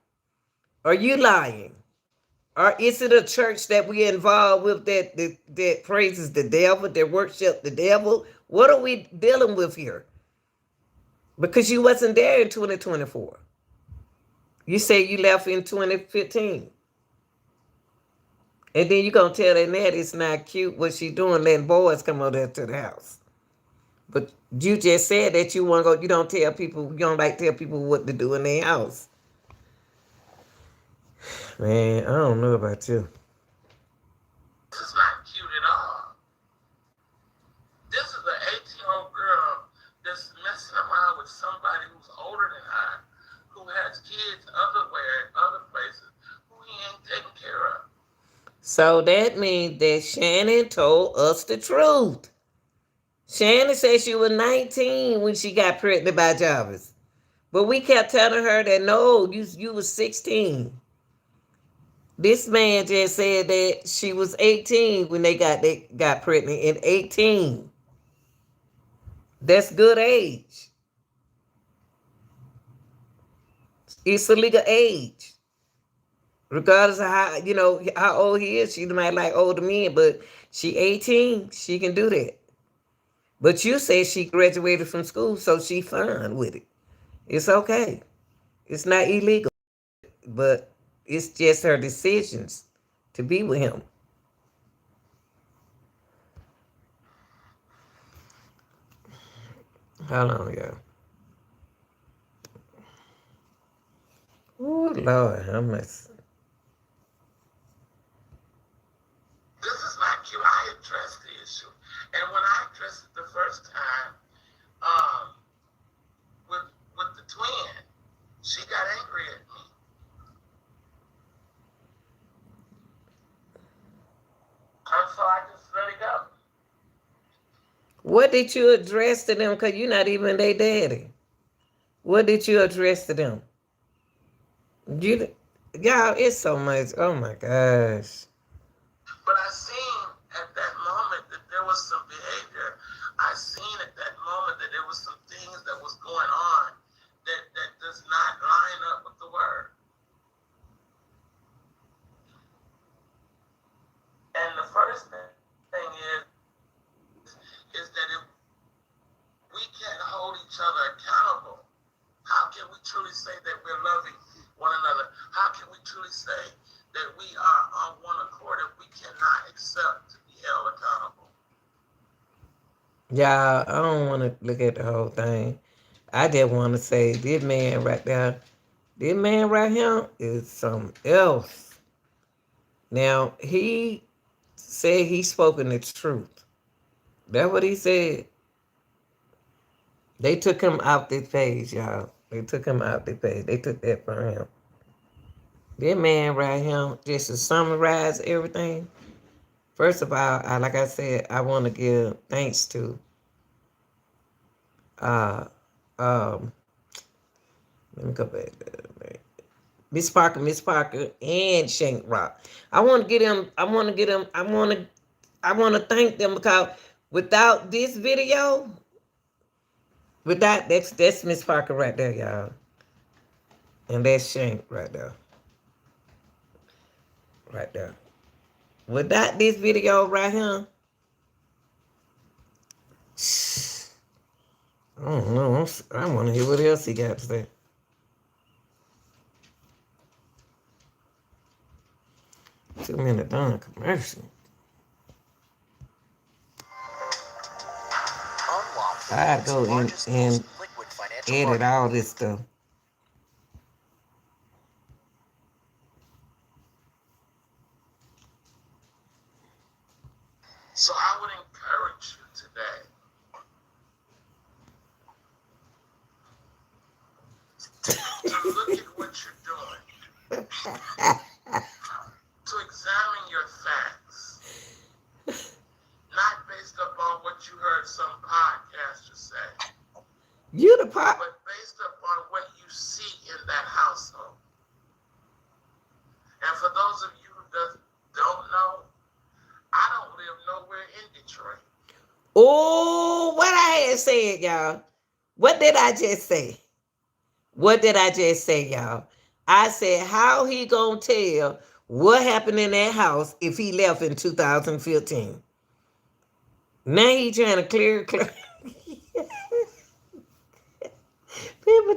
Are you lying? Or is it a church that we involved with that praises the devil, that worship the devil? What are we dealing with here? Because you wasn't there in 2024. You say you left in 2015. And then you're going to tell that it's not cute what she doing, letting boys come over there to the house. But you just said that you want to go, you don't tell people, you don't like tell people what to do in their house. Man, I don't know about you. This is not cute at all. This is an 18-year-old girl that's messing around with somebody who's older than her, who has kids otherwhere, other places, who he ain't taking care of. So that means that Shannon told us the truth. Shannon said she was 19 when she got pregnant by Jarvis. But we kept telling her that no, you was 16. This man just said that she was 18 when they got pregnant in 18. That's good age. It's a legal age. Regardless of how old he is, she might like older men, but she 18, she can do that. But you say she graduated from school, so she fine with it. It's okay. It's not illegal, but it's just her decisions to be with him. Hold on, y'all. Oh, Lord, how much? This is not cute. I addressed the issue. And when I addressed it the first time, with the twin, she got angry at me. And so I just let it go. What did you address to them? Because you're not even their daddy. What did you address to them? You, y'all, it's so much. Oh my gosh. But I seen at that moment that there was some behavior. I seen at that moment that there was some things that was going on that does not line up with the word. And the first thing is that if we can't hold each other accountable, how can we truly say that we're loving one another? How can we truly say that we are on one accord if we cannot accept to be held accountable? Y'all, I don't want to look at the whole thing. I just want to say this man right there, this man right here is something else. Now, he said he's spoken the truth. That's what he said. They took him out this page, y'all. They took him out this page. They took that from him. This man right here, just to summarize everything. First of all, like I said, I want to give thanks to uh um let me go back there. Miss Parker and Shank Rock. I want to get him, I want to thank them because without this video, that's Miss Parker right there, y'all. And that's Shank right there. Right there. Without this video right here, I don't know. I want to hear what else he got to say. Two-minute done commercial. I go in and edit all this stuff. So I would encourage you today to look at what you're doing, to examine your facts, not based upon what you heard some podcaster say, You the pop. but based upon what you see in that household. And for those of you who don't know, I don't live nowhere in Detroit. Oh, what I had said, y'all. What did I just say? What did I just say, y'all? I said, how he gonna tell what happened in that house if he left in 2015? Now he trying to clear. People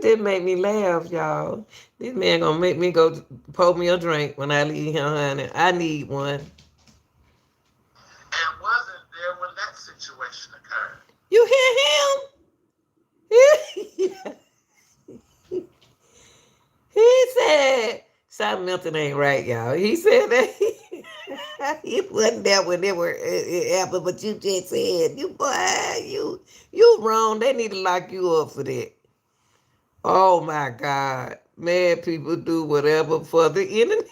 did make me laugh, y'all. This man gonna make me go pour me a drink when I leave here, honey. I need one. And wasn't there when that situation occurred. You hear him? He said something Milton ain't right, y'all. He said that he wasn't there when it happened, but you just said, you wrong. They need to lock you up for that. Oh my God. Mad people do whatever for the internet.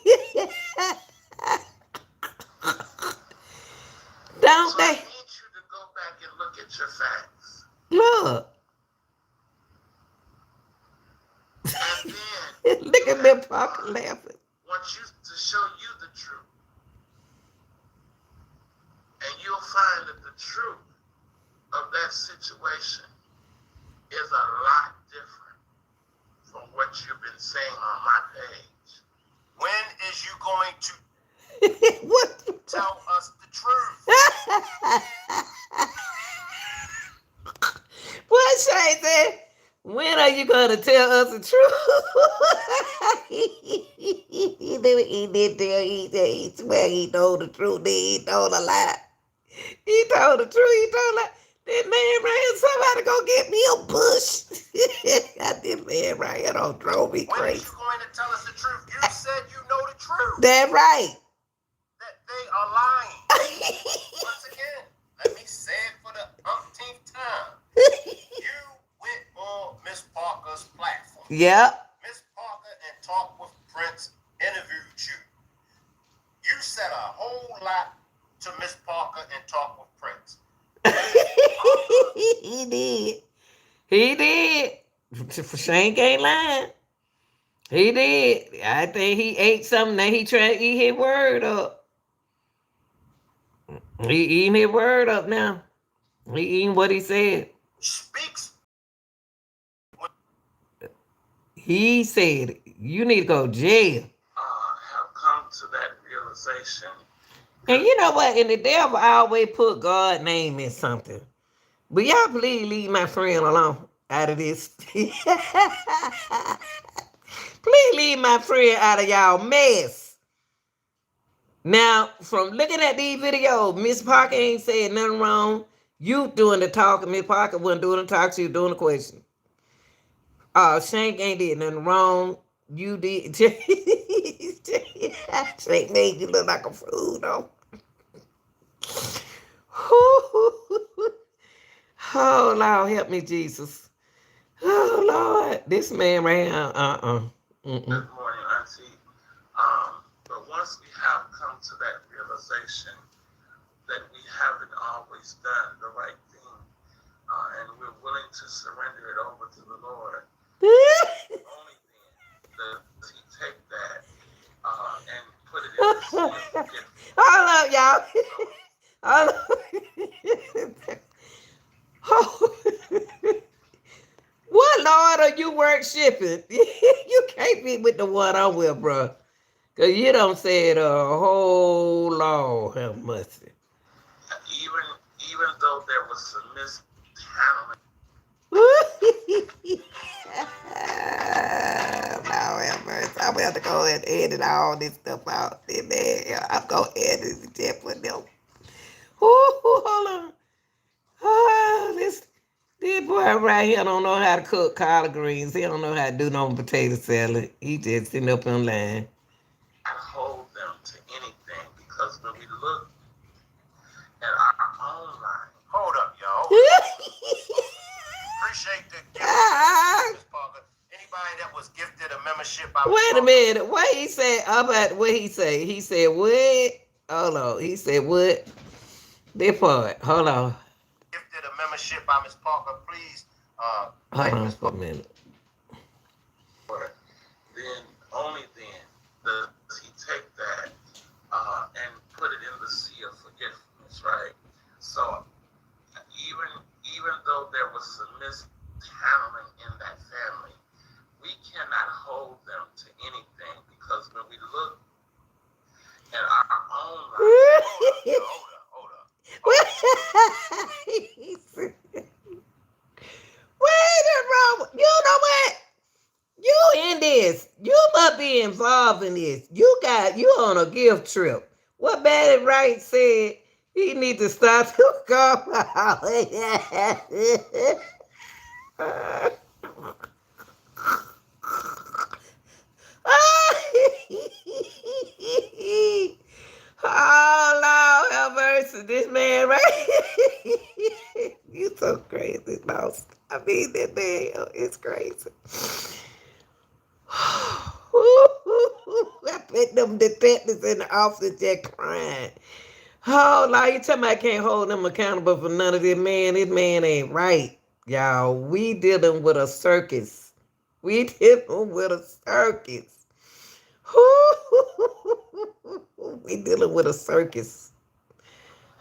Don't So they? I need you to go back and look at your facts. Look. And then Look at me fucking laughing. want you to show you the truth. And you'll find that the truth of that situation is a lot different from what you've been saying on my page. When is you going to What? tell us the truth? What Shay said? When are you gonna tell us the truth? He did tell. He swear he told the truth. He told a lie. He told the truth. He told a lie. That man right here, somebody go get me a bush. Got this man right here don't drove me When is crazy. you going to tell us the truth? You said you know the truth. That right. That they are lying. Once again, let me say it for the umpteenth time. You went on Miss Parker's platform. Yep. Miss Parker and Talk with Prince interviewed you. You said a whole lot to Miss Parker and Talk with Prince. He did. He did. Shank ain't lying. He did. I think he ate something that he tried to eat his word up. He eating his word up now. He eating what he said. Speaks. He said, you need to go to jail. Have come to that realization. And you know what? And the devil always put God's name in something. But y'all please leave my friend alone out of this. Please leave my friend out of y'all mess. Now, from looking at these videos, Miss Parker ain't said nothing wrong. You doing the talking. Miss Parker wasn't doing the talk. She was doing the question. Shank ain't did nothing wrong. You did. Shank made you look like a fool, though. Oh, Lord, help me, Jesus. Oh, Lord. This man right here, Good morning, Auntie. But once we have come to that realization that we haven't always done the right thing, and we're willing to surrender it over to the Lord, only then does He take that and put it in the sea of forgiveness. Hold up, y'all. Hold up. What Lord are you worshiping? You can't be with the one I'm with, bro. Because you don't say it a whole Lord have mercy. Even though there was some mishandling. Lord have mercy. I'm going to have to go and edit all this stuff out. I'm going to edit it just for them. Hold on. This boy right here don't know how to cook collard greens. He don't know how to do no potato salad. He just sitting up in line. Hold them to anything, because when we look at our own life. Hold up, y'all. Appreciate the gift, Miss Parker. Anybody that was gifted a membership by Wait a minute. What he said about what he say? He said what? Hold on. He said what? This part. Hold on. Gifted a membership by Miss Parker, please. Hold on for a minute. Then only then does He take that and put it in the sea of forgiveness, right? So even though there was some mishandling in that family, we cannot hold them to anything, because when we look at our own life. Hold up. Wait a minute. You know what? You in this. You must be involved in this. You on a gift trip. What Betty Wright said, he need to start to go. Oh, Lord have mercy. This man right. You so crazy, boss. I mean, that man is crazy. I put them detectives in the office just crying. Oh, Lord, you talking about I can't hold them accountable for none of this, man. This man ain't right, y'all. We dealing with a circus. We dealing with a circus. We dealing with a circus.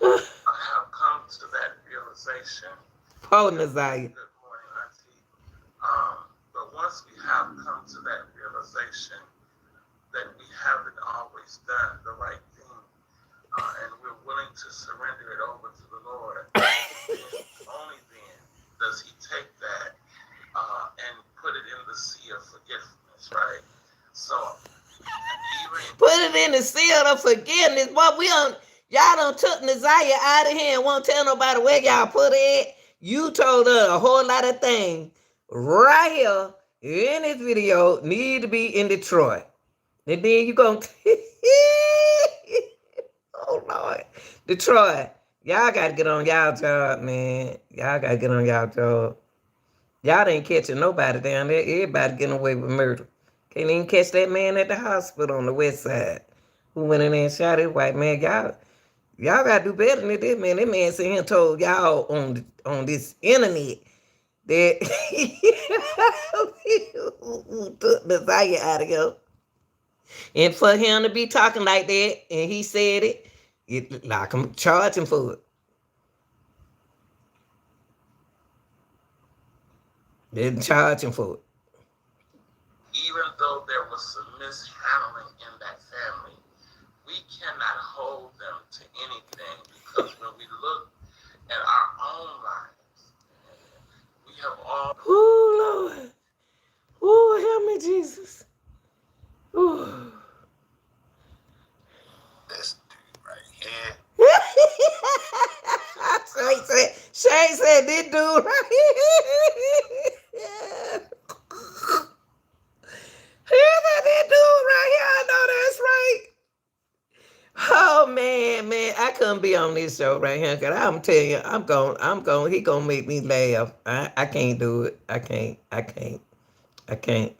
I have come to that realization. Oh, Naziah. Good morning, Auntie. But once we have come to that realization that we haven't always done the right thing, and we're willing to surrender it over to the Lord, only then does He take that and put it in the sea of forgiveness, right? So put it in the seal of forgiveness. What y'all done took Naziah out of here and won't tell nobody where y'all put it. You told her a whole lot of things right here in this video need to be in Detroit. And then you gonna oh Lord. Detroit. Y'all gotta get on y'all job, man. Y'all gotta get on y'all job. Y'all ain't catching nobody down there. Everybody getting away with murder. Can't even catch that man at the hospital on the west side who went in there and shot his white man. Y'all gotta do better than this man. That man sitting here told y'all on this internet that took Messiah out of him. And for him to be talking like that, and he said it like I'm charging for it. Didn't charge him for it. Even though there was some mishandling in that family, we cannot hold them to anything because when we look at our own lives, we have all. Oh, Lord. Oh, help me, Jesus. Ooh. This dude right here. Shay said, this dude right here. He said, this dude right here. I know that's right. Oh man, I couldn't be on this show right here, cause I'm telling you, he gonna make me laugh. I can't do it. I can't. Gone to jail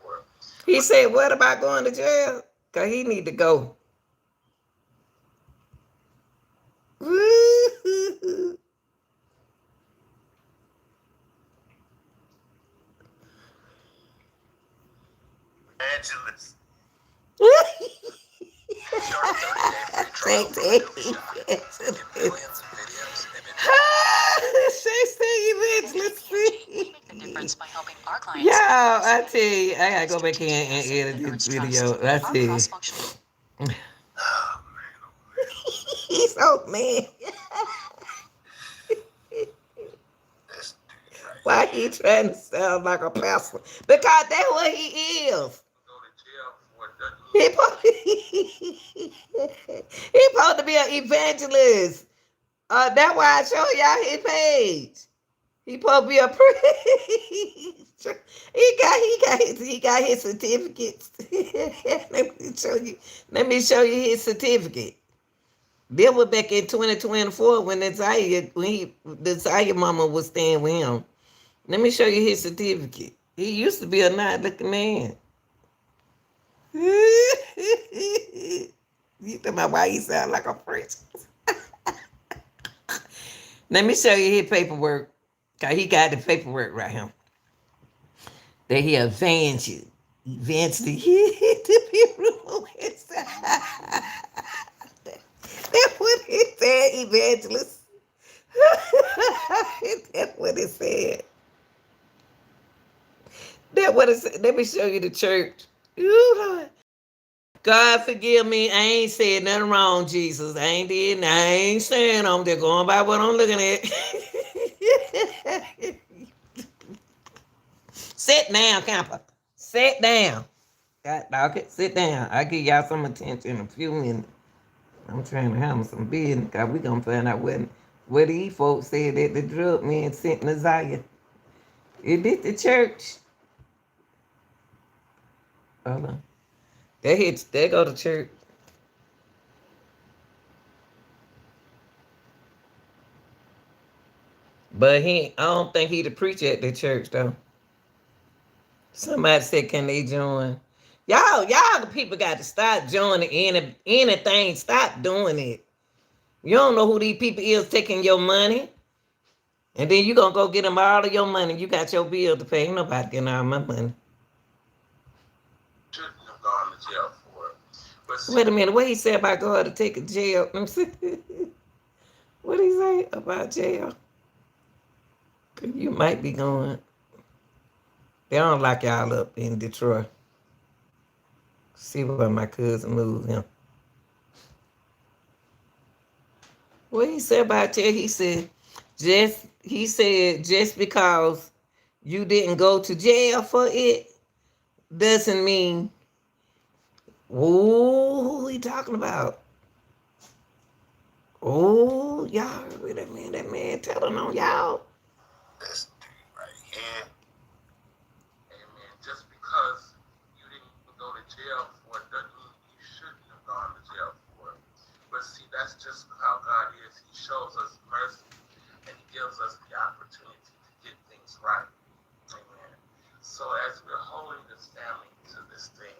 for it. He said, what about going to jail? Cause he need to go. Evangelist. Start a 30-day free trial for Get millions of videos, images. She said Evangelist. Make the difference by helping our clients. Yeah, I tell you, I gotta go back in and edit this video. I tell you. Oh, man. He's so man. This dude right Why he trying to sound like a pastor? Because that's what he is. Go to jail for it doesn't He mean supposed to be an evangelist. That's why I show y'all his page. He supposed to be a preacher. He got his certificates. Let me show you his certificate. That was back in 2024 when the Zaya mama was staying with him. Let me show you his certificate. He used to be a nice looking man. You talking about why he sound like a preacher? Let me show you his paperwork. Cause he got the paperwork right here. That he evangelist. Eventually, the people That's what he said, evangelist. That's what it said. That's what it said. Let me show you the church. Ooh, Lord. God forgive me. I ain't said nothing wrong, Jesus. I ain't did. I ain't saying I'm just going by what I'm looking at. Sit down, camper. Sit down. God dog it. Sit down. I'll give y'all some attention in a few minutes. I'm trying to handle some business because we going to find out what these folks said that the drug man sent Messiah. It did the church. Hold on. They go to church. But I don't think he the preacher at the church though. Somebody said, can they join? Y'all, the people got to stop joining anything. Stop doing it. You don't know who these people is taking your money. And then you going to go get them all of your money. You got your bill to pay. Ain't nobody getting all my money. shouldn't have gone to jail for it. But see, Wait a minute. What he said about going to take a jail? What he say about jail? You might be going. They don't like y'all up in Detroit. See where my cousin moved him. What he said about jail? He said just because you didn't go to jail for it doesn't mean. Ooh, who he talking about? Oh, y'all heard that man telling on y'all. This dude right here. amen, just because you didn't go to jail for it doesn't mean you shouldn't have gone to jail for it. But see, that's just how God is. He shows us mercy and he gives us the opportunity to get things right. Amen. So as we're holding this family to this thing,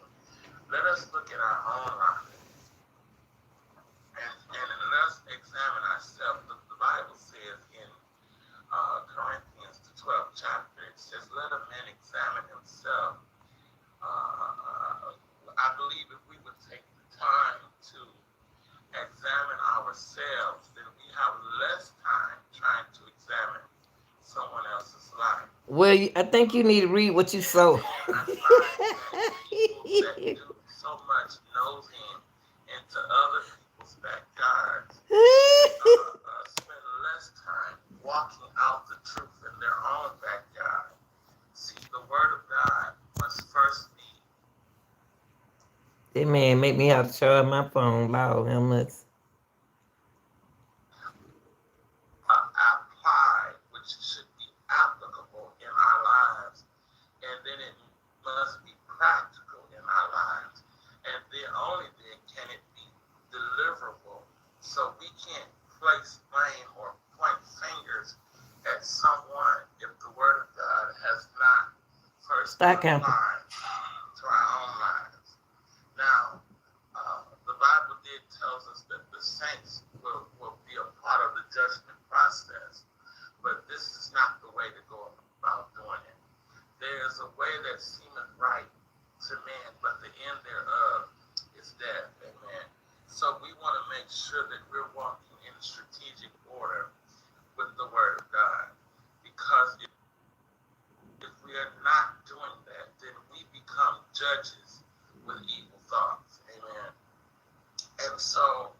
let us look at our own lives and let us examine ourselves. The Bible says in Corinthians, the himself. I believe if we would take the time to examine ourselves, then we have less time trying to examine someone else's life. Well, I think you need to read what you And sow. then I find that people that do so much nosing into other people's backyards spend less time walking out the truth in their own backyard. See, the Word of God must first be That man make me have to charge my phone. Lord, how much? applied, which should be applicable in our lives, and then it must be practical in our lives, and then only then can it be deliverable. So we can't place blame or point fingers at someone if the Word of God has not first been Stop counting. applied to our own lives. Now, the Bible did tells us that the saints will be a part of the judgment process, but this is not the way to go about doing it. There is a way that seemeth right to man, but the end thereof is death. Amen. So we want to make sure that we're walking in strategic order with the Word of God, because if we are not doing that, then we become judges with evil thoughts. Amen. And so,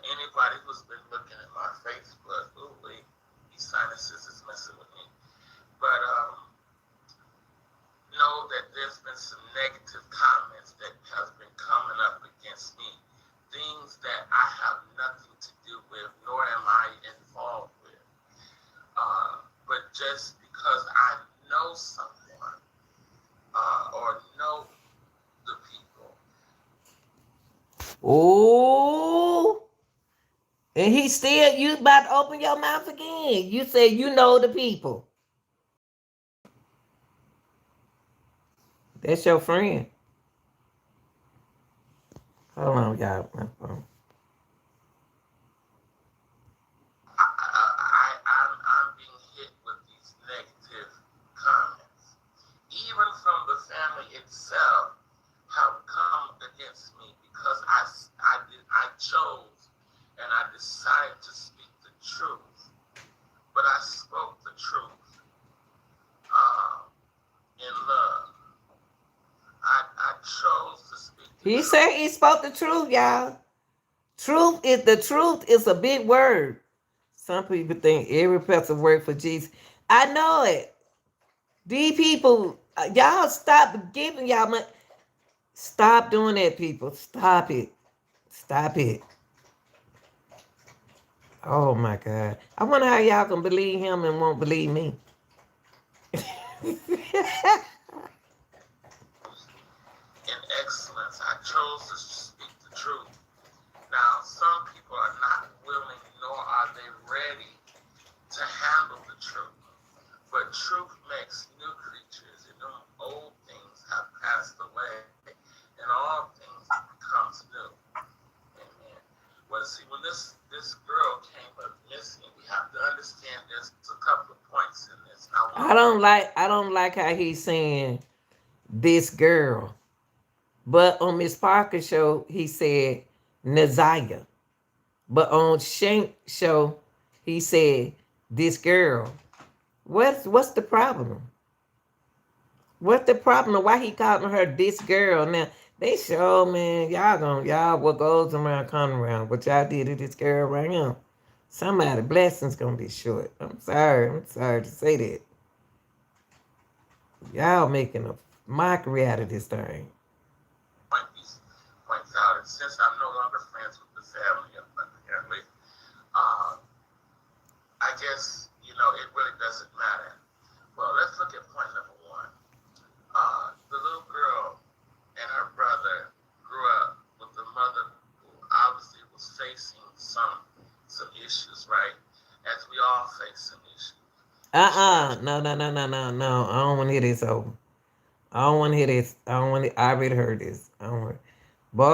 anybody who's been looking at my Facebook, these sinuses is messing with me. But know that there's been some negative comments that has been coming up against me. Things that I have nothing to do with, nor am I involved with. But just because I know someone or know the people. Oh, and he still, you about to open your mouth again. You said you know the people. That's your friend. Hold on, y'all. My phone. I'm being hit with these negative comments. Even from the family itself have come against me because I chose and I decided to speak the truth. But I spoke the truth in love. I chose to speak the He truth. said he spoke the truth, y'all. Truth is a big word. Some people think every person work for Jesus. I know it. These people, y'all stop giving y'all money. Stop doing that, people. Stop it. Stop it. Oh my God. I wonder how y'all can believe him and won't believe me. In excellence, I chose to speak the truth. Now, some people are not willing, nor are they ready to handle the truth. But truth makes new creatures, and them old things have passed away, and all things becomes new. Amen. Well, see, when this girl came up missing, we have to understand there's a couple of points in this. I don't like how he's saying this girl. But on Miss Parker's show, he said Naziah. But on Shank show, he said this girl. What's the problem? What's the problem? Why he calling her this girl? Now they show, man, y'all what goes around come around. What y'all did to this girl right now. Somebody blessing's gonna be short. I'm sorry to say that. Y'all making a mockery out of this thing. Points out, and since I'm no longer friends with the family, apparently, I guess, it really doesn't matter. Well, let's look at point number one. The little girl and her brother grew up with a mother who obviously was facing some issues, right? As we all face some issues. No. I don't want to hear this over. I don't want to hear this. I already heard this. I don't want. Boy.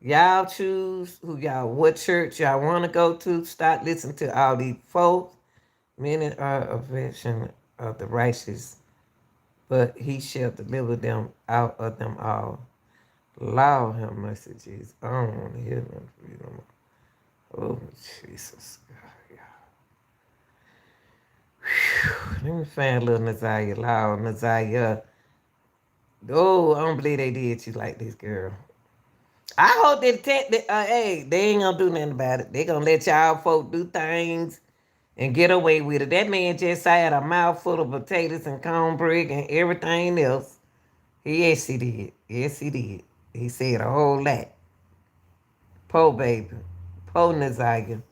Y'all choose what church y'all want to go to. Stop listening to all these folks. Many are affliction of the righteous, but he shall deliver them out of them all. Lord have mercy, Jesus. I don't want to hear them for you no more. Oh, Jesus. God, yeah. Let me find little Nazaria. Lord, Nazaria. Oh, I don't believe they did you like this, girl. I hope hey, they ain't gonna do nothing about it. They gonna let y'all folk do things and get away with it. That man just had a mouthful of potatoes and cornbread and everything else. Yes, he did. Yes, he did. He said a whole lot. Po baby. Po Nazaria.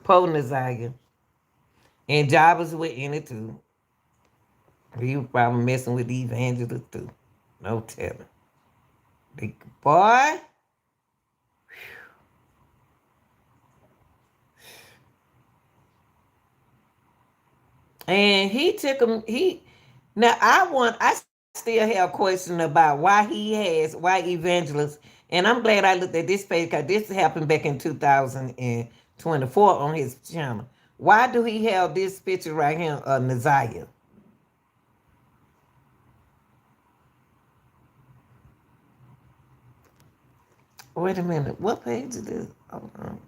Po Nazaria. And Jobbers was in it too. He was probably messing with the evangelist too. No telling. Big boy. And he took him. Now I still have question about why Evangelist, and I'm glad I looked at this page because this happened back in 2024 on his channel. Why do he have this picture right here of Naziah? Wait a minute, what page is this? Hold on.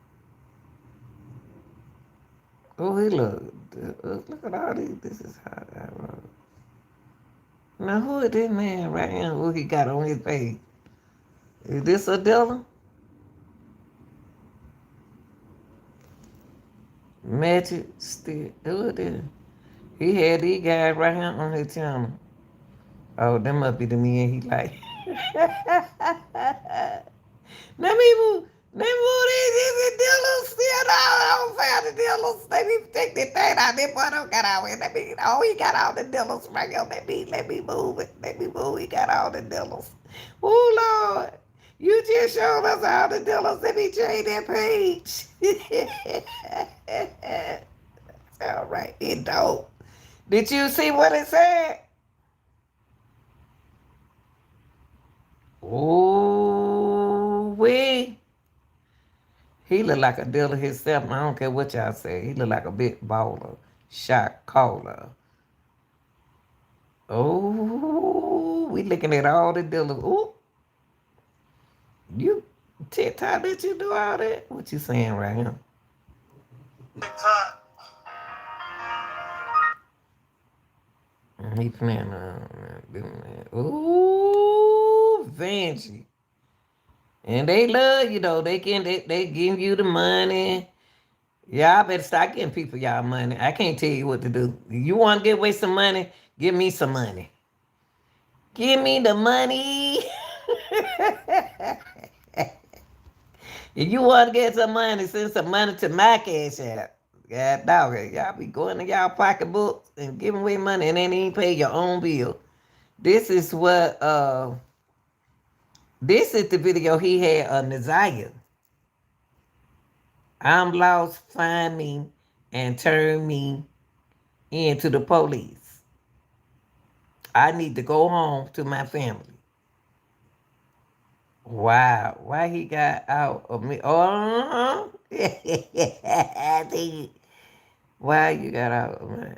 Oh, he look at all these. This is how I wrote. Now who is this man right here? Who he got on his page? Is this Adela? Magic still. Who it is? He had these guys right here on his channel. Oh, that must be the men he like. Let me move. Let me move these dealers. Still, no, I don't find the dealers. Let me take this thing out. This boy don't got out here. He got all the dealers right here. Let me move it. Let me move. He got all the dealers. Oh, Lord. You just showed us all the dealers. Let me change that page. All right. It don't. Did you see what it said? Oh, we. He look like a dealer himself. I don't care what y'all say. He look like a big baller, shot caller. Oh, we looking at all the dealers. Ooh, you TikTok, did you do all that? What you saying right here? TikTok. He playing ooh, Vanjie. And they love you though. They give you the money. Y'all better start giving people y'all money. I can't tell you what to do. You want to give away some money? Give me some money. Give me the money. If you want to get some money, send some money to my cash app. God dog it. Y'all be going to y'all pocketbooks and giving away money and then even pay your own bill. This is what this is the video he had of Naziah. I'm lost, find me, and turn me into the police. I need to go home to my family. Wow, why he got out of me? Oh, why you got out of my?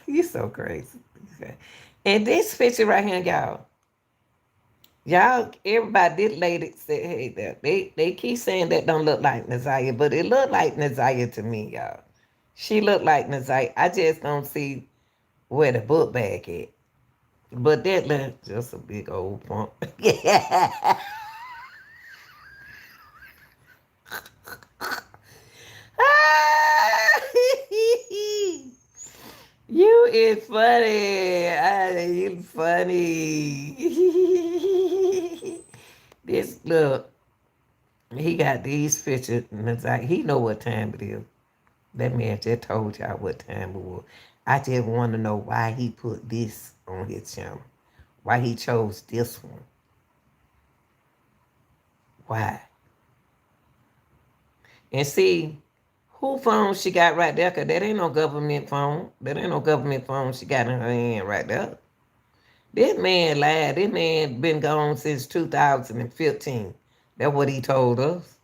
You so crazy. And this picture right here, y'all, everybody, this lady said, hey, they keep saying that don't look like Naziah, but it looked like Naziah to me, y'all. She looked like Naziah. I just don't see where the book bag at. But that look just a big old pump. You is funny. You funny. This look, he got these pictures, and it's like he know what time it is. That man just told y'all what time it was. I just want to know why he put this on his channel. Why he chose this one. Why? And see, who phone she got right there? Because that ain't no government phone. That ain't no government phone she got in her hand right there. This man lied. This man been gone since 2015. That's what he told us.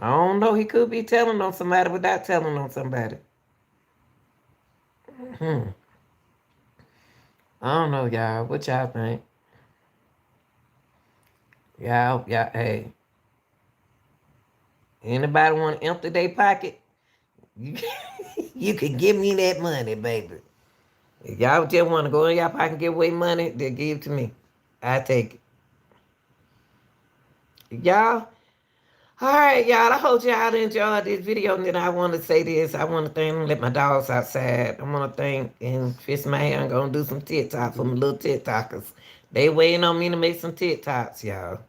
I don't know. He could be telling on somebody without telling on somebody. Hmm. I don't know, y'all. What y'all think? Y'all, hey. Anybody want to empty their pocket? You, you can give me that money, baby. If y'all just want to go in y'all pocket and give away money, then give it to me. I take it. Y'all, all right, y'all. I hope y'all enjoyed this video. And then I want to say this. I want to thank let my dogs outside. I want to thank and fix my hair. I'm going to do some TikTok for my little TikTokers. They waiting on me to make some TikToks, y'all.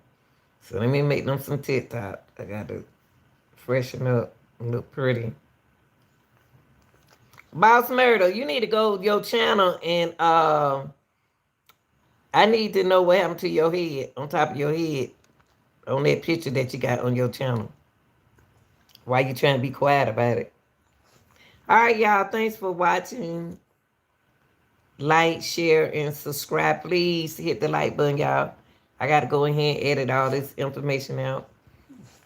So let me make them some TikTok. I got to freshen up and look pretty. Boss Murder, you need to go to your channel and I need to know what happened to your head, on top of your head, on that picture that you got on your channel. Why you trying to be quiet about it? All right, y'all. Thanks for watching. Like, share, and subscribe. Please hit the like button, y'all. I got to go in here and edit all this information out.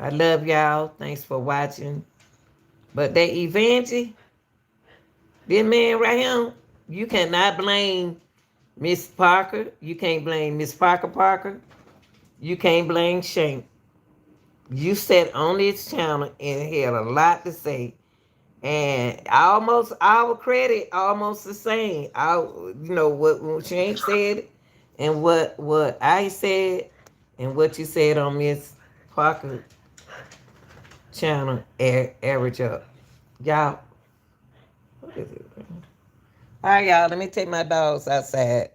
I love y'all. Thanks for watching. But that Evangelist, this man right here, you cannot blame Miss Parker. You can't blame Miss Parker. You can't blame Shank. You sat on this channel and had a lot to say. And almost our credit, almost the same. What Shank said and what I said and what you said on Miss Parker channel average up. Y'all, what is it? All right, y'all, let me take my dogs outside.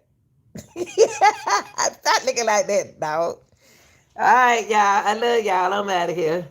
Stop looking like that, dog. All right, y'all. I love y'all. I'm out of here.